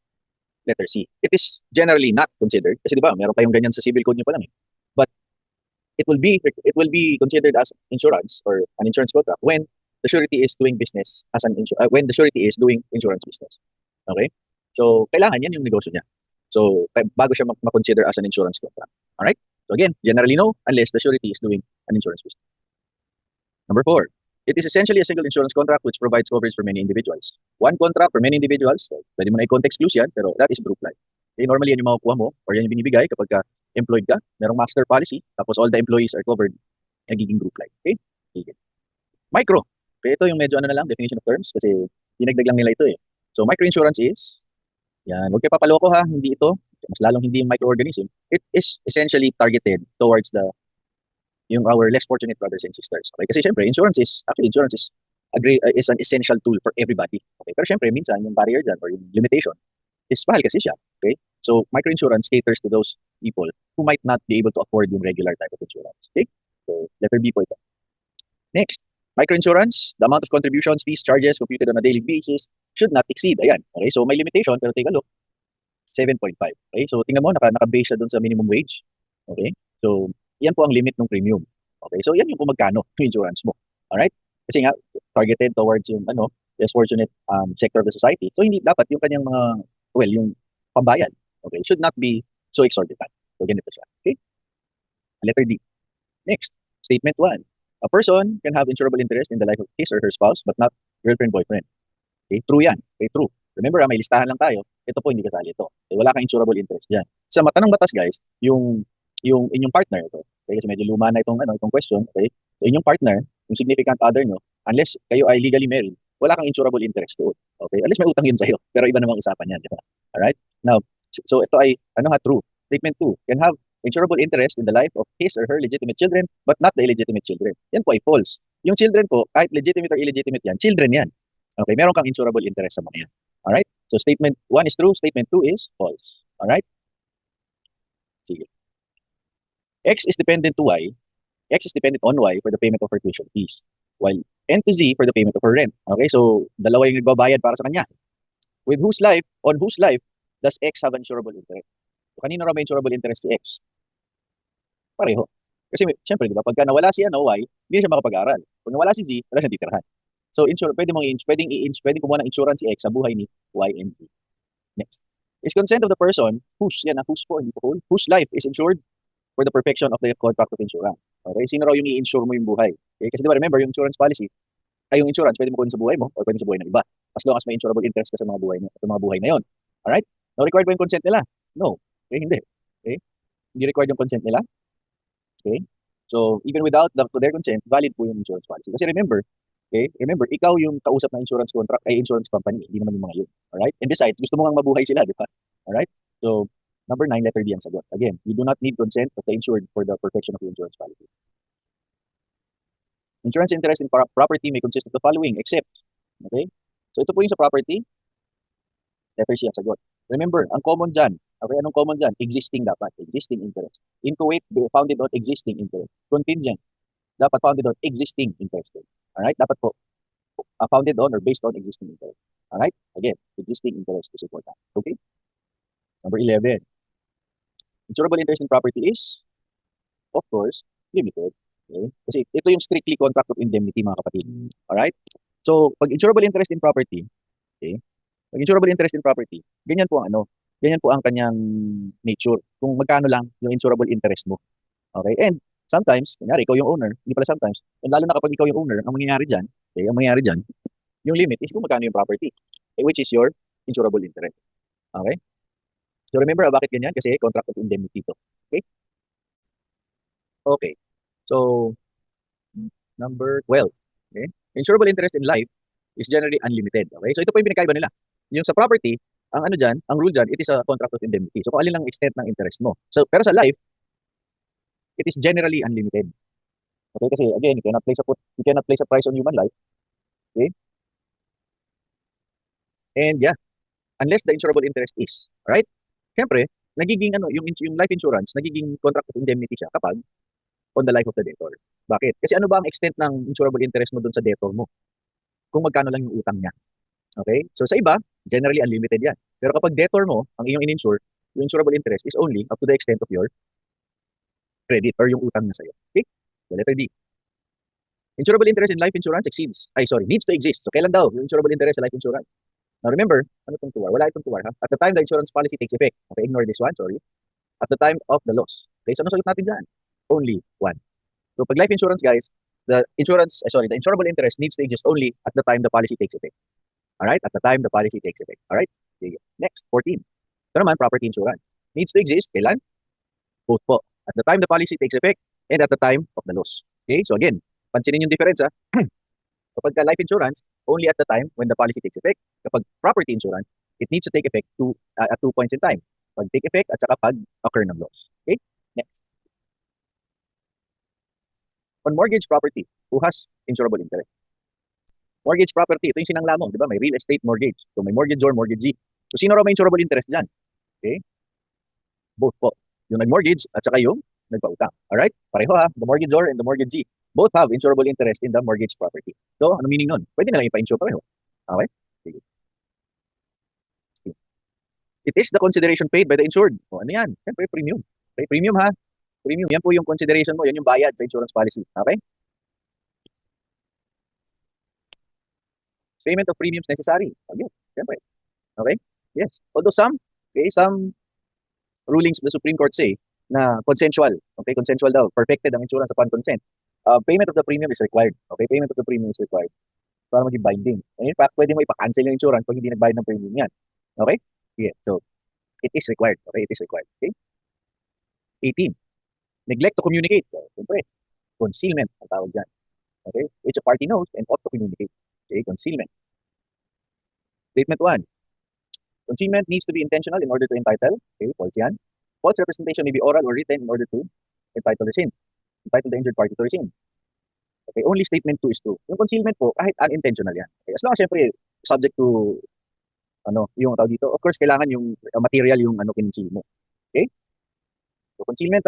letter C. It is generally not considered kasi di ba meron kayong ganyan sa civil code nyo pa lang eh. But it will be considered as insurance or an insurance contract when the surety is doing business as when the surety is doing insurance business. Okay? So kailangan yan yung negosyo niya. So bago siya ma-consider as an insurance contract. All right? So again, generally no unless the surety is doing an insurance business. Number 4. It is essentially a single insurance contract which provides coverage for many individuals. One contract for many individuals. So, pwede mo na i-context clues yan, pero that is group life. Okay, normally yan yung makukuha mo or yan yung binibigay kapag employed ka. Merong master policy, tapos all the employees are covered, nagiging group life. Okay? Okay. Micro. Okay, ito yung medyo ano na lang, definition of terms kasi dinagdag lang nila ito eh. So microinsurance is, yan, huwag kayo papaloko ha, hindi ito, mas lalong hindi yung microorganism. It is essentially targeted towards yung our less fortunate brothers and sisters. Okay? Kasi syempre, insurance is an essential tool for everybody. Okay? Pero syempre, minsan, yung barrier dyan or yung limitation is mahal kasi siya. Okay? So, microinsurance caters to those people who might not be able to afford yung regular type of insurance. Okay? So, letter B po ito. Next, microinsurance, the amount of contributions, fees, charges computed on a daily basis should not exceed. Ayan. Okay? So, may limitation, pero take a look. 7.5. Okay? So, tingnan mo, naka-base siya dun sa minimum wage. Okay? So, yan po ang limit ng premium. Okay? So, yan yung kung magkano yung insurance mo. Alright? Kasi nga, targeted towards yung less fortunate sector of the society. So, hindi dapat yung kanyang yung pambayad. Okay? Should not be so exorbitant. So, ganito siya. Okay? Letter D. Next, statement 1. A person can have insurable interest in the life of his or her spouse but not girlfriend, boyfriend. Okay? True yan. Okay? True. Remember, may listahan lang tayo. Ito po, hindi kasali ito. Okay? Wala kang insurable interest dyan. Sa mata ng batas, guys, yung inyong partner ito. Okay, kasi medyo luma na itong question, okay? So inyong partner, yung significant other nyo, unless kayo ay legally married, wala kang insurable interest doon. Okay? Unless may utang yun sa'yo, pero iba namang usapan yan, di ba? Alright? Now, so ito ay true. Statement 2, can have insurable interest in the life of his or her legitimate children but not the illegitimate children. Yan po ay false. Yung children po, kahit legitimate or illegitimate yan, children yan. Okay, meron kang insurable interest sa mga yan. Alright? So statement 1 is true, statement 2 is false. Alright? Sige. X is dependent to Y. X is dependent on Y for the payment of her tuition fees. While N to Z for the payment of her rent. Okay, so dalawa yung nagbabayad para sa kanya. On whose life does X have insurable interest? So, kanino raw may insurable interest si X? Pareho. Kasi syempre, di ba, pagka nawala si Y, hindi siya makapag-aral. Pag nawala si Z, wala siyang titirahan. So, pwedeng kumuha ng insurance si X sa buhay ni Y and Z. Next. Is consent of the person whose life is insured for the perfection of the contract of insurance. Okay? Sino raw yung i-insure mo yung buhay? Okay? Kasi di ba, remember, yung insurance policy, yung insurance, pwede mo kunin sa buhay mo or pwede sa buhay ng iba. As long as may insurable interest ka sa mga buhay na yun. Alright? Now, required ba yung consent nila? No. Okay, hindi. Okay? Hindi required yung consent nila. Okay? So, even without their consent, valid po yung insurance policy. Kasi remember, ikaw yung kausap ng insurance contract, insurance company, hindi naman yung mga yun. Alright? And besides, gusto mo nga mabuhay sila, di ba? Alright? So, number 9, letter D ang sagot. Again, you do not need consent of the insured for the perfection of the insurance policy. Insurance interest in property may consist of the following, except, okay? So, ito po yung sa property, letter C ang sagot. Remember, ang common dyan, okay, anong common dyan? Existing dapat, existing interest. Inchoate, founded on existing interest. Contingent, dapat founded on existing interest. Alright? Dapat po, founded on or based on existing interest. Alright? Again, existing interest is important. Okay? Number 11. Insurable interest in property is, of course, limited. Okay? Kasi ito yung strictly contract of indemnity, mga kapatid. Alright? So, pag insurable interest in property, okay? Pag insurable interest in property, ganyan po ang kanyang nature. Kung magkano lang yung insurable interest mo. Okay? And sometimes, kunyari, ikaw yung owner, hindi pala sometimes, and lalo na kapag ikaw yung owner, ang mangyayari dyan, yung limit is kung magkano yung property, which is your insurable interest. Okay? So remember, bakit ganyan? Kasi contract of indemnity to. Okay? Okay. So, number 12. Okay? Insurable interest in life is generally unlimited. Okay? So ito po yung pinagkaiba nila. Yung sa property, ang rule dyan, it is a contract of indemnity. So kung alin lang extent ng interest mo. So, pero sa life, it is generally unlimited. Okay, kasi again, you cannot place a price on human life. Okay? And yeah, unless the insurable interest is, right? Siyempre, nagiging yung life insurance, nagiging contract of indemnity siya kapag on the life of the debtor. Bakit? Kasi ano ba ang extent ng insurable interest mo dun sa debtor mo? Kung magkano lang yung utang niya. Okay? So sa iba, generally unlimited yan. Pero kapag debtor mo, ang iyong in-insure, yung insurable interest is only up to the extent of your credit or yung utang niya sa'yo. Okay? So letter D. Insurable interest in life insurance needs to exist. So kailan daw yung insurable interest sa life insurance? Now remember, ano itong tuwar? Wala itong tuwar ha? At the time the insurance policy takes effect. Okay, ignore this one, sorry. At the time of the loss. Okay, so ano sagot natin dyan? Only one. So pag life insurance guys, the insurable interest needs to exist only at the time the policy takes effect. Alright? At the time the policy takes effect. Alright? Okay. Next, 14. Ito naman, property insurance. Needs to exist, kailan? Both po. At the time the policy takes effect and at the time of the loss. Okay? So again, pansinin yung difference ha. Kapag life insurance, only at the time when the policy takes effect. Kapag property insurance, it needs to take effect at 2 points in time. Pag take effect at saka pag occur ng loss. Okay? Next. On mortgage property, who has insurable interest? Mortgage property, ito yung sinangla mo, di ba? May real estate mortgage. So may mortgagor, mortgagee. So sino raw may insurable interest dyan? Okay? Both po. Yung nag-mortgage at saka yung nagpautang. Alright? Pareho ha. The mortgagor and the mortgagee both have insurable interest in the mortgage property. So, ano meaning nun? Pwede na lang ipa-insure pareho. Okay? Sige. It is the consideration paid by the insured. O, ano yan? Siyempre, premium. Okay, premium ha. Premium. Yan po yung consideration mo. Yan yung bayad sa insurance policy. Okay? Payment of premiums necessary. Okay, siyempre. Okay? Yes. Although some rulings of the Supreme Court say na consensual. Okay, consensual daw. Perfected ang insurance upon consent. Payment of the premium is required. Okay, payment of the premium is required para maging binding. And in fact, pwede mo ipa-cancel yung insurance pag hindi nagbayad ng premium yan. Okay? Yeah. So, it is required. Okay, it is required. Okay? 18. Neglect to communicate. So, siyempre, concealment ang tawag dyan. Okay? Which a party knows and ought to communicate. Okay? Concealment. Statement 1. Concealment needs to be intentional in order to entitle. Okay, false yan. False representation may be oral or written in order to entitle the injured party to rescind. Okay, only statement 2 is true. Yung concealment po, kahit unintentional yan. Okay, as long as syempre, subject to, yung tawag dito, of course, kailangan yung material yung kinonceal mo. Okay? So, concealment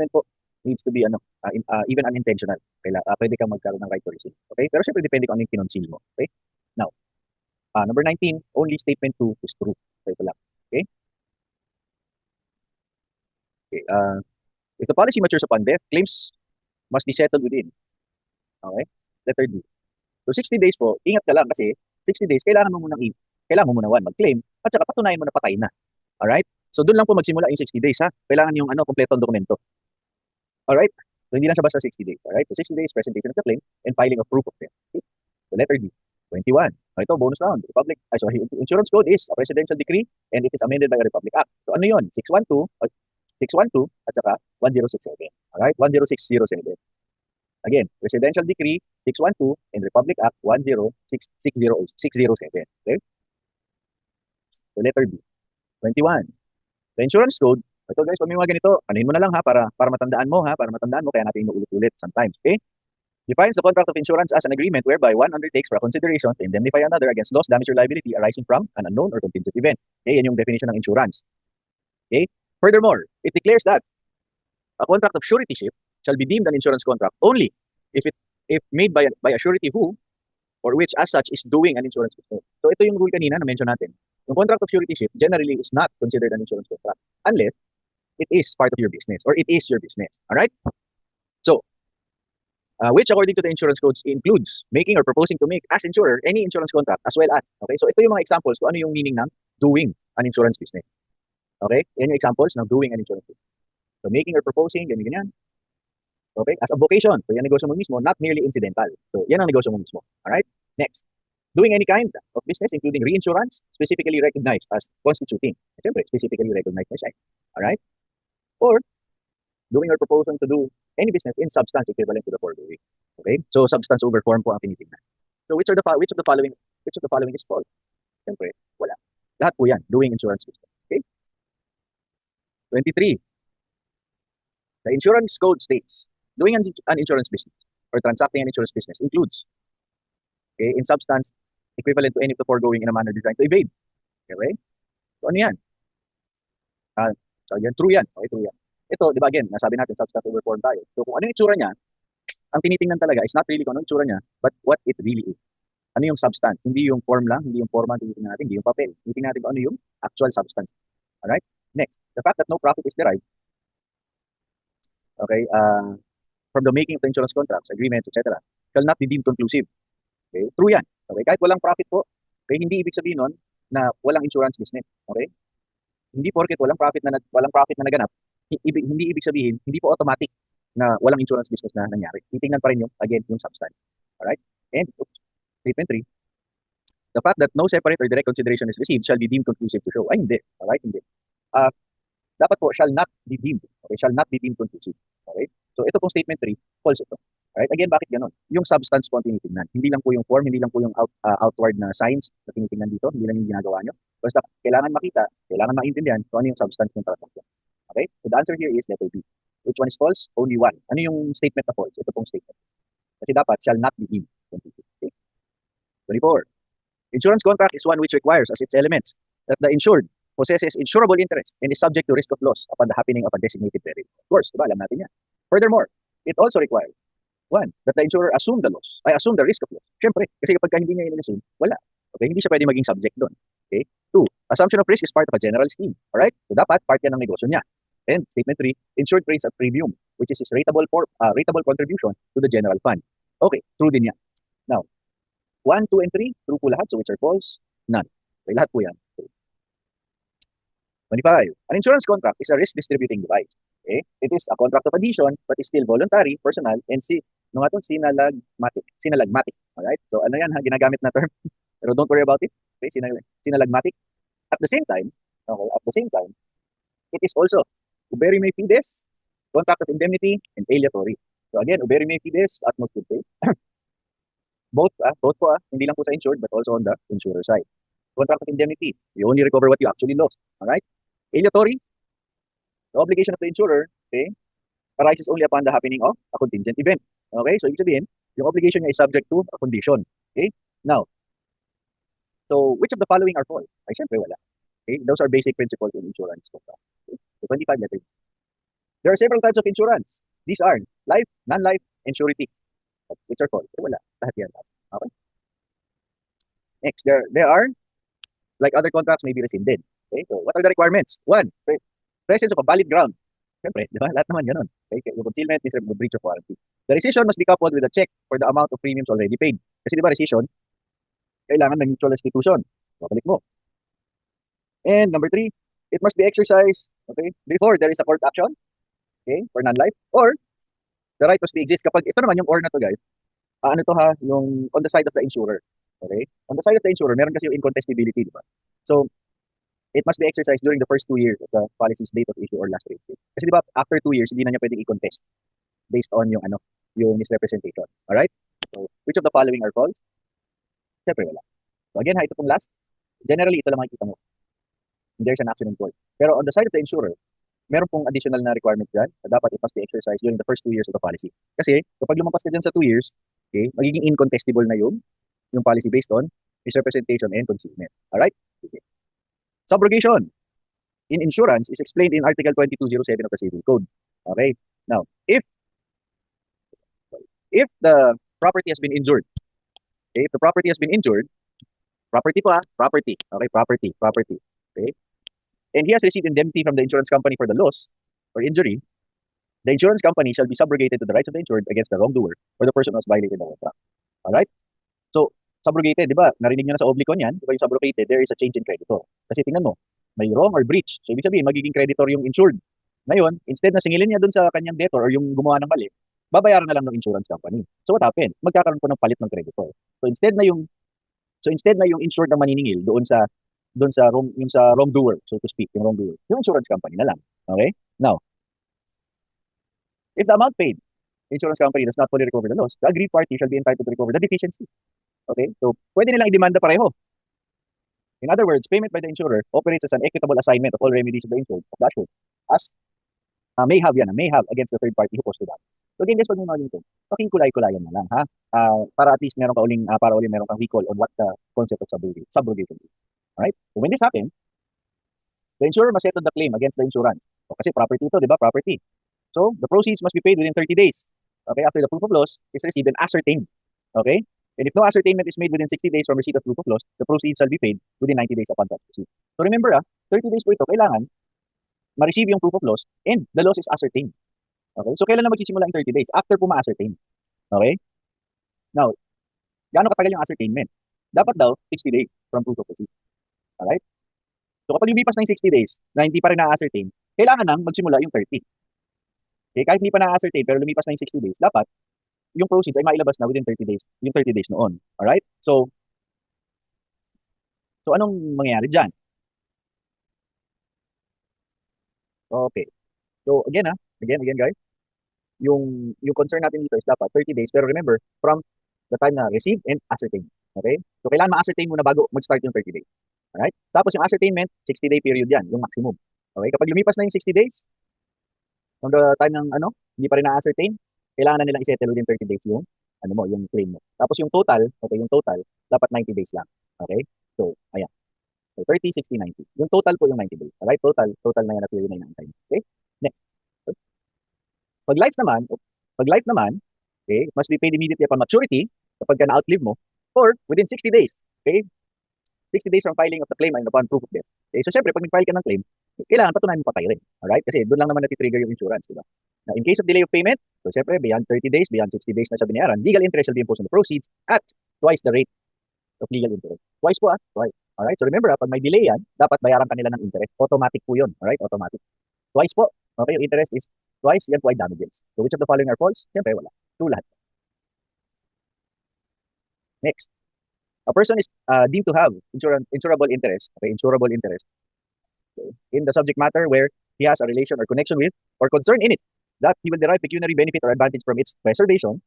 po, needs to be, even unintentional. Pwede kang magkaroon ng right to rescind. Okay? Pero syempre, depende kung ano yung kinonceal mo. Okay? Now, number 19, only statement 2 is true. So, ito lang. Okay? Okay, if the policy matures upon death, claims must be settled within. Okay? Letter D. So 60 days po, ingat ka lang kasi 60 days, kailangan mo muna mag-claim at saka patunayan mo na patay na. Alright? So doon lang po magsimula yung 60 days ha. Kailangan yung kompleto ang dokumento. Alright? So hindi lang siya basta 60 days. Alright? So 60 days presentation of the claim and filing of proof of death. Okay? So letter D. 21. Ito, bonus round. Insurance code is a presidential decree and it is amended by a Republic Act. So ano yun? 612 at saka 1067. Alright? 10607. Again, Presidential Decree 612 and Republic Act 10607. Okay? So letter B. 21. The insurance code, ito guys, pag may mga ganito, anuhin mo na lang ha, para matandaan mo, kaya natin inuulit-ulit sometimes. Okay? Defines the contract of insurance as an agreement whereby one undertakes for a consideration to indemnify another against loss, damage, or liability arising from an unknown or contingent event. Okay? Yan yung definition ng insurance. Okay? Furthermore, it declares that a contract of suretyship shall be deemed an insurance contract only if made by a surety who or which as such is doing an insurance business. So ito yung rule kanina na mention natin. Yung contract of suretyship generally is not considered an insurance contract unless it is part of your business or it is your business. Alright? So, which according to the insurance codes includes making or proposing to make as insurer any insurance contract as well as. Okay? So ito yung mga examples kung ano yung meaning ng doing an insurance business. Okay? Yan yung examples ng doing an insurance business. So making or proposing, ganyan. Okay? As a vocation. So yan negosyo mo mismo, not merely incidental. So yan ang negosyo mo mismo. Alright? Next. Doing any kind of business including reinsurance, specifically recognized as constituting. Siyempre, specifically recognized na siya. Alright? Or doing or proposing to do any business in substance equivalent to the foregoing. Okay? So substance over form po ang tinitingnan. So which of the following is false? Siyempre, wala. Lahat po yan, doing insurance business. Okay? 23. The insurance code states, doing an insurance business or transacting an insurance business includes, okay, in substance, equivalent to any of the foregoing in a manner designed to evade. Okay? So ano yan? So yan, true yan. Okay, true yan. Ito, di ba again, nasabi natin, substantive reform tayo. So kung ano yung itsura niya, ang tinitingnan talaga is not really kung ano yung itsura niya, but what it really is. Ano yung substance? Hindi yung form lang, hindi yung forma, tinitingnan natin, hindi yung papel. Tinitingnan natin kung ano yung actual substance. Alright? Next, the fact that no profit is derived, okay, from the making of the insurance contracts, agreements, etc., shall not be deemed conclusive. Okay? True yan. Okay? Kahit walang profit po, okay, hindi ibig sabihin nun na walang insurance business. Okay? Hindi porket walang profit na naganap, hindi ibig sabihin, hindi po automatic na walang insurance business na nangyari. Titingnan pa rin yung, again, yung substance. Alright? And statement 3, the fact that no separate or direct consideration is received shall be deemed conclusive to show. Ay, hindi. Alright? Hindi. Dapat po, shall not be deemed. Okay? Shall not be deemed conclusive. Okay? So, ito pong statement 3, false ito. Alright? Again, bakit ganon? Yung substance po ang tinitingnan. Hindi lang po yung form, hindi lang po yung outward na signs na tinitingnan dito, hindi lang yung ginagawa nyo. Basta, kailangan makita, kailangan maintindihan kung ano yung substance ng transaction. Okay? So, the answer here is letter B. Which one is false? Only one. Ano yung statement na false? Ito pong statement. Kasi dapat, shall not be deemed conclusive. Okay? 24. Insurance contract is one which requires as its elements that the insured possesses insurable interest and is subject to risk of loss upon the happening of a designated peril. Of course, diba? Alam natin yan. Furthermore, it also requires, one, that the insurer assume the loss, assume the risk of loss. Siyempre, kasi kapag hindi niya in-assume, wala. Okay, hindi siya pwede maging subject doon. Okay? 2, assumption of risk is part of a general scheme. Alright? So dapat, part yan ng negosyo niya. And statement 3, insured pays a premium, which is his rateable contribution to the general fund. Okay, true din yan. Now, 1, 2, and 3, true po lahat. So which are false? None. Okay, lahat po yan. 25. An insurance contract is a risk distributing device. Okay? It is a contract of adhesion but is still voluntary, personal, and sinalagmatic. Sinalagmatic. Alright? So ano yan ha? Ginagamit na term. Pero don't worry about it. Okay? Sinalagmatic. At the same time, it is also uberi me fides, contract of indemnity, and aleatory. So again, uberi me fides, utmost good faith. Both po, hindi lang po sa insured but also on the insurer side. Contract of indemnity, you only recover what you actually lost. Alright? Aleatory, the obligation of the insurer, okay, arises only upon the happening of a contingent event. Okay? So, ibig sabihin, yung obligation niya is subject to a condition. Okay? Now, so, which of the following are false? Ay, syempre wala. Okay? Those are basic principles in insurance. Okay? So, 25 letters. There are several types of insurance. These are life, non-life, and surety. Which are false? Wala. Lahat yan. Okay? Next, there are, like other contracts, may be rescinded. Okay, so what are the requirements? 1, presence of a valid ground. Siyempre, di ba? Lahat naman ganun. Okay, yung concealment, breach of warranty. The rescission must be coupled with a check for the amount of premiums already paid. Kasi di ba rescission, kailangan ng mutual restitution. Babalik mo. And number 3, it must be exercised, okay, before there is a court action, okay, for non-life, or the right must be exist. Kapag ito naman yung or na to, guys, ano to ha, yung on the side of the insurer. Okay? On the side of the insurer, meron kasi yung incontestability, di ba? So, it must be exercised during the first 2 years of the policy's date of issue or last rate. Kasi di ba, after 2 years, hindi na niya pwedeng i-contest based on yung yung misrepresentation. Alright? So, which of the following are false? Siyempre wala. So again, ito pong last. Generally, ito lang makikita mo. There's an action in court. Pero on the side of the insurer, meron pong additional na requirement dyan na dapat it must be exercised during the first 2 years of the policy. Kasi, kapag lumampas ka dyan sa 2 years, okay, magiging incontestable na yung policy based on misrepresentation and concealment. Alright? Okay. Subrogation in insurance is explained in Article 2207 of the Civil Code. Okay? Now, if the property has been injured, okay, if the property has been injured, property po property. Okay, property. Okay? And he has received indemnity from the insurance company for the loss or injury, the insurance company shall be subrogated to the rights of the insured against the wrongdoer or the person who has violated the contract. Alright? So, subrogated, di ba? Narinig nyo na sa oblicon yan. Di ba yung subrogated, there is a change in creditor. Kasi tingnan mo, may wrong or breach. So, ibig sabihin, magiging creditor yung insured. Ngayon, instead na singilin niya dun sa kanyang debtor or yung gumawa ng mali, babayaran na lang ng insurance company. So, what happened? Magkakaroon po ng palit ng creditor. So, instead na yung insured ang maniningil doon sa wrongdoer, so to speak, yung wrongdoer, yung insurance company na lang. Okay? Now, if the amount paid, insurance company does not fully recover the loss, the aggrieved party shall be entitled to recover the deficiency. Okay? So, pwede nilang i-demanda pareho. In other words, payment by the insurer operates as an equitable assignment of all remedies of the insured, of the assured, May have yan, may have against the third party who caused the damage. So again, guys, pag may mga ganito, pakikulay-kulayan na lang, ha? Para at least meron ka uling, para uling meron kang recall on what the concept of subrogation is. Alright? So when this happens, the insurer must settle the claim against the insurance. So, kasi property ito, di ba? Property. So the proceeds must be paid within 30 days. Okay, after the proof of loss is received and ascertained. Okay? And if no ascertainment is made within 60 days from receipt of proof of loss, the proceeds shall be paid within 90 days upon such receipt. So remember, 30 days po ito, kailangan ma-receive yung proof of loss and the loss is ascertained. Okay? So kailan na magsisimula yung 30 days? After po ma-ascertain. Okay? Now, gaano katagal yung ascertainment? Dapat daw 60 days from proof of receipt. Alright? So kapag lumipas na yung 60 days na hindi pa rin na-ascertain, kailangan nang magsimula yung 30. Okay? Kahit hindi pa na-ascertain pero lumipas na yung 60 days, dapat yung proceeds ay mailabas na within 30 days, yung 30 days noon. Alright? So anong mangyayari dyan? Okay. So again, again guys, yung concern natin dito is dapat 30 days, pero remember, from the time na receive and ascertain. Okay? So kailangan ma-ascertain muna bago mag-start yung 30 days. Alright? Tapos yung ascertainment, 60-day period yan, yung maximum. Okay? Kapag lumipas na yung 60 days, from the time ng hindi pa rin na-ascertain, kailangan na nilang i-settle within 30 days yung yung claim mo. Tapos yung total, dapat 90 days lang. Okay? So, ayan. So 30, 60, 90. Yung total po yung 90 days. Alright? Total na yan na period na inaantay. Okay? Next. Pag life naman, okay, it must be paid immediately upon maturity kapag ka na-outlive mo or within 60 days. Okay? 60 days from filing of the claim and upon proof of death. Okay? So, syempre, pag nag-file ka ng claim, kailangan patunayan mo patay rin. Alright? Kasi doon lang naman nati-trigger yung insurance, diba? Now, in case of delay of payment, so syempre, beyond 30 days, beyond 60 days na siya binayaran, legal interest shall be imposed on the proceeds at twice the rate of legal interest. Twice po, twice. Alright? So, remember, pag may delay yan, dapat bayaran ka nila ng interest. Automatic po yun. Alright? Automatic. Twice po. Okay? Yung interest is twice, yan po ay damages. So, which of the following are false? Syempre, wala. True lahat. Next. A person is deemed to have insurable interest, okay, insurable interest, okay, in the subject matter where he has a relation or connection with or concern in it, that he will derive pecuniary benefit or advantage from its preservation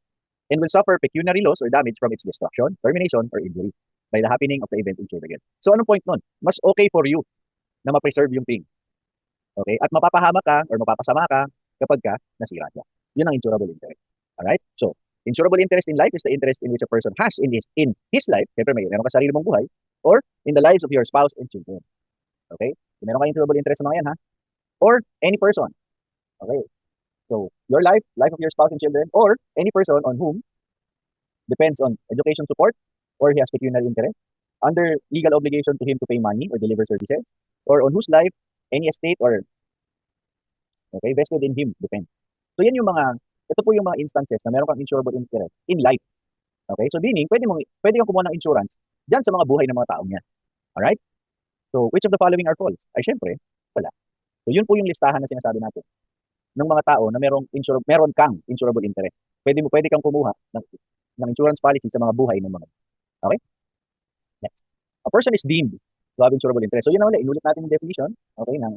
and will suffer pecuniary loss or damage from its destruction, termination, or injury by the happening of the event insured against. So, anong point nun? Mas okay for you na ma-preserve yung thing. Okay? At mapapahama ka or mapapasama ka kapag ka nasira siya. Yun ang insurable interest. Alright? So, insurable interest in life is the interest in which a person has in his life. Siyempre, meron ka sarili mong buhay or in the lives of your spouse and children. Okay? So, meron ka insurable interest sa mga yan, or any person. Okay? So, your life of your spouse and children, or any person on whom depends on education support, or he has pecuniary interest, under legal obligation to him to pay money or deliver services, or on whose life any estate or vested in him depends. So, ito po yung mga instances na meron kang insurable interest in life. Okay? So, meaning, pwede kang kumuha ng insurance dyan sa mga buhay ng mga taong yan. Alright? So, which of the following are false? Ay, syempre, wala. So, yun po yung listahan na sinasabi natin ng mga tao na meron kang insurable interest. Pwede kang kumuha ng insurance policy sa mga buhay ng mga. Okay? Next. A person is deemed to have insurable interest. So, yun na ulit, inulit natin yung definition, okay, ng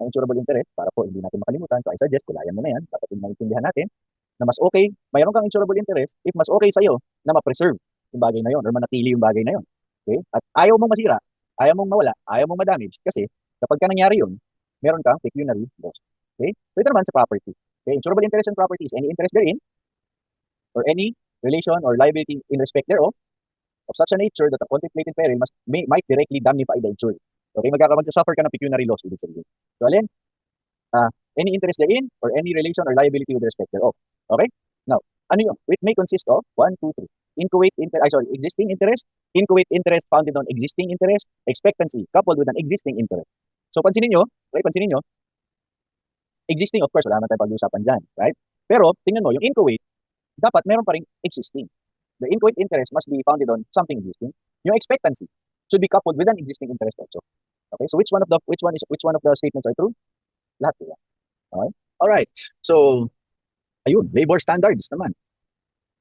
insurable interest para po hindi natin makalimutan. So, I suggest, kulayan mo na yan. Dapat yung maintindihan natin na mas okay, mayroon kang insurable interest if mas okay sa'yo na ma-preserve yung bagay na yon or manatili yung bagay na yon. Okay? At ayaw mong masira, ayaw mong mawala, ayaw mong ma-damage kasi kapag ka nangyari yun, meron kang pecuniary loss. Okay? So, ito naman sa property. Okay? Insurable interest in properties, any interest therein or any relation or liability in respect thereof of such a nature that the contemplated peril might directly damnify the insured. Okay? Magsasuffer ka ng pecuniary loss, ibig sabihin. So, alin? Any interest therein or any relation or liability with respect thereof. Okay? Now, ano yun? It may consist of 1, 2, 3. Existing interest, inchoate interest founded on existing interest, expectancy coupled with an existing interest. So, pansinin nyo, existing, of course, wala naman tayong pag-uusapan dyan, right? Pero, tingnan mo, yung inchoate, dapat meron pa rin existing. The inchoate interest must be founded on something existing. Yung expectancy should be coupled with an existing interest also. Okay? So, which one of the statements are true? Lahat po yan. Okay? Alright. So, ayun, labor standards naman.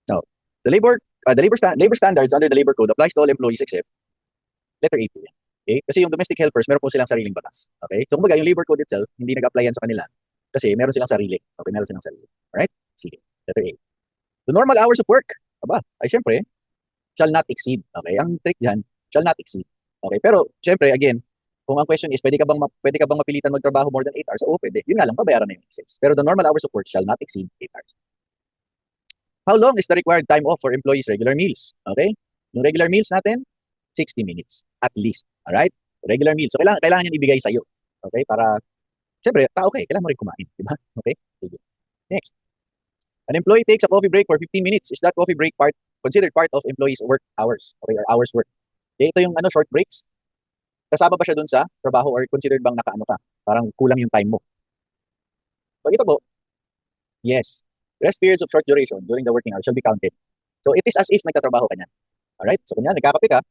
Now, the labor standards under the labor code applies to all employees except letter A po yan. Okay? Kasi yung domestic helpers, meron po silang sariling batas. Okay? So, kumbaga, yung labor code itself, hindi nag-apply yan sa kanila. Kasi meron silang sarili. Okay? Meron silang sarili. Alright? Sige. Letter A. The normal hours of work, ay syempre, shall not exceed. Okay? Ang trick dyan, shall not exceed. Okay? Pero, syempre, again, Kung ang question is, pwede ka bang mapilitan magtrabaho more than 8 hours? Oo, pwede. Yun nga lang, babayaran na yung excess. Pero the normal hours of work shall not exceed 8 hours. How long is the required time off for employees' regular meals? Okay? Yung regular meals natin, 60 minutes at least. Alright? Regular meals. So, kailangan yan ibigay sa'yo. Okay? Para, siyempre, tao ka eh. Kailangan mo rin kumain. Diba? Okay? Sige. Next. An employee takes a coffee break for 15 minutes. Is that coffee break considered part of employees' work hours? Okay? Or hours work? Okay, ito yung short breaks. Kasama ba siya dun sa trabaho or considered bang nakaano ka? Parang kulang yung time mo. Pag ito po, yes. Rest periods of short duration during the working hours shall be counted. So it is as if nagtatrabaho ka niyan. Alright? So kunya nagkakape ka,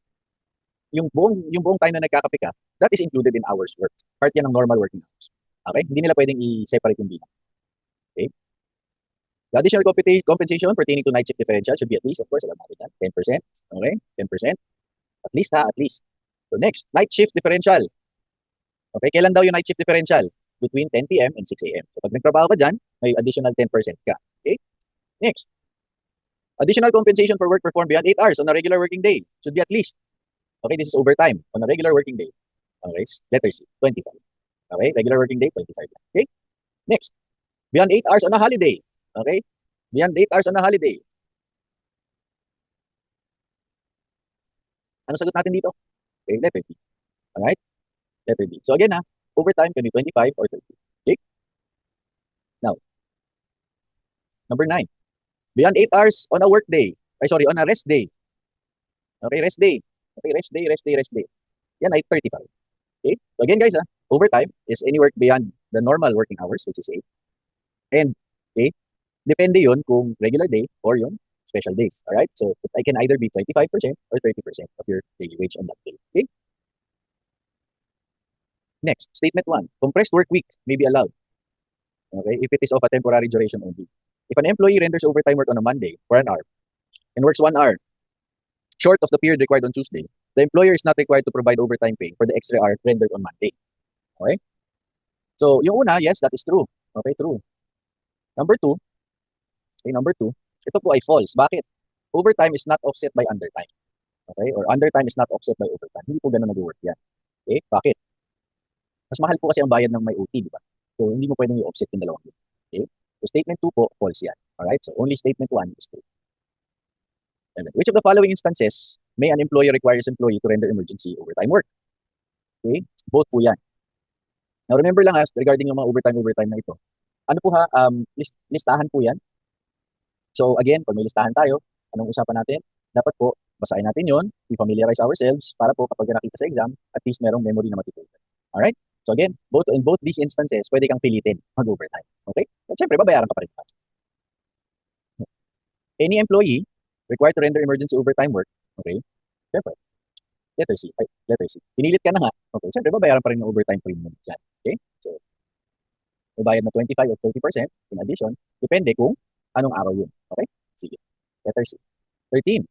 yung buong time na nagkakape ka, that is included in hours work. Part yan ng normal working hours. Okay? Hindi nila pwedeng i-separate yung bilang. Okay? The additional compensation pertaining to night shift differential should be at least, of course, alam natin yan, 10%. Okay? 10%. At least ha, at least. So next, night shift differential. Okay, kailan daw yung night shift differential? Between 10 p.m. and 6 a.m. So pag nagtrabaho ka dyan, may additional 10% ka. Okay? Next. Additional compensation for work performed beyond 8 hours on a regular working day should be at least. Okay, this is overtime on a regular working day. Okay, letter C, 25. Okay, regular working day, 25. Okay? Next. Beyond 8 hours on a holiday. Okay? Beyond 8 hours on a holiday. Ano sagot natin dito? Okay, letter B. Alright? Letter B. So again overtime can be 25 or 30. Okay? Now, number 9. Beyond 8 hours on a work day. On a rest day. Okay, rest day. Okay, rest day. Yan ay 35. Okay? So again guys, overtime is any work beyond the normal working hours, which is 8. And, okay, depende yun kung regular day or yung special days. Alright? So, it can either be 25% or 30% of your daily wage on that day. Okay? Next, statement 1. Compressed work week may be allowed. Okay? If it is of a temporary duration only. If an employee renders overtime work on a Monday for an hour and works 1 hour short of the period required on Tuesday, the employer is not required to provide overtime pay for the extra hour rendered on Monday. Okay? So, yung una, yes, that is true. Okay, true. Number 2, ito po ay false. Bakit? Overtime is not offset by undertime. Okay? Or undertime is not offset by overtime. Hindi po ganun nag-work yan. Okay? Bakit? Mas mahal po kasi ang bayad ng may OT, di ba? So, hindi mo pwedeng i-offset yung dalawang yun. Okay? So, statement 2 po, false yan. Alright? So, only statement 1 is true. Which of the following instances may an employer require his employee to render emergency overtime work? Okay? Both po yan. Now, remember lang regarding yung mga overtime na ito. Ano po listahan po yan. So, again, pag may listahan tayo, anong usapan natin? Dapat po, basahin natin yon, i-familiarize ourselves para po kapag nakita sa exam, at least merong memory na matutunan. Alright? So again, in both these instances, pwede kang pilitin mag-overtime. Okay? At syempre, babayaran ka pa rin. Any employee required to render emergency overtime work, okay? Syempre, letter C. Pinilit ka na nga. Okay, syempre, babayaran pa rin ng overtime premium dyan. Okay? So, babayad na 25 or 30% in addition, depende kung anong araw yun. Okay? Sige. Letter C. 13.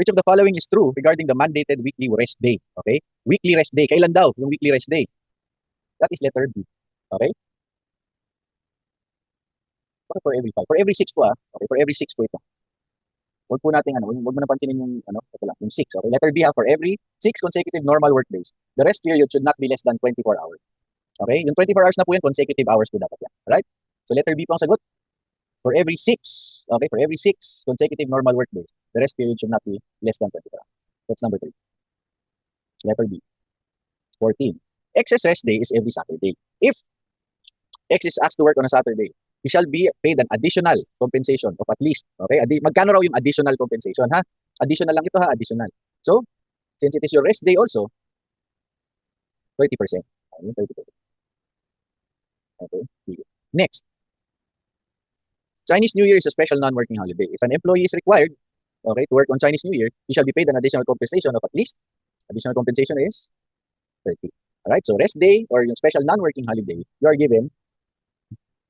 Which of the following is true regarding the mandated weekly rest day? Okay? Weekly rest day. Kailan daw yung weekly rest day? That is letter B. Okay? For every 5. For every 6 po Okay, for every 6 po ito. Huwag po natin huwag mo napansinin yung yung 6. Okay, letter B for every 6 consecutive normal work days. The rest period should not be less than 24 hours. Okay? Yung 24 hours na po yan, consecutive hours po dapat yan. Alright? So letter B po ang sagot. For every 6, okay, for every 6 consecutive normal work days, the rest period should not be less than 24 hours. That's number 3. Letter B. 14. Excess rest day is every Saturday. If X is asked to work on a Saturday, he shall be paid an additional compensation of at least, okay? Magkano raw yung additional compensation, ha? Additional lang ito, ha? Additional. So, since it is your rest day also, 30%. Okay, 30%. Okay, next. Chinese New Year is a special non-working holiday. If an employee is required, okay, to work on Chinese New Year, he shall be paid an additional compensation of at least, additional compensation is 30. Alright, so rest day or yung special non-working holiday, you are given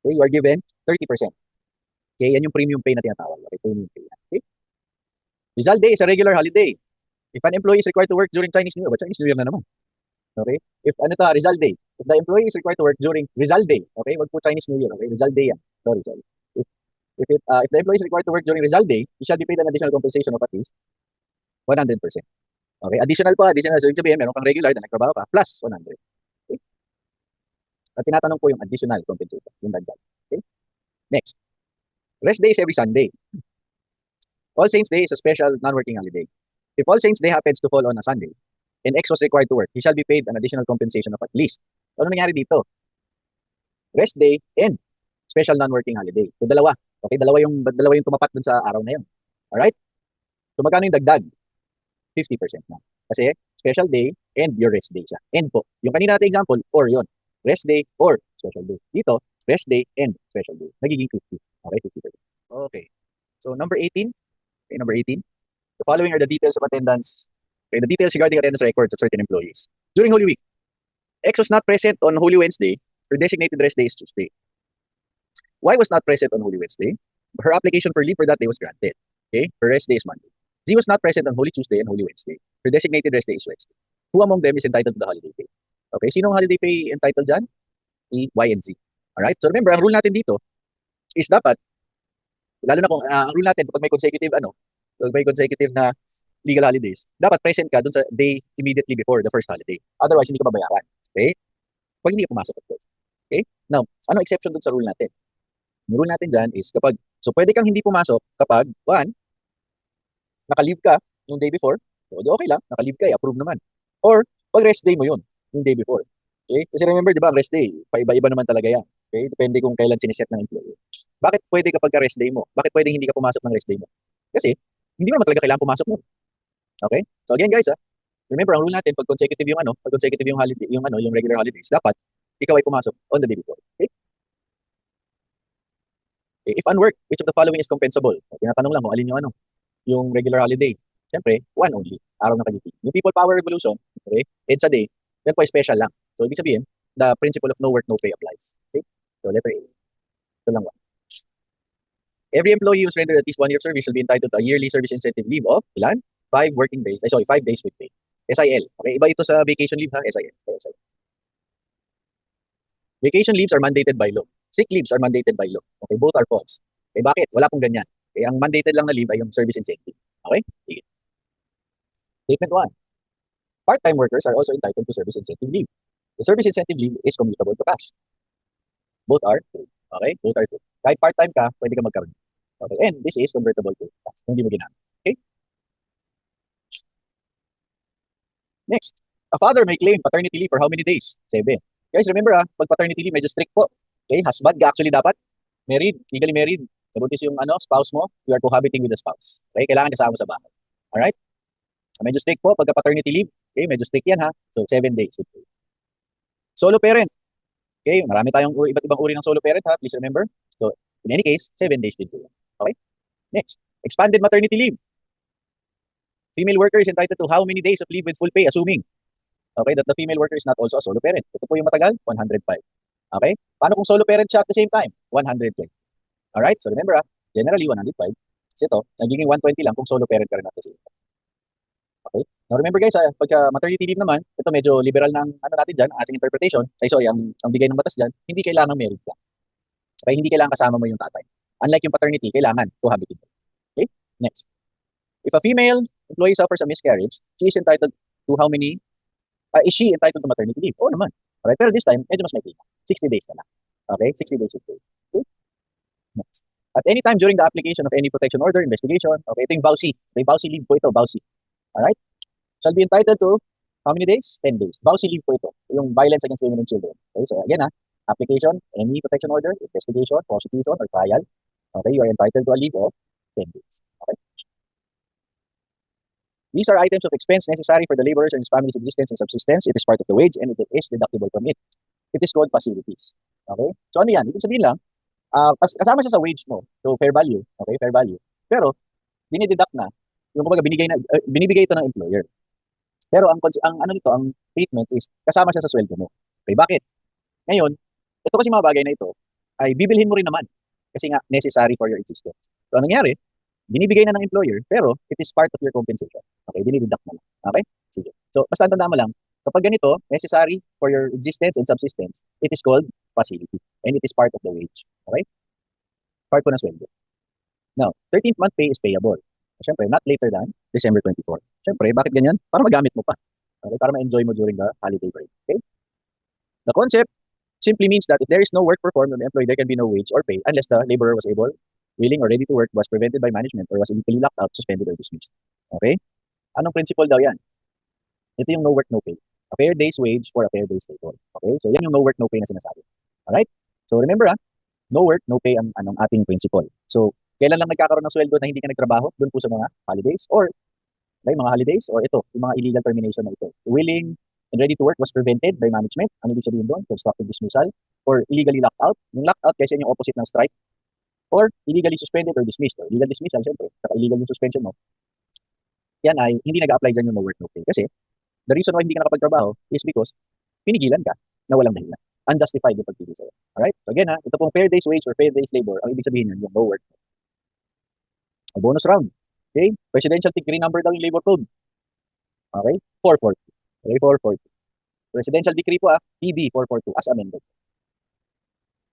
30%. Okay, yan yung premium pay na tinatawag. Okay, premium pay. Okay? Rizal Day is a regular holiday. If an employee is required to work during Chinese New Year, but Chinese New Year na naman. Okay? If Rizal Day. If the employee is required to work during Rizal Day, okay, wag po Chinese New Year, okay? Rizal Day yan. Sorry. If the employee is required to work during Rizal Day, he shall be paid an additional compensation of at least 100%. Okay, additional. So, ibig sabihin, meron kang regular na nagtrabaho ka, plus 100. Okay? At tinatanong ko yung additional compensation, yung dagdag. Okay? Next, rest day is every Sunday. All Saints Day is a special non-working holiday. If All Saints Day happens to fall on a Sunday, and X was required to work, he shall be paid an additional compensation of at least. So, ano nangyari dito? Rest day and special non-working holiday. So, dalawa. Okay, dalawa yung tumapat dun sa araw na yun. Alright? So, magkano yung dagdag? 50% na. Kasi special day and your rest day siya. And po, yung kanina natin example, or yon. Rest day or special day. Dito, rest day and special day. Nagiging 50. Okay, 50%. Okay. So, number 18. Okay, number 18. The following are the details of attendance. Okay, the details regarding attendance records of certain employees. During Holy Week, X was not present on Holy Wednesday. Her designated rest day is Tuesday. Y was not present on Holy Wednesday. Her application for leave for that day was granted. Okay, her rest day is Monday. Z was not present on Holy Tuesday and Holy Wednesday. Her designated rest day is Wednesday. Who among them is entitled to the holiday pay? Okay, sinong holiday pay entitled dyan? E, Y, and Z. Alright, so remember, ang rule natin dito is dapat, lalo na kung ang rule natin, pag may consecutive na legal holidays, dapat present ka dun sa day immediately before the first holiday. Otherwise, hindi ka babayaran. Okay? Pag hindi ka pumasok, of course. Okay? Now, ano exception dun sa rule natin? Yung rule natin dyan is kapag, so pwede kang hindi pumasok kapag, one, naka-leave ka yung day before, so okay lang, naka-leave ka, approve naman. Or, pag rest day mo yun, yung day before. Okay? Kasi remember, di ba, ang rest day, paiba-iba naman talaga yan. Okay? Depende kung kailan siniset ng employer. Bakit pwede kapag ka rest day mo? Bakit pwedeng hindi ka pumasok ng rest day mo? Kasi, hindi mo naman talaga kailangan pumasok mo. Okay? So again, guys, remember, ang rule natin, pag consecutive yung holiday, yung regular holidays, dapat, ikaw ay pumasok on the day before. Okay? If unworked, which of the following is compensable? Tinatanong lang kung alin yung regular holiday. Siyempre, one only, araw ng kalitigan. Yung People Power Revolution, okay, EDSA Day, yan po ay special lang. So, ibig sabihin, the principle of no work, no pay applies. Okay? So, letter A. Ito lang one. Every employee who's rendered at least 1 year of service shall be entitled to a yearly service incentive leave of, ilan? 5 days with pay. SIL. Okay, iba ito sa vacation leave, ha? SIL. Okay, SIL. Vacation leaves are mandated by law. Sick leaves are mandated by law. Okay, both are false. Okay, bakit? Wala pong ganyan. Okay, ang mandated lang na leave ay yung service incentive. Okay? Sige. Statement 1. Part-time workers are also entitled to service incentive leave. The service incentive leave is commutable to cash. Both are true. Okay? Both are true. Kahit part-time ka, pwede ka magkaroon. Okay? And this is convertible to cash. Hindi mo ginamit. Okay? Next. A father may claim paternity leave for how many days? 7. Guys, remember pag paternity leave, medyo strict po. Okay? Husband ka actually dapat. Married, legally married. Sabuntis yung spouse mo, you are cohabiting with the spouse. Okay? Kailangan kasama mo sa bahay. Alright? Medyo strict po pagka paternity leave. Okay? Medyo strict yan, ha? So, 7 days. Solo parent. Okay? Marami tayong iba't ibang uri ng solo parent, ha? Please remember. So, in any case, 7 days din po yan. Okay? Next. Expanded maternity leave. Female worker is entitled to how many days of leave with full pay, assuming that the female worker is not also a solo parent. Ito po yung matagal, 105. Okay? Paano kung solo parent siya at the same time? 120. Alright? So remember, generally 105. Kasi ito, nagiging 120 lang kung solo parent ka rin at the same time. Okay? Now remember guys, pagka maternity leave naman, ito medyo liberal ng natin dyan, ating interpretation. Sorry, ang bigay ng batas dyan, hindi kailangan married ka. Okay? Hindi kailangan kasama mo yung tatay. Unlike yung paternity, kailangan cohabiting. Okay? Next. If a female employee suffers a miscarriage, she is entitled to how many? Is she entitled to maternity leave? Oo naman. Alright, pero this time, medyo mas maikli. 60 days na lang. Okay? 60 days with pay. Okay? Next. At any time during the application of any protection order, investigation, okay, ito yung VAUSI. Ito yung VAUSI leave po ito, VAUSI. Alright? Shall be entitled to how many days? 10 days. VAUSI leave po ito. Yung violence against women and children. Okay, so again application, any protection order, investigation, prosecution, or trial, okay, you are entitled to a leave of 10 days. Okay? These are items of expense necessary for the laborers and his family's existence and subsistence. It is part of the wage and it is deductible from it. It is called facilities. Okay? So ano yan? Ibig sabihin lang, kasama siya sa wage mo. So fair value. Okay? Fair value. Pero, dinideduct na. Yung kumbaga, binibigay ito ng employer. Pero ang treatment is, kasama siya sa sweldo mo. Okay? Bakit? Ngayon, ito kasi mga bagay na ito, ay bibilhin mo rin naman. Kasi nga, necessary for your existence. So anong nangyari? Binibigay na ng employer, pero it is part of your compensation. Okay, dinideduct na lang. Okay? Sige. So, basta tandaan mo lang, kapag ganito, necessary for your existence and subsistence, it is called facility. And it is part of the wage. Okay? Part po ng sweldo. Now, 13th month pay is payable. Siyempre, not later than December 24. Siyempre, bakit ganyan? Para magamit mo pa. Okay? Para ma-enjoy mo during the holiday break. Okay? The concept simply means that if there is no work performed on the employee, there can be no wage or pay unless the laborer was able, willing, or ready to work, was prevented by management, or was illegally locked out, suspended, or dismissed. Okay? Anong principle daw yan? Ito yung no work, no pay. A fair day's wage for a fair day's labor. Okay? So, yan yung no work, no pay na sinasabi. Alright? So, remember no work, no pay ang anong ating principle. So, kailan lang nagkakaroon ng sweldo na hindi ka nagtrabaho? Doon po sa mga holidays or mga holidays or ito, yung mga illegal termination na ito. Willing and ready to work was prevented by management. Ano ibig sabihin doon? Constructive dismissal or illegally locked out. Yung locked out kasi yung opposite ng strike or illegally suspended or dismissed. Or illegal dismissal, siyempre, saka illegal yung suspension mo. Yan ay hindi nag-apply dyan yung no work, no pay. Kasi the reason why hindi ka nakapagtrabaho is because pinigilan ka na walang dahilan. Unjustified yung pagpigil sa'yo. Alright? So again ito pong fair day's wage or fair day's labor, ang ibig sabihin yan, yung no work. A bonus round. Okay? Presidential decree number daw yung labor code. Okay? 442. Okay, 442. Presidential decree po PB 442 as amended.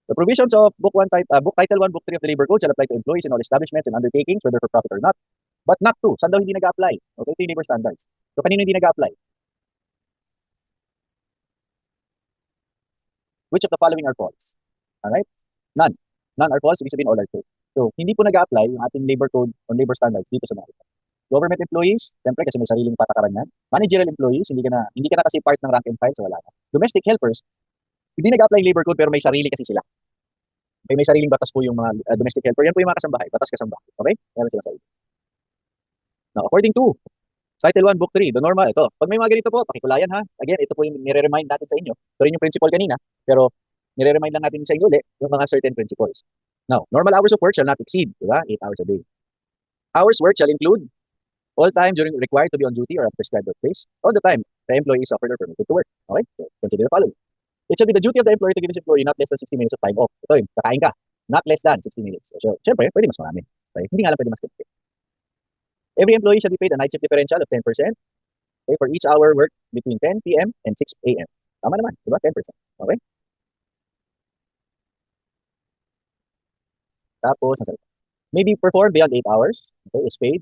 The provisions of Book Title 1, Book 3 of the Labor Code shall apply to employees in all establishments and undertakings, whether for profit or not. But not to. Saan daw hindi nag-apply? Okay, ito yung labor standards. So, kanino hindi nag-apply? Which of the following are false? Alright? None. None are false, ibig sabihin all are true. So, hindi po nag-apply yung ating labor code on labor standards dito sa Amerika. Government employees, siyempre kasi may sariling patakaran yan. Managerial employees, hindi ka na kasi part ng rank and file, so wala na. Domestic helpers, hindi nag-apply yung labor code pero may sarili kasi sila. Okay, may sariling batas po yung mga domestic helper. Yan po yung mga kasambahay, batas kasambahay. Okay? Meron sila sarili. Now, according to Title 1, Book 3, the normal, ito. Pag may mga ganito po, pakikulayan ha. Again, ito po yung nire-remind natin sa inyo. Ito rin yung principle kanina, pero nire-remind lang natin sa inyo ulit yung mga certain principles. Now, normal hours of work shall not exceed, diba? 8 hours a day. Hours work shall include all time during required to be on duty or at prescribed workplace, all the time the employee is offered or permitted to work. Okay? So, consider the following. It shall be the duty of the employer to give his employee not less than 60 minutes of time off. Ito yun, kakain ka. Not less than 60 minutes. So, syempre, pwede mas marami. Okay? Hindi nga lang pwede mas kapit. Every employee shall be paid a night shift differential of 10%. Okay, for each hour work between 10 p.m. and 6 a.m. Tama naman, di ba? 10%. Okay? Tapos, may be performed beyond 8 hours. Okay, is paid.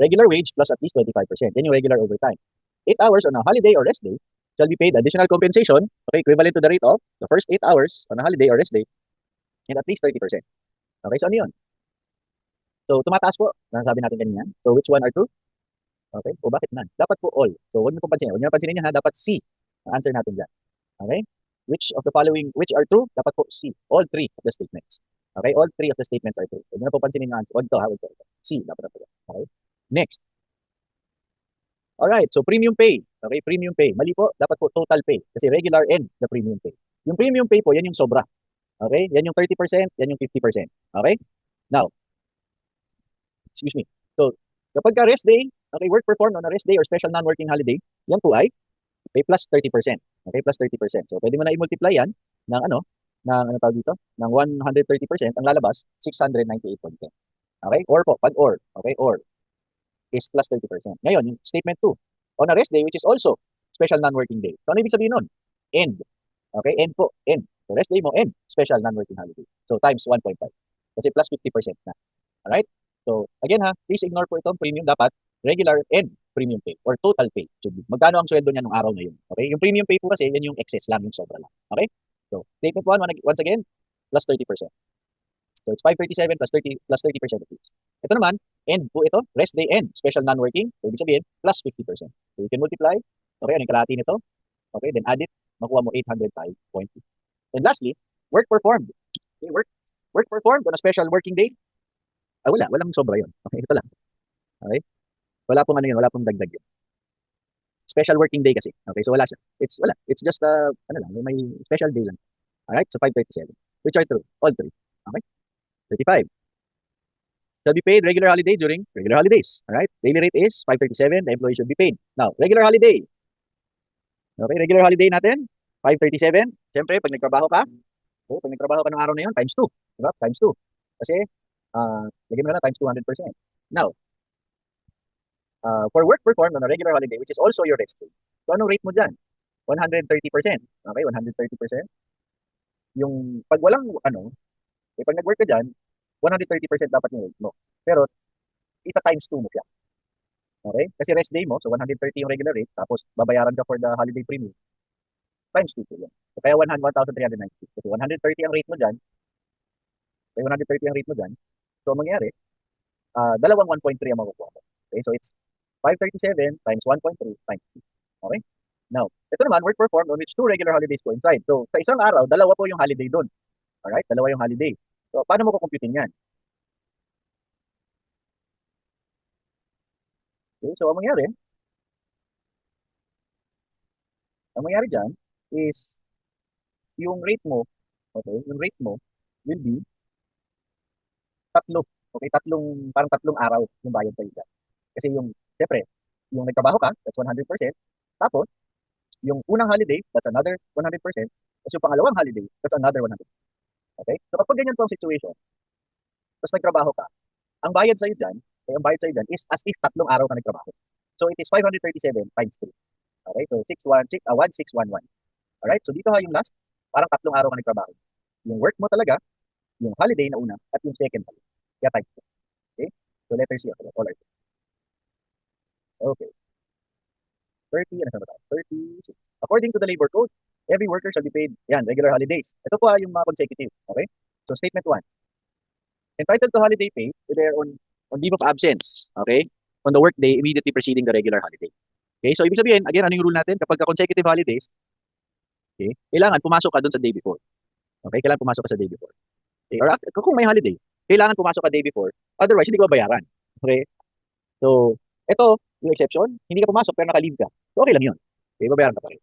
Regular wage plus at least 25%. Yan yung regular overtime. 8 hours on a holiday or rest day shall be paid additional compensation, okay, equivalent to the rate of the first 8 hours on a holiday or rest day and at least 30%. Okay, so ano yun? So, tumataas po. Nasabi natin kanina. So, which one are true? Okay, o bakit none? Dapat po all. So, huwag niyo pong pansinin. Huwag niyo pansinin yan ha. Dapat C ang answer natin dyan. Okay? Which of the following, which are true? Dapat po C. All three of the statements. Okay, all three of the statements are true. Huwag niyo po pansinin yung answer. Huwag to ha. Huwag to. C, dapat na po. Okay? Next. Alright, so premium pay. Okay, premium pay. Mali po, dapat po total pay. Kasi regular and the premium pay. Yung premium pay po, yan yung sobra. Okay, yan yung 30%, yan yung 50%. Okay? Now, excuse me. So, kapag ka rest day, okay, work performed on a rest day or special non-working holiday, yan po ay okay, plus 30%. Okay, plus 30%. So, pwede mo na i-multiply yan ng tawag dito? Ng 130%, ang lalabas, 698.10. Okay? Or po, pag or. Okay, or is plus 30%. Ngayon, yung statement 2, on a rest day, which is also special non-working day. So, ano ibig sabihin nun? End. Okay, end po, end. So, rest day mo, end. Special non-working holiday. So, times 1.5. Kasi plus 50% na. Alright? So, again ha, please ignore po itong premium. Dapat regular and premium pay or total pay. So, magkano ang sweldo niya nung araw na yun? Okay? Yung premium pay po kasi, yan yung excess lang, yung sobra lang. Okay? So, statement 1, once again, plus 30%. So, it's 537 plus 30% of each. Ito naman, end po ito, rest day end, special non-working. So, ibig sabihin, plus 50%. So, you can multiply. Okay, ano yung kalahati nito? Okay, then add it, makuha mo 805.2. And lastly, work performed. Okay, work performed on a special working day. Walang sobra yun. Okay, ito lang. Okay? Wala pong wala pong dagdag yun. Special working day kasi. Okay, so wala siya. It's just may special day lang. Alright, so 537. Which are true? All three. Okay? 35. Shall be paid regular holiday during regular holidays. Alright? Daily rate is 537. The employee should be paid. Now, regular holiday. Okay, regular holiday natin, 537. Siyempre, pag nagtrabaho ka, pag nagtrabaho ka ng araw na yun, times 2. Diba? Times 2. Kasi, lagyan mo na times 200%. Now, for work performed on a regular holiday, which is also your rest day. So, anong rate mo dyan? 130%. Okay, 130%. Yung, pag walang, pag nag-work ka dyan, 130% dapat yung rate mo. Pero, Isa times 2 mo siya. Okay? Kasi rest day mo, so 130 yung regular rate, tapos babayaran ka for the holiday premium. Times 2 po yun. So, kaya 1,390. Kasi 130 ang rate mo dyan, kaya 130 ang rate mo dyan, so ang mangyari, dalawang 1.3 ang makukuha mo. Okay? So, it's 537 times 1.3 times 2. Okay? Now, ito naman, work performed on which 2 regular holidays coincide. So, sa isang araw, dalawa po yung holiday doon. Alright? Dalawa yung holiday. So, paano mo kukumputin yan? Okay? So, ang mangyari dyan is yung rate mo, okay, yung rate mo will be tatlo. Okay, parang tatlong araw yung bayad sa dyan. Kasi siyempre, yung nagtrabaho ka, that's 100%. Tapos, yung unang holiday, that's another 100%. Tapos yung pangalawang holiday, that's another 100%. Okay? So kapag ganyan po ang situation, tapos nagtrabaho ka, ang bayad sa'yo dyan, ang bayad sa'yo dyan is as if tatlong araw ka nagtrabaho. So it is 537 times 3. Okay? So 1611. Alright? So dito ha yung last, parang tatlong araw ka nagtrabaho. Yung work mo talaga, yung holiday na una, at yung second holiday. Kaya times 2. Okay? So letter C ako. All right. Okay. 30, ano ba? 36. According to the labor code, every worker shall be paid, yan, regular holidays. Ito po yung mga consecutive. Okay? So statement 1. Entitled to holiday pay if they are on leave of absence, okay? On the work day immediately preceding the regular holiday. Okay? So ibig sabihin, again, ano yung rule natin? Kapag consecutive holidays, okay, kailangan pumasok ka doon sa day before. Okay? Kailangan pumasok ka sa day before. Okay? Or kung may holiday, kailangan pumasok ka day before. Otherwise, hindi ko babayaran. Okay? So, ito, yung exception, hindi ka pumasok pero naka-leave ka. So, okay lang yun. Okay? Babayaran ka pa rin.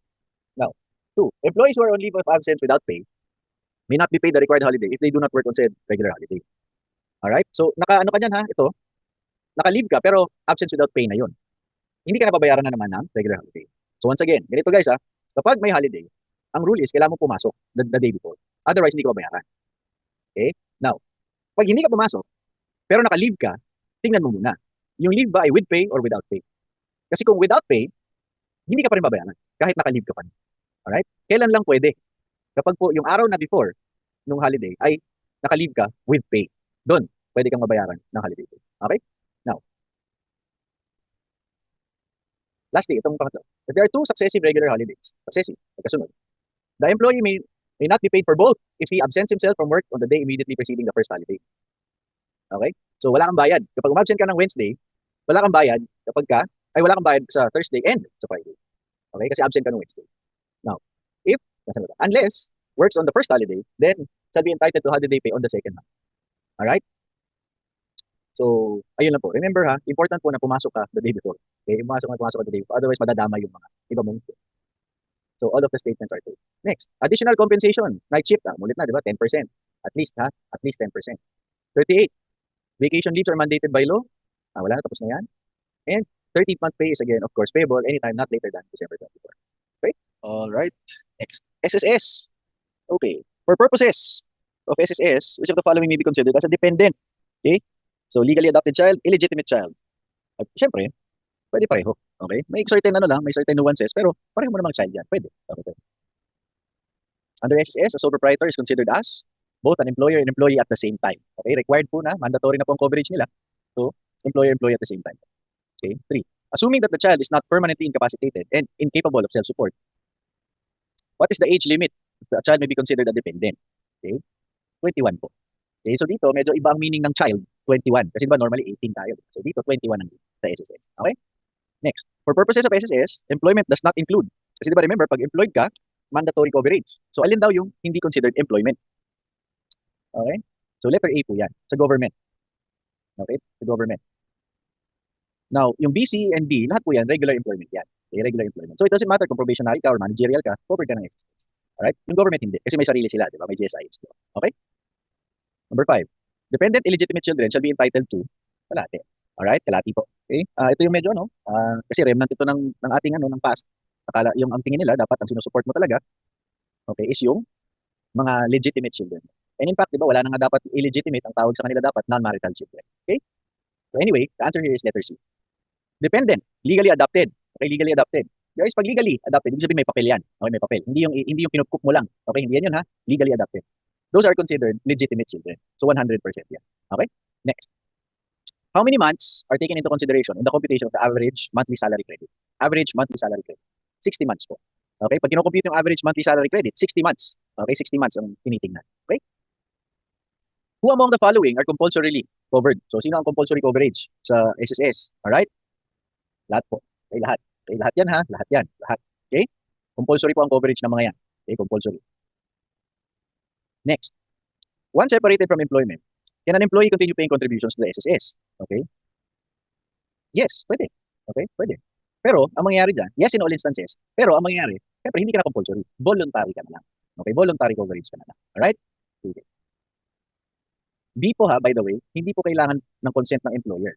Now, 2. Employees who are on leave of absence without pay may not be paid the required holiday if they do not work on said regular holiday. Alright? So, ano ka dyan ha? Ito, naka-leave ka pero absence without pay na yun. Hindi ka na babayaran na naman ng regular holiday. So once again, ganito guys ha, kapag may holiday, ang rule is kailangan mo pumasok the day before. Otherwise, hindi ka babayaran. Okay? Now, pag hindi ka pumasok, pero naka-leave ka, tingnan mo muna. Yung leave ba ay with pay or without pay? Kasi kung without pay, hindi ka pa rin babayaran kahit naka-leave ka pa. Alright? Kailan lang pwede? Kapag po yung araw na before nung holiday ay naka-leave ka with pay. Doon, pwede kang mabayaran ng holiday pay. Okay? Now, lastly, itong pangatlo. If there are 2 successive regular holidays, successive, magkasunod, the employee may not be paid for both if he absents himself from work on the day immediately preceding the first holiday. Okay? So wala kang bayad. Kapag umabsent ka ng Wednesday, wala kang bayad wala kang bayad sa Thursday and sa Friday. Okay? Kasi absent ka ng Wednesday. Now, unless works on the first holiday, then shall be entitled to holiday pay on the second month. Alright? So, ayun lang po. Remember ha, important po na pumasok ka the day before. Okay? Pumasok ka the day before. Otherwise, madadama yung mga iba mong. So, all of the statements are true. Next, additional compensation. Night shift, mulit na, di ba? 10%. At least, ha? At least 10%. 38. Vacation leaves are mandated by law. Wala na, tapos na yan. And 13th month pay is again, of course, payable anytime not later than December 24. Okay? All right. Next, SSS. Okay. For purposes of SSS, which of the following may be considered as a dependent? Okay? So, legally adopted child, illegitimate child. At syempre, pwede pareho. Okay? May certain may certain nuances, pero pareho mo namang child yan. Pwede. Okay. Under SSS, a sole proprietor is considered as both an employer and employee at the same time. Okay? Required po na, mandatory na po ang coverage nila. So, employer-employee at the same time. Okay? 3. Assuming that the child is not permanently incapacitated and incapable of self-support, what is the age limit that a child may be considered a dependent? Okay? 21 po. Okay? So dito, medyo iba ang meaning ng child, 21. Kasi diba normally 18 tayo. So dito, 21 ang sa SSS. Okay? Next, for purposes of SSS, employment does not include. Kasi diba remember, pag employed ka, mandatory coverage. So alin daw yung hindi considered employment? Okay? So letter A po yan, sa government. Okay? Sa government. Now, yung B, C, and D, lahat po yan, regular employment yan. Okay? Regular employment. So it doesn't matter kung probationary ka or managerial ka, covered ka ng SSS. Alright? Yung government hindi. Kasi may sarili sila, di ba? May GSIs. Okay? Number 5. Dependent illegitimate children shall be entitled to kalate. Alright? Kalati po. Okay? Ito yung medyo, kasi remnant ito ng ating, ng past. Akala, yung ang tingin nila, dapat ang sinusupport mo talaga, okay, is yung mga legitimate children. And in fact, di ba, wala na nga dapat illegitimate, ang tawag sa kanila dapat non-marital children. Okay? So anyway, the answer here is letter C. Dependent, legally adopted. Okay, legally adopted. Guys, pag legally adopted, ibig sabihin may papel yan. Okay, may papel. Hindi yung kinukup mo lang. Okay, hindi yan yun ha. Legally adopted. Those are considered legitimate children. So 100% yan. Okay? Next. How many months are taken into consideration in the computation of the average monthly salary credit? Average monthly salary credit. 60 months po. Okay? Pag kinocompute yung average monthly salary credit, 60 months. Okay? 60 months ang tinitingnan. Okay? Who among the following are compulsorily covered? So, sino ang compulsory coverage sa SSS? Alright? Lahat po. Okay, lahat. Okay, lahat yan ha. Lahat yan. Lahat. Okay? Compulsory po ang coverage ng mga yan. Okay, compulsory. Next. Once separated from employment, can an employee continue paying contributions to the SSS? Okay? Yes, pwede. Okay, pwede. Pero, ang mangyayari dyan, yes in all instances, pero ang mangyayari, syempre hindi ka na compulsory. Voluntary ka na lang. Okay, voluntary coverage ka na lang. Alright? Okay. B po ha, by the way, hindi po kailangan ng consent ng employer.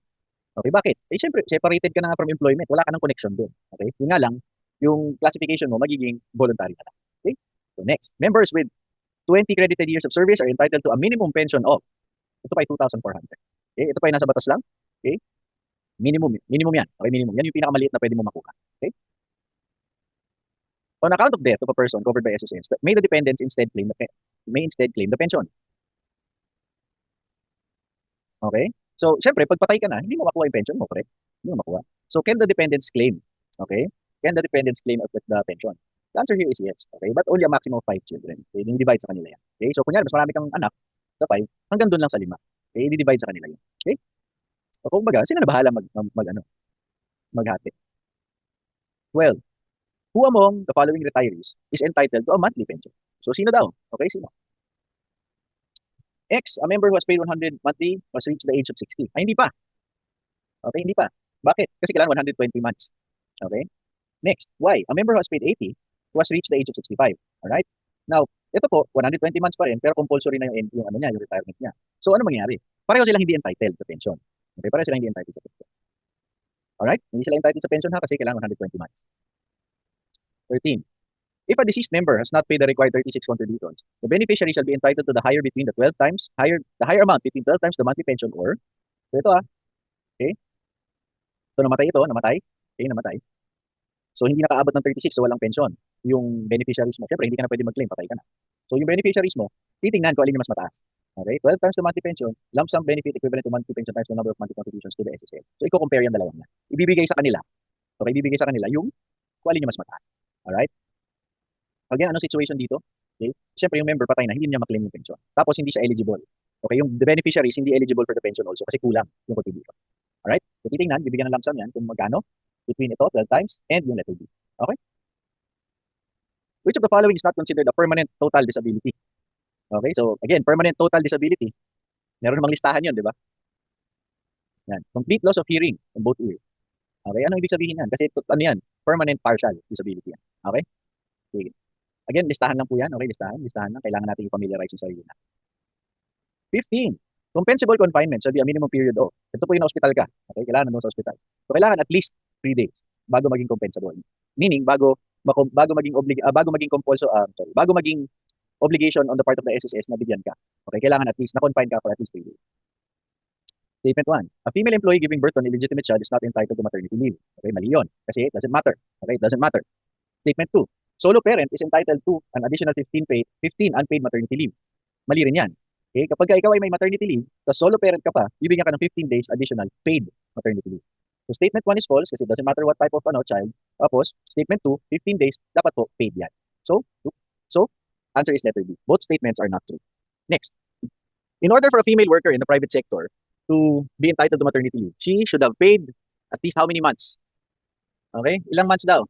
Okay, bakit? Eh, syempre, separated ka na nga from employment. Wala ka ng connection doon. Okay? Yun nga lang, yung classification mo magiging voluntary ka lang. Okay? So next, members with 20 credited years of service are entitled to a minimum pension of, ito pa ay 2,400. Okay? Ito pa ay nasa batas lang. Okay? Minimum yan. Okay, minimum. Yan yung pinakamaliit na pwede mo makuha. Okay? On account of death of a person covered by SSS, may the dependents instead claim the pension. Okay? So, syempre, pag patay ka na, hindi mo makuha yung pension mo, correct? Hindi mo makuha. So, can the dependents claim? Okay? Can the dependents claim of the pension? The answer here is yes. Okay? But only a maximum of 5 children. Okay? Divide sa kanila yan. Okay? So, kunyari, mas marami kang anak sa 5, hanggang doon lang sa 5. Okay? Divide sa kanila yan. Okay? So, kumbaga, sino na bahala maghati? 12. Who among the following retirees is entitled to a monthly pension? So, sino daw? Okay, sino? X, a member who has paid 100 monthly must reach the age of 60. Ay, hindi pa. Okay, hindi pa. Bakit? Kasi kailangan 120 months. Okay? Next, Y, a member who has paid 80 who has reached the age of 65. Alright? Now, ito po, 120 months pa rin, pero compulsory na yung retirement niya. So, ano mangyayari? Pareho silang hindi entitled sa pension. Okay, pareho silang hindi entitled sa pension. Alright? Hindi sila entitled sa pension ha, kasi kailangan 120 months. 13. If a deceased member has not paid the required 36 contributions, the beneficiary shall be entitled to the higher between the 12 times, the higher amount between 12 times the monthly pension or, so ito okay? So namatay. Okay, namatay. So hindi nakaabot ng 36, so walang pension. Yung beneficiaries mo, syempre hindi ka na pwede mag-claim, patay ka na. So yung beneficiaries mo, titingnan kung alin yung mas mataas. Okay? 12 times the monthly pension, lump sum benefit equivalent to monthly pension times the number of monthly contributions to the SSL. So i-compare yung dalawang yan. Ibibigay sa kanila. Okay, ibibigay sa kanila yung kung alin yung mas mataas. Alright? Again, anong situation dito? Okay? Siyempre, yung member patay na, hindi niya maklaim yung pension. Tapos, hindi siya eligible. Okay? Yung the beneficiaries, hindi eligible for the pension also kasi kulang yung contribution. Alright? So, titingnan, bibigyan ng lump sum yan kung magkano between ito, 12 times, and yung letter B. Okay? Which of the following is not considered a permanent total disability? Okay? So, again, permanent total disability. Meron namang listahan yun, di ba? Yan. Complete loss of hearing in both ears. Okay? Anong ibig sabihin yan? Kasi, ano yan? Permanent partial disability yan. Okay? Sige. Again, listahan lang po yan. Okay, listahan lang. Kailangan natin i-familiarize yung sarili na. 15. Compensable confinement shall be a minimum period of. Ito po yung hospital ka. Okay, kailangan nandun sa hospital. So, kailangan at least 3 days bago maging compensable. Meaning, bago maging obligation on the part of the SSS na bigyan ka. Okay, kailangan at least na-confine ka for at least 3 days. Statement 1. A female employee giving birth to an illegitimate child is not entitled to maternity leave. Okay, mali yun. Kasi it doesn't matter. Okay, it doesn't matter. Statement 2. Solo parent is entitled to an additional 15 unpaid maternity leave. Mali rin yan. Okay? Kapag ikaw ay may maternity leave, tapos solo parent ka pa, bibigyan ka ng 15 days additional paid maternity leave. So statement 1 is false kasi it doesn't matter what type of child. Tapos, statement 2, 15 days, dapat po paid yan. So, answer is letter B. Both statements are not true. Next. In order for a female worker in the private sector to be entitled to maternity leave, she should have paid at least how many months? Okay? Ilang months daw?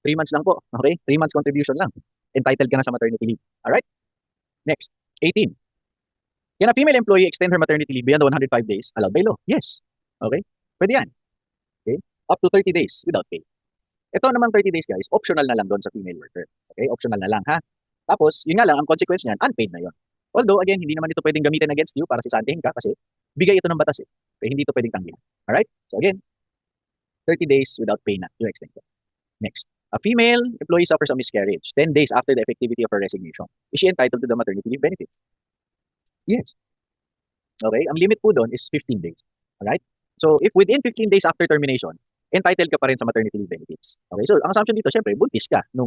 3 months lang po. Okay? 3 months contribution lang. Entitled ka na sa maternity leave. Alright? Next. 18. Can a female employee extend her maternity leave beyond the 105 days allowed by law? Yes. Okay? Pwede yan. Okay? Up to 30 days without pay. Ito namang 30 days guys, optional na lang doon sa female worker. Okay? Optional na lang ha. Tapos, yun nga lang, ang consequence niyan, unpaid na yun. Although, again, hindi naman ito pwedeng gamitin against you para sisantihin ka kasi bigay ito ng batas eh. Okay? Hindi ito pwedeng tanggihan. Alright? So again, 30 days without pay na yung extension. Next. A female employee suffers a miscarriage 10 days after the effectivity of her resignation. Is she entitled to the maternity leave benefits? Yes. Okay, ang limit po doon is 15 days. Alright? So, if within 15 days after termination, entitled ka pa rin sa maternity leave benefits. Okay, so ang assumption dito, syempre, buntis ka nung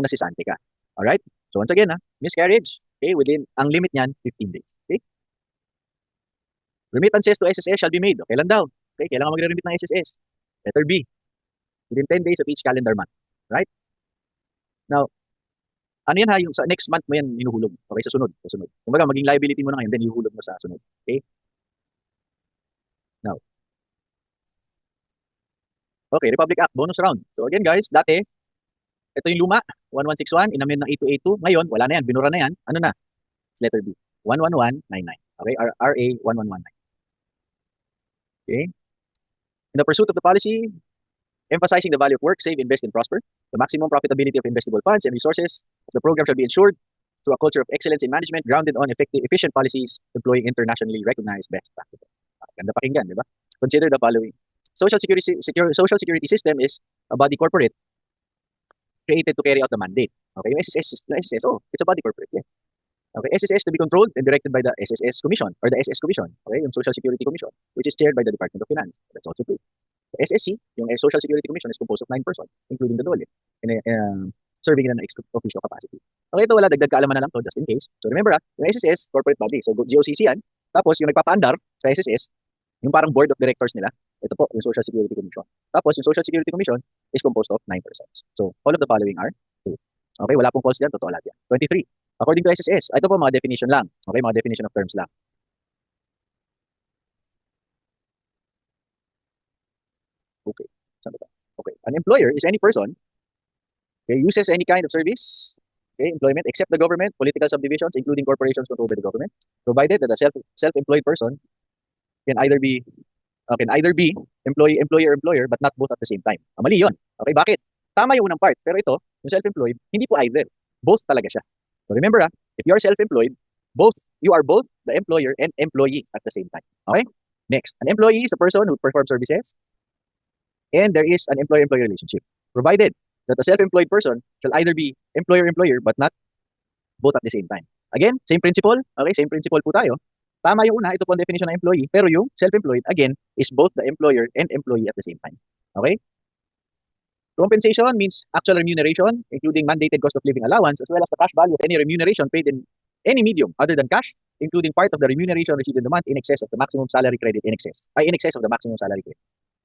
nasisante ka. Alright? So, once again, miscarriage, okay, ang limit niyan, 15 days. Okay? Remittances to SSS shall be made. Kailan daw? Okay, kailangan magre-remit ng SSS. Letter B, within 10 days of each calendar month. Right? Now, ano yan ha, yung sa next month mo yan hinuhulog. Okay, sa sunod, sa sunod. Kumbaga, maging liability mo na ngayon, then hihuhulog mo sa sunod. Okay? Now, okay, Republic Act, bonus round. So again guys, dati, ito yung luma, 1161, inamend ng 8282. Ngayon, wala na yan, binura na yan. Ano na? It's letter B, 11199. Okay, RA 1119. Okay? In the pursuit of the policy, emphasizing the value of work, save, invest, and prosper, the maximum profitability of investable funds and resources of the program shall be ensured through a culture of excellence in management grounded on effective, efficient policies employing internationally recognized best practices. Ganda pakinggan, di ba? Consider the following. Social security system is a body corporate created to carry out the mandate. Okay, yung SSS, oh, it's a body corporate. Yeah. Okay, SSS to be controlled and directed by the SSS Commission or the SS Commission. Okay, yung Social Security Commission, which is chaired by the Department of Finance. That's also true. The SSC, yung Social Security Commission, is composed of 9 persons, including the DOLE, serving in an ex officio capacity. Okay, ito wala, dagdag kaalaman na lang to just in case. So remember yung SSS, corporate body. So GOCC yan. Tapos yung nagpapaandar sa SSS, yung parang board of directors nila, ito po, yung Social Security Commission. Tapos yung Social Security Commission is composed of 9 persons. So all of the following are true. Okay, wala pong false dyan, totoo lahat yan. 23. According to SSS, ito po mga definition lang. Okay, mga definition of terms lang. Okay, saan ba? Okay, an employer is any person uses any kind of service, employment, except the government, political subdivisions, including corporations controlled by the government, provided that a self-employed person can either be employer, but not both at the same time. Mali yun. Okay, bakit? Tama yung unang part, pero ito, yung self-employed, hindi po either. Both talaga siya. So remember if you are self-employed, you are both the employer and employee at the same time. Okay? Next, an employee is a person who performs services, and there is an employer-employee relationship, provided that a self-employed person shall either be employer-employer but not both at the same time. Again, same principle. Okay, same principle po tayo. Tama yung una, ito po ang definition ng employee, pero yung self-employed, again, is both the employer and employee at the same time. Okay? Compensation means actual remuneration, including mandated cost of living allowance, as well as the cash value of any remuneration paid in any medium other than cash, including part of the remuneration received in the month in excess of the maximum salary credit in excess of the maximum salary credit.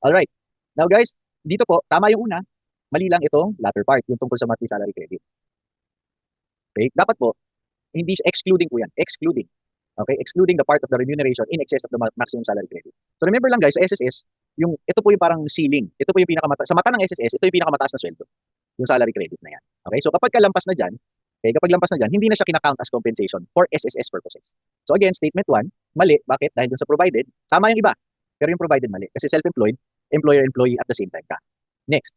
Alright. Now guys, dito po, tama yung una, mali lang itong latter part, yung tungkol sa monthly salary credit. Okay? Dapat po, hindi excluding po yan. Excluding. Okay? Excluding the part of the remuneration in excess of the maximum salary credit. So remember lang guys, sa SSS, ito po yung parang ceiling. Ito po yung pinakamataas. Sa mata ng SSS, ito yung pinakamataas na sweldo. Yung salary credit na yan. Okay? So kapag lampas na dyan, hindi na siya kinakount as compensation for SSS purposes. So again, statement 1, mali. Bakit? Dahil dun sa provided, sama yung iba. Pero yung provided mali. Kasi self-employed, employer-employee at the same time ka. Next.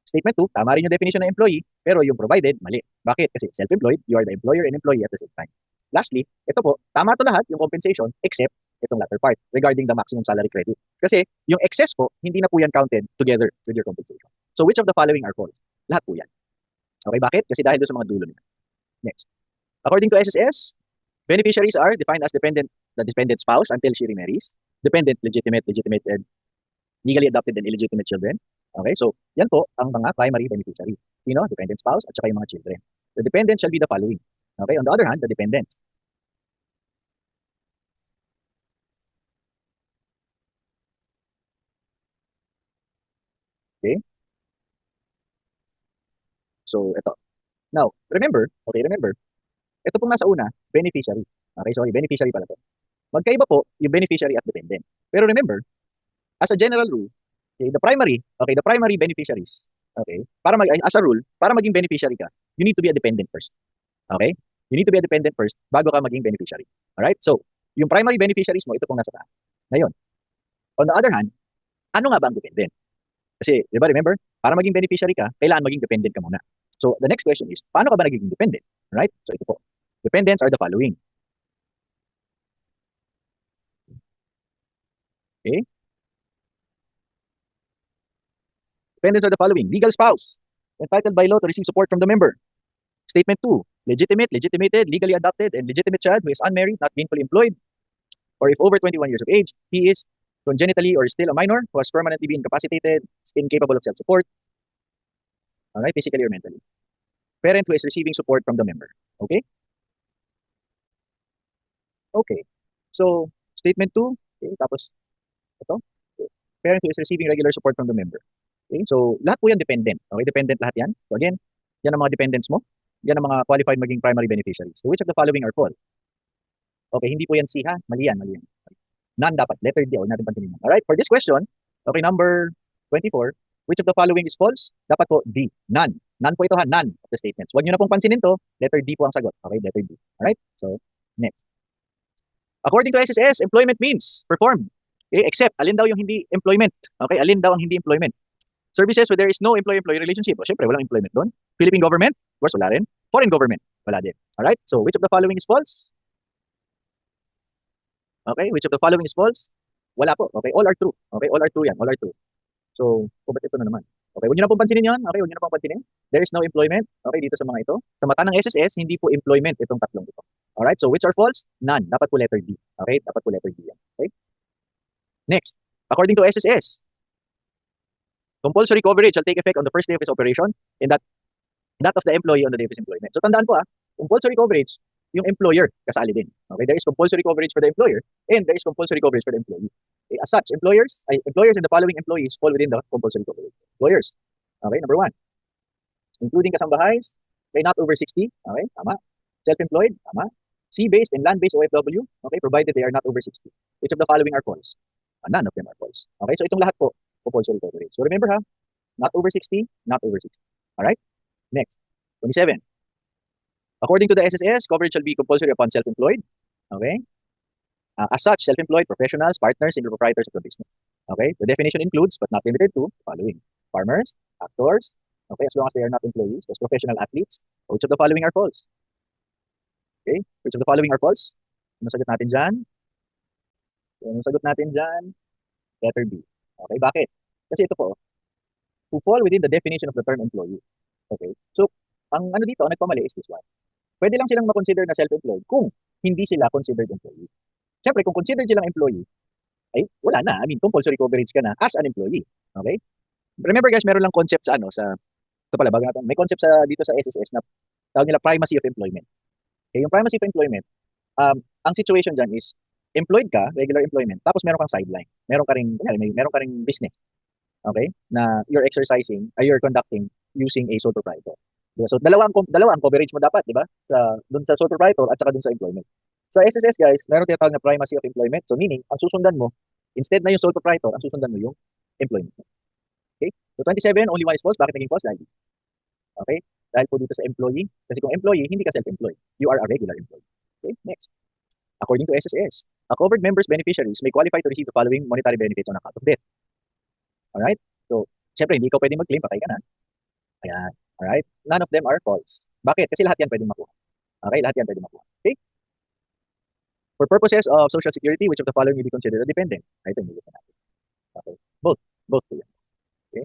Statement 2, tama rin yung definition ng employee, pero yung provided, mali. Bakit? Kasi self-employed, you are the employer and employee at the same time. Lastly, ito po, tama to lahat yung compensation except itong latter part regarding the maximum salary credit. Kasi yung excess po, hindi na po yan counted together with your compensation. So which of the following are false? Lahat po yan. Okay, bakit? Kasi dahil doon sa mga dulo nila. Next. According to SSS, beneficiaries are defined as the dependent spouse until she remarries, dependent, legitimate, and legally adopted and illegitimate children. Okay, so yan po ang mga primary beneficiary. Sino? Dependent spouse at saka yung mga children. The dependent shall be the following. Okay, on the other hand, the dependents. Okay? So, ito. Now, remember, ito pong nasa una, beneficiary. Okay, sorry, beneficiary pala to. Magkaiba po yung beneficiary at dependent. Pero remember, as a general rule, the primary beneficiaries, okay, as a rule, para maging beneficiary ka, you need to be a dependent first. Okay? You need to be a dependent first bago ka maging beneficiary. Alright? So, yung primary beneficiaries mo, ito pong nasa taas. Ngayon, on the other hand, ano nga ba ang dependent? Kasi, di ba, remember, para maging beneficiary ka, kailangan maging dependent ka muna. So, the next question is, paano ka ba nagiging dependent? Right? So, ito po. Dependents are the following. Okay? Dependents are the following. Legal spouse, entitled by law to receive support from the member. Statement 2, legitimate, legitimated, legally adopted, and legitimate child who is unmarried, not gainfully employed, or if over 21 years of age, he is congenitally or still a minor who has permanently been incapacitated, incapable of self-support, alright, physically or mentally. Parent who is receiving support from the member. Okay? Okay. So, statement 2, Okay? Tapos, ito, parent who is receiving regular support from the member. Okay? So, lahat po yan dependent. Okay? Dependent lahat yan. So, again, yan ang mga dependents mo. Yan ang mga qualified maging primary beneficiaries. So, which of the following are false? Okay, hindi po yan C ha. Mali yan, mali yan. None dapat. Letter D. Huwag natin pansinin yan. Alright, for this question, okay, number 24, which of the following is false? Dapat po D. None. None po ito ha. None of the statements. Huwag nyo na pong pansinin to. Letter D po ang sagot. Okay, letter D. Alright, so, next. According to SSS, employment means performed. Okay, except, alin daw yung hindi employment? Okay, alin daw ang hindi employment? Services where there is no employee-employee relationship. O, syempre, walang employment doon. Philippine government, of course, wala rin. Foreign government, wala din. Alright, so which of the following is false? Okay, which of the following is false? Wala po. Okay, all are true. Okay, all are true yan. All are true. So, ba't ito na naman? Okay, huwag nyo na pong pansinin yan. Okay, huwag nyo na pong pansinin. There is no employment. Okay, dito sa mga ito. Sa mata ng SSS, hindi po employment itong tatlong ito. Alright, so which are false? None. Dapat po letter D. Okay, dapat po letter D yan. Okay? Next, according to SSS, compulsory coverage shall take effect on the first day of his operation and that of the employee on the day of his employment. So, tandaan po compulsory coverage, yung employer kasali din. Okay, there is compulsory coverage for the employer and there is compulsory coverage for the employee. Okay, as such, employers and the following employees fall within the compulsory coverage. Employers. Okay, number 1. Including kasambahays, okay, not over 60. Okay, tama. Self-employed, tama. Sea-based and land-based OFW, okay, provided they are not over 60. Which of the following are false? None of them are false. Okay, so itong lahat po, compulsory coverage. So remember not over 60, not over 60. Alright? Next, 27. According to the SSS, coverage shall be compulsory upon self-employed. Okay? As such, self-employed professionals, partners, and proprietors of the business. Okay? The definition includes, but not limited to, the following. Farmers, actors, okay, as long as they are not employees, as professional athletes. Which of the following are false? Okay? Which of the following are false? Ano sagot natin dyan? Ano sagot natin dyan? Letter B. Okay, bakit? Kasi ito po, who fall within the definition of the term employee. Okay? So, ang ano dito, ang nagpamali is this one. Pwede lang silang makonsider na self-employed kung hindi sila considered employee. Siyempre, kung considered silang employee, ay wala na. I mean, compulsory coverage ka na as an employee. Okay? Remember guys, meron lang concept sa ito pala, bago natin, may concept dito sa SSS na tawag nila primacy of employment. Okay, yung primacy of employment, ang situation dyan is, employed ka, regular employment, tapos meron kang sideline. Meron ka ring business. Okay? Na you're conducting using a sole proprietor. Diba? So, dalawa ang coverage mo dapat, di ba? Doon sa sole proprietor at saka doon sa employment. Sa SSS, guys, meron tinatawag na primacy of employment. So, meaning, ang susundan mo, instead na yung sole proprietor, ang susundan mo yung employment. Okay? So, 27, only one is false. Bakit naging false? Dahil okay? Dahil po dito sa employee. Kasi kung employee, hindi ka self-employed. You are a regular employee. Okay? Next. According to SSS, a covered member's beneficiaries may qualify to receive the following monetary benefits on account of death. Alright? So, syempre, hindi ikaw pwedeng mag-claim, patay ka na. Ayan. Alright? None of them are false. Bakit? Kasi lahat yan pwedeng makuha. Okay? Lahat yan pwedeng makuha. Okay? For purposes of Social Security, which of the following will be considered a dependent? Ito yung natin. Okay? Both po yan. Okay?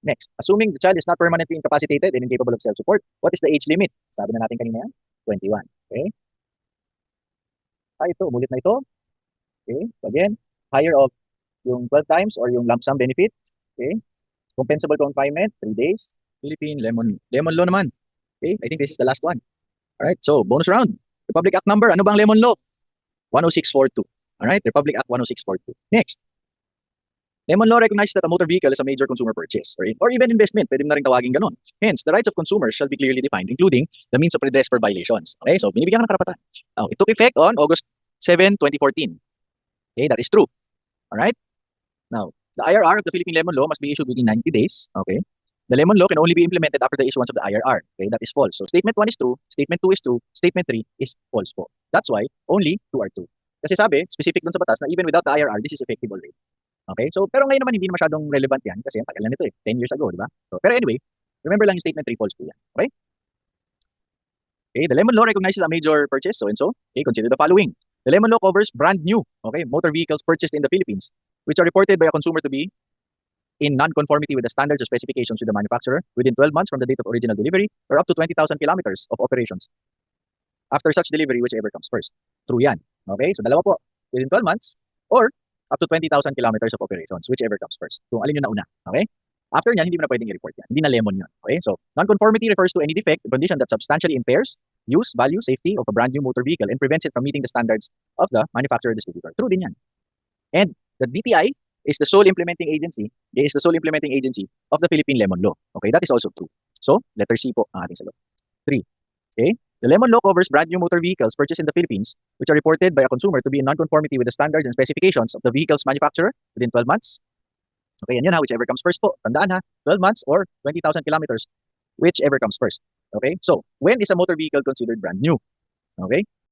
Next, assuming the child is not permanently incapacitated and incapable of self-support, what is the age limit? Sabi na natin kanina yan, 21. Okay? Ito, umulit na ito. Okay? So again, higher of yung 12 times or yung lump sum benefit. Okay? Compensable confinement, 3 days. Philippine lemon law naman. Okay? I think this is the last one. Alright, so bonus round. Republic Act number, ano bang lemon law? 10642. Alright, Republic Act 10642. Next. Lemon law recognizes that a motor vehicle is a major consumer purchase or even investment. Pwede na rin tawagin ganun. Hence, the rights of consumers shall be clearly defined, including the means of redress for violations. Okay, so binibigyan ka ng karapatan. It took effect on August 7, 2014. Okay, that is true. Alright? Now, the IRR of the Philippine Lemon Law must be issued within 90 days. Okay? The Lemon Law can only be implemented after the issuance of the IRR. Okay, that is false. So, statement 1 is true, statement 2 is true, statement 3 is false po. That's why only 2 are true. Kasi sabi, specific dun sa batas na even without the IRR, this is effective already. Okay? So, pero ngayon naman hindi na masyadong relevant yan kasi ang tagal na nito 10 years ago, di ba? So, pero anyway, remember lang yung statement 3 false po yan. Okay? Okay, the Lemon Law recognizes a major purchase, so and so. Okay, consider the following. The Lemon Law covers brand new, okay, motor vehicles purchased in the Philippines, which are reported by a consumer to be in non-conformity with the standards or specifications with the manufacturer within 12 months from the date of original delivery or up to 20,000 kilometers of operations. After such delivery, whichever comes first. True yan. Okay, so dalawa po. Within 12 months or up to 20,000 kilometers of operations, whichever comes first. Kung alin yung nauna. Okay? After nyan, hindi mo na pwedeng i-report yan. Hindi na lemon yun. Okay? So, non-conformity refers to any defect, condition that substantially impairs use, value, safety of a brand new motor vehicle and prevents it from meeting the standards of the manufacturer or distributor. True din yan. And the DTI is the sole implementing agency, of the Philippine Lemon Law. Okay, that is also true. So, letter C po ang ating sagot. 3. Okay? The Lemon Law covers brand new motor vehicles purchased in the Philippines which are reported by a consumer to be in non-conformity with the standards and specifications of the vehicle's manufacturer within 12 months. Okay, and yun ha, whichever comes first po. Tandaan ha, 12 months or 20,000 kilometers, whichever comes first. Okay, so when is a motor vehicle considered brand new? Okay,